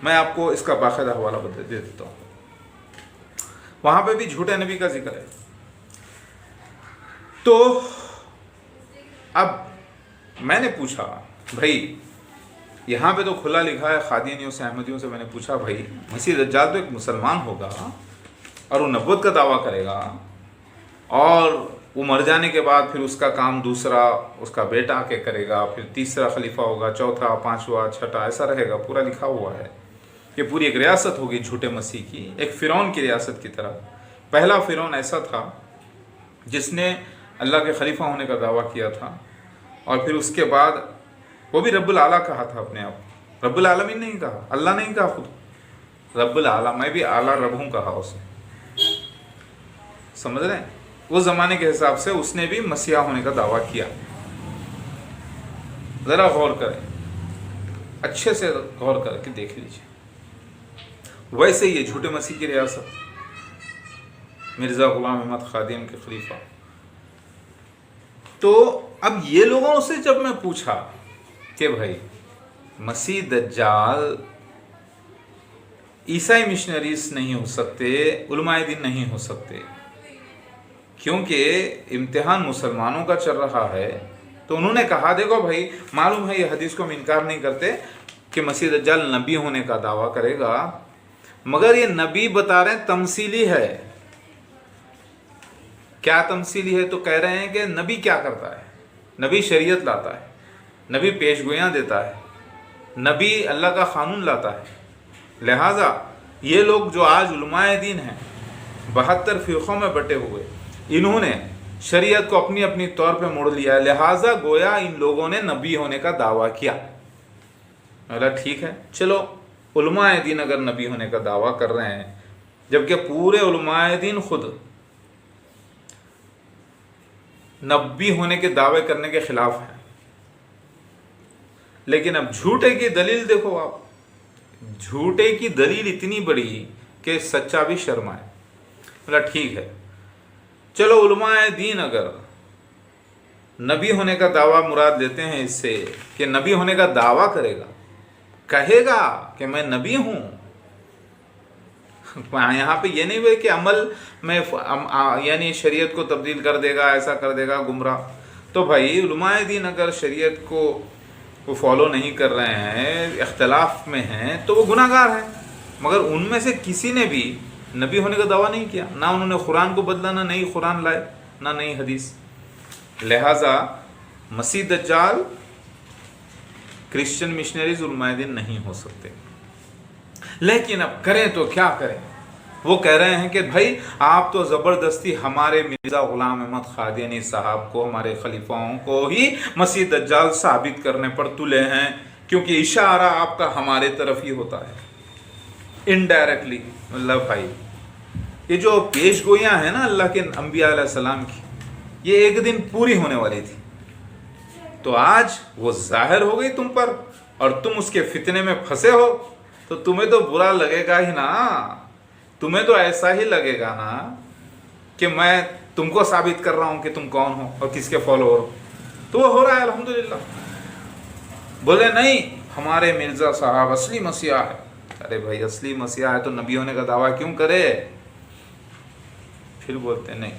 मैं आपको इसका बाकायदा हवाला दे देता हूँ, वहाँ पे भी झूठे नबी का जिक्र है। तो अब मैंने पूछा, भाई यहाँ पे तो खुला लिखा है, क़ादियानियों से, अहमदियों से मैंने पूछा, भाई मसीह दज्जाल तो एक मुसलमान होगा और वो नबूवत का दावा करेगा, और वो मर जाने के बाद फिर उसका काम दूसरा उसका बेटा आके करेगा, फिर तीसरा खलीफा होगा, चौथा, पांचवा, छठा, ऐसा रहेगा, पूरा लिखा हुआ है। ये पूरी एक रियासत होगी झूठे मसीह की, एक फ़िरौन की रियासत की तरह। पहला फ़िरौन ऐसा था जिसने अल्लाह के खलीफा होने का दावा किया था, और फिर उसके बाद वो भी रब्बुल आला कहा था अपने आप, रब्बुल आलमीन नहीं कहा, अल्लाह नहीं कहा, खुद रब्बुल आला, मैं भी आला रब हूँ कहा उसने। समझ रहे हैं? उस ज़माने के हिसाब से उसने भी मसीहा होने का दावा किया। ज़रा गौर करें, अच्छे से गौर करके देख लीजिए। वैसे ये झूठे मसीह की रियासत, मिर्ज़ा ग़ुलाम अहमद क़ादियानी के खलीफा। तो अब ये लोगों से जब मैं पूछा कि भाई मसीह दज्जाल ईसाई मिशनरीज नहीं हो सकते, उलमाए दीन नहीं हो सकते, क्योंकि इम्तिहान मुसलमानों का चल रहा है, तो उन्होंने कहा देखो भाई, मालूम है ये हदीस को हम इनकार नहीं करते कि मसीह दज्जाल नबी होने का दावा करेगा, मगर ये नबी बता रहे हैं तमसीली है। क्या तमसीली है? तो कह रहे हैं कि नबी क्या करता है, नबी शरीयत लाता है, नबी पेशगोयां देता है, नबी अल्लाह का क़ानून लाता है। लिहाजा ये लोग जो आज उलमाए दीन हैं, 72 फ़िरक़ों में बटे हुए, इन्होंने शरीयत को अपनी अपनी तौर पे मोड़ लिया, लिहाजा गोया इन लोगों ने नबी होने का दावा किया। बोला ठीक है, चलो उलमाए दीन अगर नबी होने का दावा कर रहे हैं, जबकि पूरे उलमाए दीन खुद नबी होने के दावे करने के खिलाफ है, लेकिन अब झूठे की दलील देखो आप, झूठे की दलील इतनी बड़ी कि सच्चा भी शर्माए। बोला ठीक है, चलो उलमाए दीन अगर नबी होने का दावा मुराद लेते हैं इससे कि नबी होने का दावा करेगा, कहेगा कि मैं नबी हूं, यहाँ पे ये नहीं हुए कि अमल में यानी शरीयत को तब्दील कर देगा, ऐसा कर देगा, गुमराह। तो भाई उलमाए दीन अगर शरीयत को वो फॉलो नहीं कर रहे हैं, इख्तलाफ में हैं, तो वो गुनाहगार हैं। मगर उनमें से किसी ने भी नबी होने का दावा नहीं किया, ना उन्होंने कुरान को बदला, ना नई कुरान लाए, ना नई हदीस। लिहाजा मसीह दज्जाल क्रिश्चियन मिशनरीज उलमाए दीन नहीं हो सकते। लेकिन अब करें तो क्या करें? वो कह रहे हैं कि भाई आप तो ज़बरदस्ती हमारे मिर्ज़ा ग़ुलाम अहमद क़ादियानी साहब को, हमारे खलीफाओं को ही मसीह दज्जाल साबित करने पर तुले हैं, क्योंकि इशारा आपका हमारे तरफ ही होता है इनडायरेक्टली। मतलब भाई ये जो पेशगोइयाँ हैं ना अल्लाह के अंबिया अलैहिस्सलाम की, ये एक दिन पूरी होने वाली थी, तो आज वो ज़ाहिर हो गई तुम पर, और तुम उसके फितने में फंसे हो, तो तुम्हें तो बुरा लगेगा ही ना, तुम्हें तो ऐसा ही लगेगा ना कि मैं तुमको साबित कर रहा हूं कि तुम कौन हो और किसके फॉलोअर हो। तो वो हो रहा है अल्हम्दुलिल्लाह। बोले नहीं हमारे मिर्ज़ा साहब असली मसीहा है। अरे भाई असली मसीहा है तो नबी होने का दावा क्यों करे? फिर बोलते नहीं,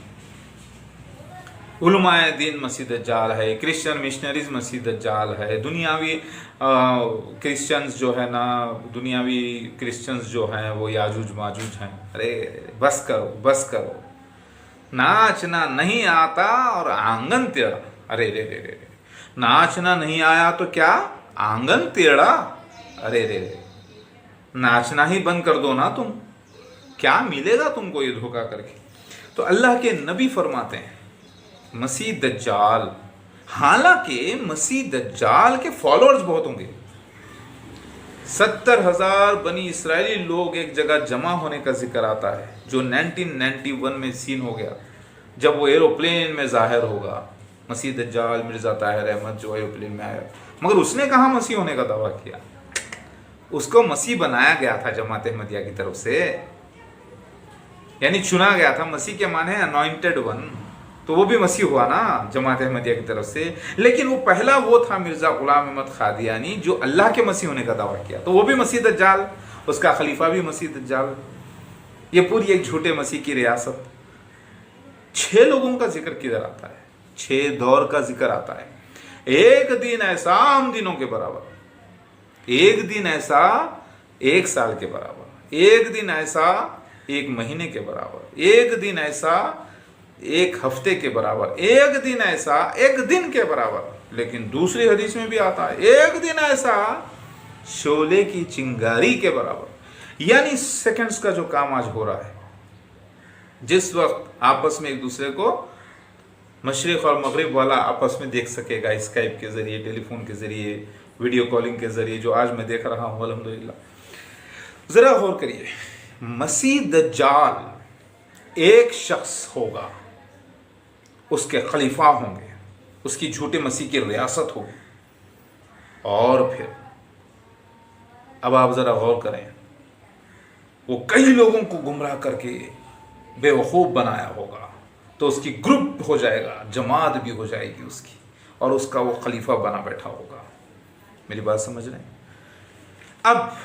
उलमाए दीन मसीह दज्जाल है, क्रिश्चियन मिशनरीज मसीह दज्जाल है, दुनियावी क्रिश्चियंस जो है ना, दुनियावी क्रिश्चियंस जो हैं वो याजूज माजूज हैं। अरे बस करो बस करो, नाचना नहीं आता और आंगन टेढ़ा। अरे रे रे रे, नाचना नहीं आया तो क्या आंगन टेढ़ा? अरे रे रे, नाचना ही बंद कर दो ना तुम, क्या मिलेगा तुमको ये धोखा करके। तो अल्लाह के नबी फरमाते हैं मसीह दज्जाल, हालांकि मसीह दज्जाल के फॉलोअर्स बहुत होंगे, 70,000 बनी इसराइली लोग एक जगह जमा होने का जिक्र आता है, जो 1991 में सीन हो गया जब वो एरोप्लेन में जाहिर होगा। मसीह दज्जाल मिर्ज़ा ताहिर अहमद जो एरोप्लेन में आया, मगर उसने कहाँ मसीह होने का दावा किया, उसको मसीह बनाया गया था जमात अहमदिया की तरफ से, यानी चुना गया था। मसीह के माने अनॉइंटेड वन, तो वो भी मसीह हुआ ना जमात अहमदिया की तरफ से। लेकिन वो पहला वो था मिर्ज़ा गुलाम अहमद कादियानी जो अल्लाह के मसीह होने का दावा किया, तो वो भी मसीह दज्जाल, उसका खलीफा भी मसीह दज्जाल। ये पूरी एक झूठे मसीह की रियासत। 6 लोगों का जिक्र किधर आता है, 6 दौर का जिक्र आता है। एक दिन ऐसा आम दिनों के बराबर, एक दिन ऐसा 1 साल के बराबर, एक दिन ऐसा 1 महीने के बराबर, एक दिन ऐसा 1 हफ्ते के बराबर, एक दिन ऐसा 1 दिन के बराबर। लेकिन दूसरी हदीस में भी आता है एक दिन ऐसा शोले की चिंगारी के बराबर। यानी सेकंड्स का जो काम आज हो रहा है, जिस वक्त आपस में एक दूसरे को मशरिक और मगरिब वाला आपस में देख सकेगा स्काइप के जरिए, टेलीफोन के जरिए, वीडियो कॉलिंग के जरिए, जो आज मैं देख रहा हूँ अल्हम्दुलिल्लाह। जरा गौर करिए, मसीह दज्जाल एक शख्स होगा, उसके खलीफा होंगे, उसकी झूठे मसीह की रियासत होगी, और फिर अब आप जरा गौर करें, वो कई लोगों को गुमराह करके बेवकूफ़ बनाया होगा, तो उसकी ग्रुप हो जाएगा, जमात भी हो जाएगी उसकी, और उसका वो खलीफा बना बैठा होगा। मेरी बात समझ रहे हैं? अब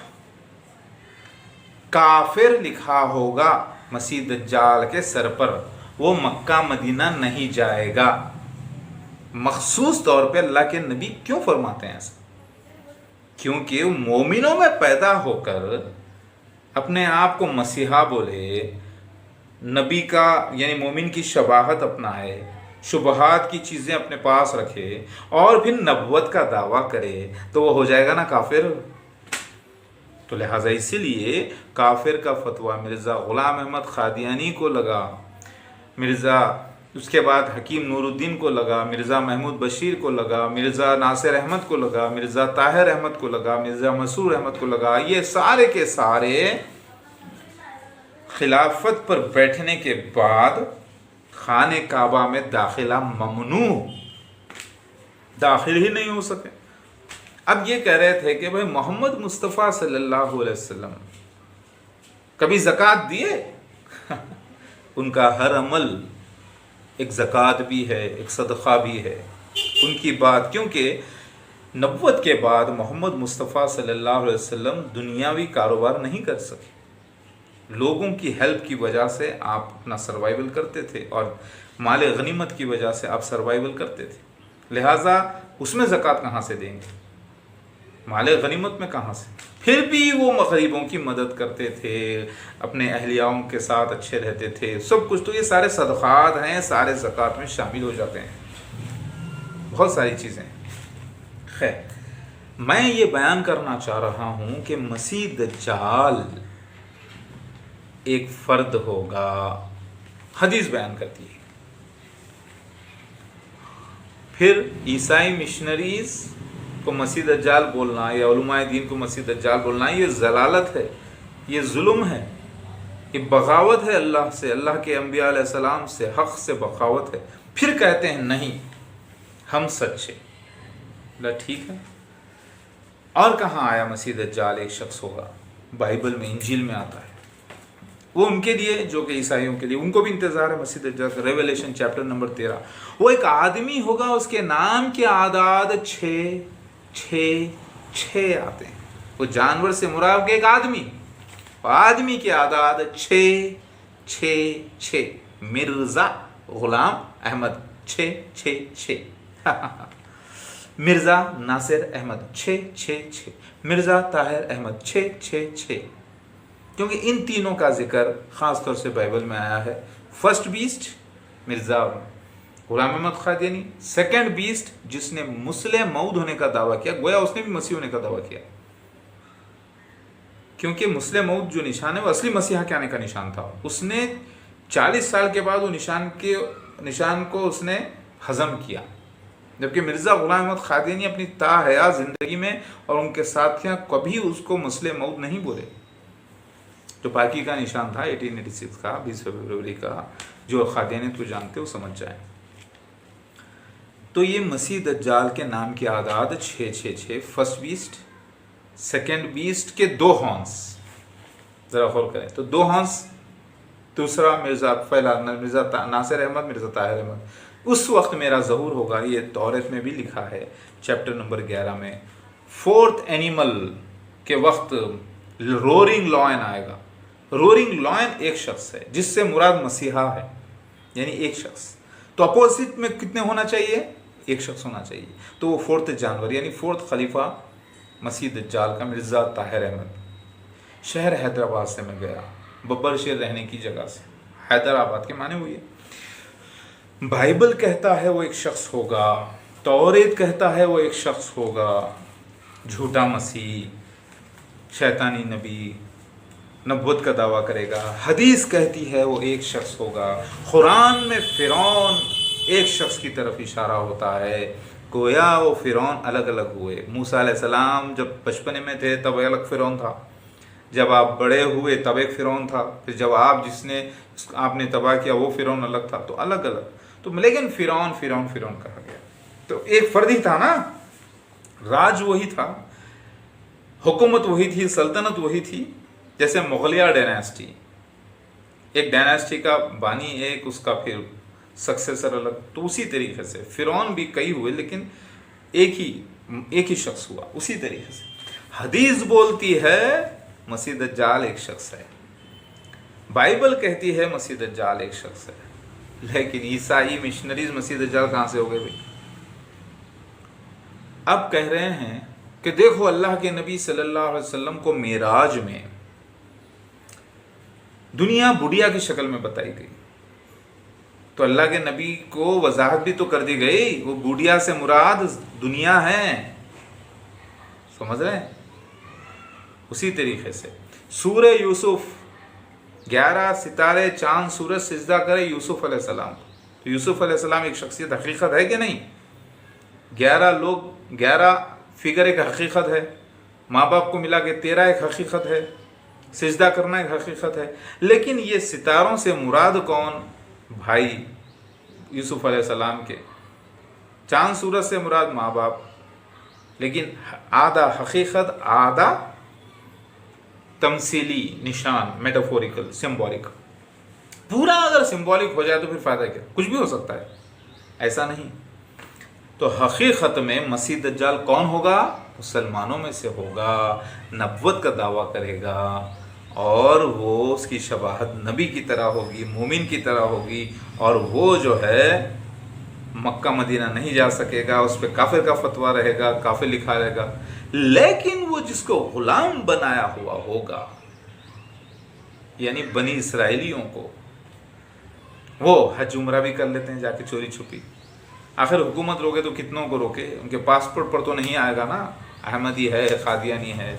काफिर लिखा होगा मसीह दज्जाल के सर पर, वो मक्का मदीना नहीं जाएगा। मखसूस तौर पे अल्लाह के नबी क्यों फरमाते हैं ऐसा? क्योंकि मोमिनों में पैदा होकर अपने आप को मसीहा बोले, नबी का यानी मोमिन की शबाहत अपनाए, शुबहात की चीज़ें अपने पास रखे, और फिर नबुवत का दावा करे, तो वो हो जाएगा ना काफिर। तो लिहाजा इसीलिए काफिर का फतवा मिर्ज़ा गुलाम अहमद कादियानी को लगा, मिर्ज़ा उसके बाद हकीम नूरुद्दीन को लगा, मिर्ज़ा महमूद बशीर को लगा, मिर्ज़ा नासिर अहमद को लगा, मिर्ज़ा ताहिर अहमद को लगा, मिर्ज़ा मसूर अहमद को लगा। ये सारे के सारे खिलाफत पर बैठने के बाद खाने काबा में दाखिला ममनू, दाखिल ही नहीं हो सके। अब ये कह रहे थे कि भाई मोहम्मद मुस्तफ़ा सल्लल्लाहु अलैहि वसल्लम कभी ज़कात दिए? उनका हर अमल एक ज़कात भी है, एक सदक़ा भी है। उनकी बात, क्योंकि नबुव्वत के बाद मोहम्मद मुस्तफ़ा सल्लल्लाहु अलैहि वसल्लम दुनियावी कारोबार नहीं कर सके, लोगों की हेल्प की वजह से आप अपना सर्वाइवल करते थे, और माल गनीमत की वजह से आप सर्वाइवल करते थे। लिहाजा उसमें ज़कात कहाँ से देंगे, माल गनीमत में कहाँ से? फिर भी वो गरीबों की मदद करते थे, अपने अहलियाओं के साथ अच्छे रहते थे, सब कुछ। तो ये सारे सदक़ात हैं, सारे ज़कात में शामिल हो जाते हैं, बहुत सारी चीज़ें। खैर, मैं ये बयान करना चाह रहा हूँ कि मसीह दज्जाल एक फ़र्द होगा, हदीस बयान करती है। फिर ईसाई मिशनरीज़ को मसीह दज्जाल बोलना या उलमाए दीन को मसीह दज्जाल बोलना, ये ज़लालत है, ये जुल्म है, ये बगावत है अल्लाह से, अल्लाह के अंबिया अलैहिस्सलाम से, हक़ से बगावत है। फिर कहते हैं नहीं हम सच्चे। ठीक है, और कहाँ आया मसीह दज्जाल एक शख्स होगा? बाइबल में, इंजील में आता है। वो उनके लिए जो कि ईसाइयों के लिए, उनको भी इंतज़ार है मसीह दज्जाल का। रेवलेशन चैप्टर नंबर 13, वो एक आदमी होगा, उसके नाम के आदाद 6 आते हैं। वो जानवर से मुराद के एक आदमी के आदाद 6 मिर्ज़ा गुलाम अहमद 6 मिर्ज़ा नासिर अहमद 6 मिर्ज़ा ताहिर अहमद 6 क्योंकि इन तीनों का जिक्र ख़ास तौर से बाइबल में आया है। First beast Mirza Ghulam Ahmad Qadiani, second beast जिसने मुस्लिम मऊद होने का दावा किया, गोया उसने भी मसीह होने का दावा किया। کیونکہ مسلم موعود جو نشان ہے وہ اصلی مسیحا کے آنے کا نشان تھا. اس نے 40 سال کے بعد وہ نشان کو اس نے ہضم کیا، جبکہ مرزا غلام احمد قادیانی اپنی تا حیات زندگی میں اور ان کے ساتھیاں کبھی اس کو مسلم موعود نہیں بولے. جو پاکی کا نشان تھا 1886 کا 20 فروری کا، جو قادیانیت کو جانتے وہ سمجھ جائیں. تو یہ مسیح دجال کے نام کی اعداد 666، فرسٹ بیسٹ، سیکنڈ بیسٹ کے 2 ہارنز ذرا غور کریں تو 2 ہارنز، دوسرا مرزا ناصر احمد، مرزا طاہر احمد. اس وقت میرا ظہور ہوگا، یہ تورات میں بھی لکھا ہے چیپٹر نمبر 11 میں. 4th اینیمل کے وقت رورنگ لائن آئے گا. رورنگ لائن ایک شخص ہے جس سے مراد مسیحا ہے، یعنی ایک شخص. تو اپوزٹ میں کتنے ہونا چاہیے؟ ایک شخص ہونا چاہیے. تو وہ 4th جانور یعنی 4th خلیفہ مسیح دجال کا مرزا طاہر احمد. شہر حیدرآباد سے میں گیا، ببر شیر رہنے کی جگہ سے. حیدرآباد کے معنی ہوئی ہے. بائبل کہتا ہے وہ ایک شخص ہوگا، تورات کہتا ہے وہ ایک شخص ہوگا، جھوٹا مسیح، شیطانی نبی، نبوت کا دعویٰ کرے گا. حدیث کہتی ہے وہ ایک شخص ہوگا. قرآن میں فرعون ایک شخص کی طرف اشارہ ہوتا ہے. گویا وہ فرعون الگ الگ ہوئے. موسیٰ علیہ السلام جب بچپنے میں تھے تب الگ فرعون تھا، جب آپ بڑے ہوئے تب ایک فرعون تھا، پھر جب آپ نے تباہ کیا وہ فرعون الگ تھا. تو الگ الگ، تو لیکن فرعون کہا گیا. تو ایک فرد ہی تھا نا، راج وہی تھا، حکومت وہی تھی، سلطنت وہی تھی. جیسے مغلیہ ڈائناسٹی، ایک ڈائناسٹی کا بانی ایک، اس کا پھر سکسیسر الگ. تو اسی طریقے سے فرعون بھی کئی ہوئے لیکن ایک ہی شخص ہوا. اسی طریقے سے حدیث بولتی ہے مسیح دجال ایک شخص ہے، بائبل کہتی ہے مسیح دجال ایک شخص ہے. لیکن عیسائی مشنریز مسیح دجال کہاں سے ہو گئے بھائی؟ اب کہہ رہے ہیں کہ دیکھو اللہ کے نبی صلی اللہ علیہ وسلم کو معراج میں دنیا بڑھیا کی شکل میں بتائی گئی. تو اللہ کے نبی کو وضاحت بھی تو کر دی گئی، وہ بڑھیا سے مراد دنیا ہے. سمجھ رہے ہیں؟ اسی طریقے سے سورہ یوسف 11 ستارے چاند سورج سجدہ کرے یوسف علیہ السلام. تو یوسف علیہ السلام ایک شخصیت حقیقت ہے کہ نہیں؟ 11 فگر ایک حقیقت ہے، ماں باپ کو ملا کے 13 ایک حقیقت ہے، سجدہ کرنا ایک حقیقت ہے. لیکن یہ ستاروں سے مراد کون؟ بھائی یوسف علیہ السلام کے. چاند سورج سے مراد ماں باپ. لیکن آدھا حقیقت آدھا تمثیلی نشان، میٹافوریکل، سمبولک. پورا اگر سمبولک ہو جائے تو پھر فائدہ کیا؟ کچھ بھی ہو سکتا ہے، ایسا نہیں. تو حقیقت میں مسیح دجال کون ہوگا؟ مسلمانوں میں سے ہوگا، نبوت کا دعویٰ کرے گا، اور وہ اس کی شباہت نبی کی طرح ہوگی، مومن کی طرح ہوگی. اور وہ جو ہے مکہ مدینہ نہیں جا سکے گا، اس پہ کافر کا فتویٰ رہے گا، کافر لکھا رہے گا. لیکن وہ جس کو غلام بنایا ہوا ہوگا، یعنی بنی اسرائیلیوں کو، وہ حج عمرہ بھی کر لیتے ہیں جا کے چوری چھپی. آخر حکومت روکے تو کتنوں کو روکے؟ ان کے پاسپورٹ پر تو نہیں آئے گا نا احمدی ہے، قادیانی ہے.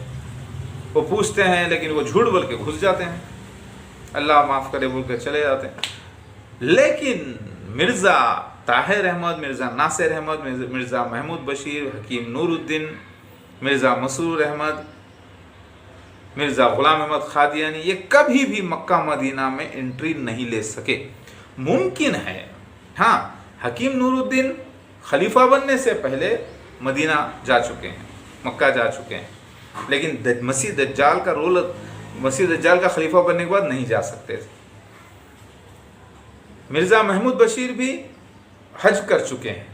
وہ پوچھتے ہیں لیکن وہ جھوٹ بول کے گھس جاتے ہیں، اللہ معاف کرے بول کے چلے جاتے ہیں. لیکن مرزا طاہر احمد، مرزا ناصر احمد، مرزا محمود بشیر، حکیم نور الدین، مرزا مسرور احمد، مرزا غلام احمد قادیانی، یہ کبھی بھی مکہ مدینہ میں انٹری نہیں لے سکے. ممکن ہے ہاں حکیم نور الدین خلیفہ بننے سے پہلے مدینہ جا چکے ہیں، مکہ جا چکے ہیں، لیکن مسیح دجال کا خلیفہ بننے کے بعد نہیں جا سکتے تھے. مرزا محمود بشیر بھی حج کر چکے ہیں،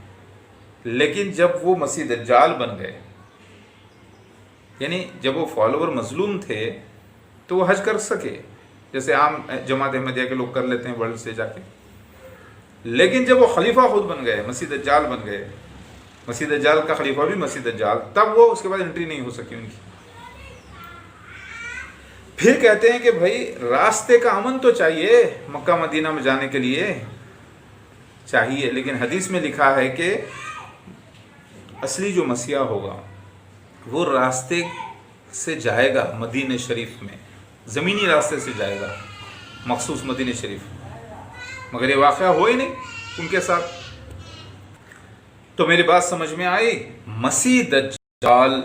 لیکن جب وہ مسیح دجال بن گئے، یعنی جب وہ فالوور مظلوم تھے تو وہ حج کر سکے، جیسے عام جماعت احمدیہ کے لوگ کر لیتے ہیں ورلڈ سے جا کے. لیکن جب وہ خلیفہ خود بن گئے، مسیح دجال بن گئے، مسیح دجال کا خلیفہ بھی مسیح دجال، تب وہ اس کے بعد انٹری نہیں ہو سکی ان کی. پھر کہتے ہیں کہ بھائی راستے کا امن تو چاہیے، مکہ مدینہ میں جانے کے لیے چاہیے. لیکن حدیث میں لکھا ہے کہ اصلی جو مسیح ہوگا وہ راستے سے جائے گا مدینہ شریف میں، زمینی راستے سے جائے گا مخصوص مدینہ شریف، مگر یہ واقعہ ہو ہی نہیں ان کے ساتھ۔ تو میری بات سمجھ میں آئی؟ مسیح دجال،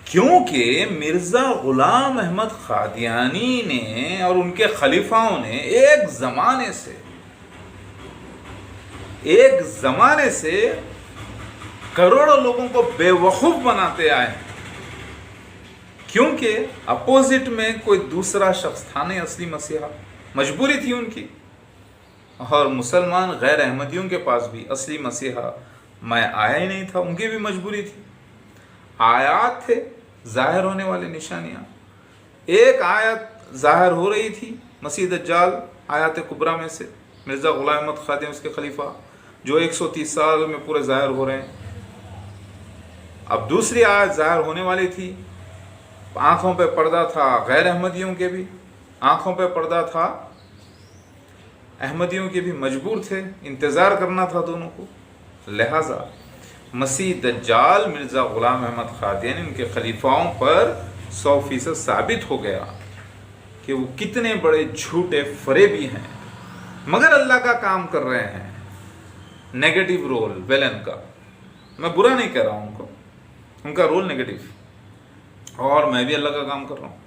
کیونکہ مرزا غلام احمد قادیانی نے اور ان کے خلیفاؤں نے ایک زمانے سے کروڑوں لوگوں کو بے وقوف بناتے آئے ہیں، کیونکہ اپوزٹ میں کوئی دوسرا شخص تھا نہیں اصلی مسیحا، مجبوری تھی ان کی، اور مسلمان غیر احمدیوں کے پاس بھی اصلی مسیحا میں آیا ہی نہیں تھا، ان کی بھی مجبوری تھی۔ آیات تھے ظاہر ہونے والے نشانیاں، ایک آیت ظاہر ہو رہی تھی مسیح دجال آیات کبریٰ میں سے، مرزا غلام احمد قادیانی اس کے خلیفہ، جو 130 سال میں پورے ظاہر ہو رہے ہیں۔ اب دوسری آیت ظاہر ہونے والی تھی، آنکھوں پہ پردہ تھا غیر احمدیوں کے بھی، آنکھوں پہ پردہ تھا احمدیوں کے بھی، مجبور تھے، انتظار کرنا تھا دونوں کو۔ لہٰذا مسیح دجال مرزا غلام احمد قادیانی ان کے خلیفاؤں پر 100% ثابت ہو گیا کہ وہ کتنے بڑے جھوٹے فریبی ہیں، مگر اللہ کا کام کر رہے ہیں، نیگیٹو رول ویلن کا۔ میں برا نہیں کہہ رہا ہوں ان کا رول نیگیٹو، اور میں بھی اللہ کا کام کر رہا ہوں۔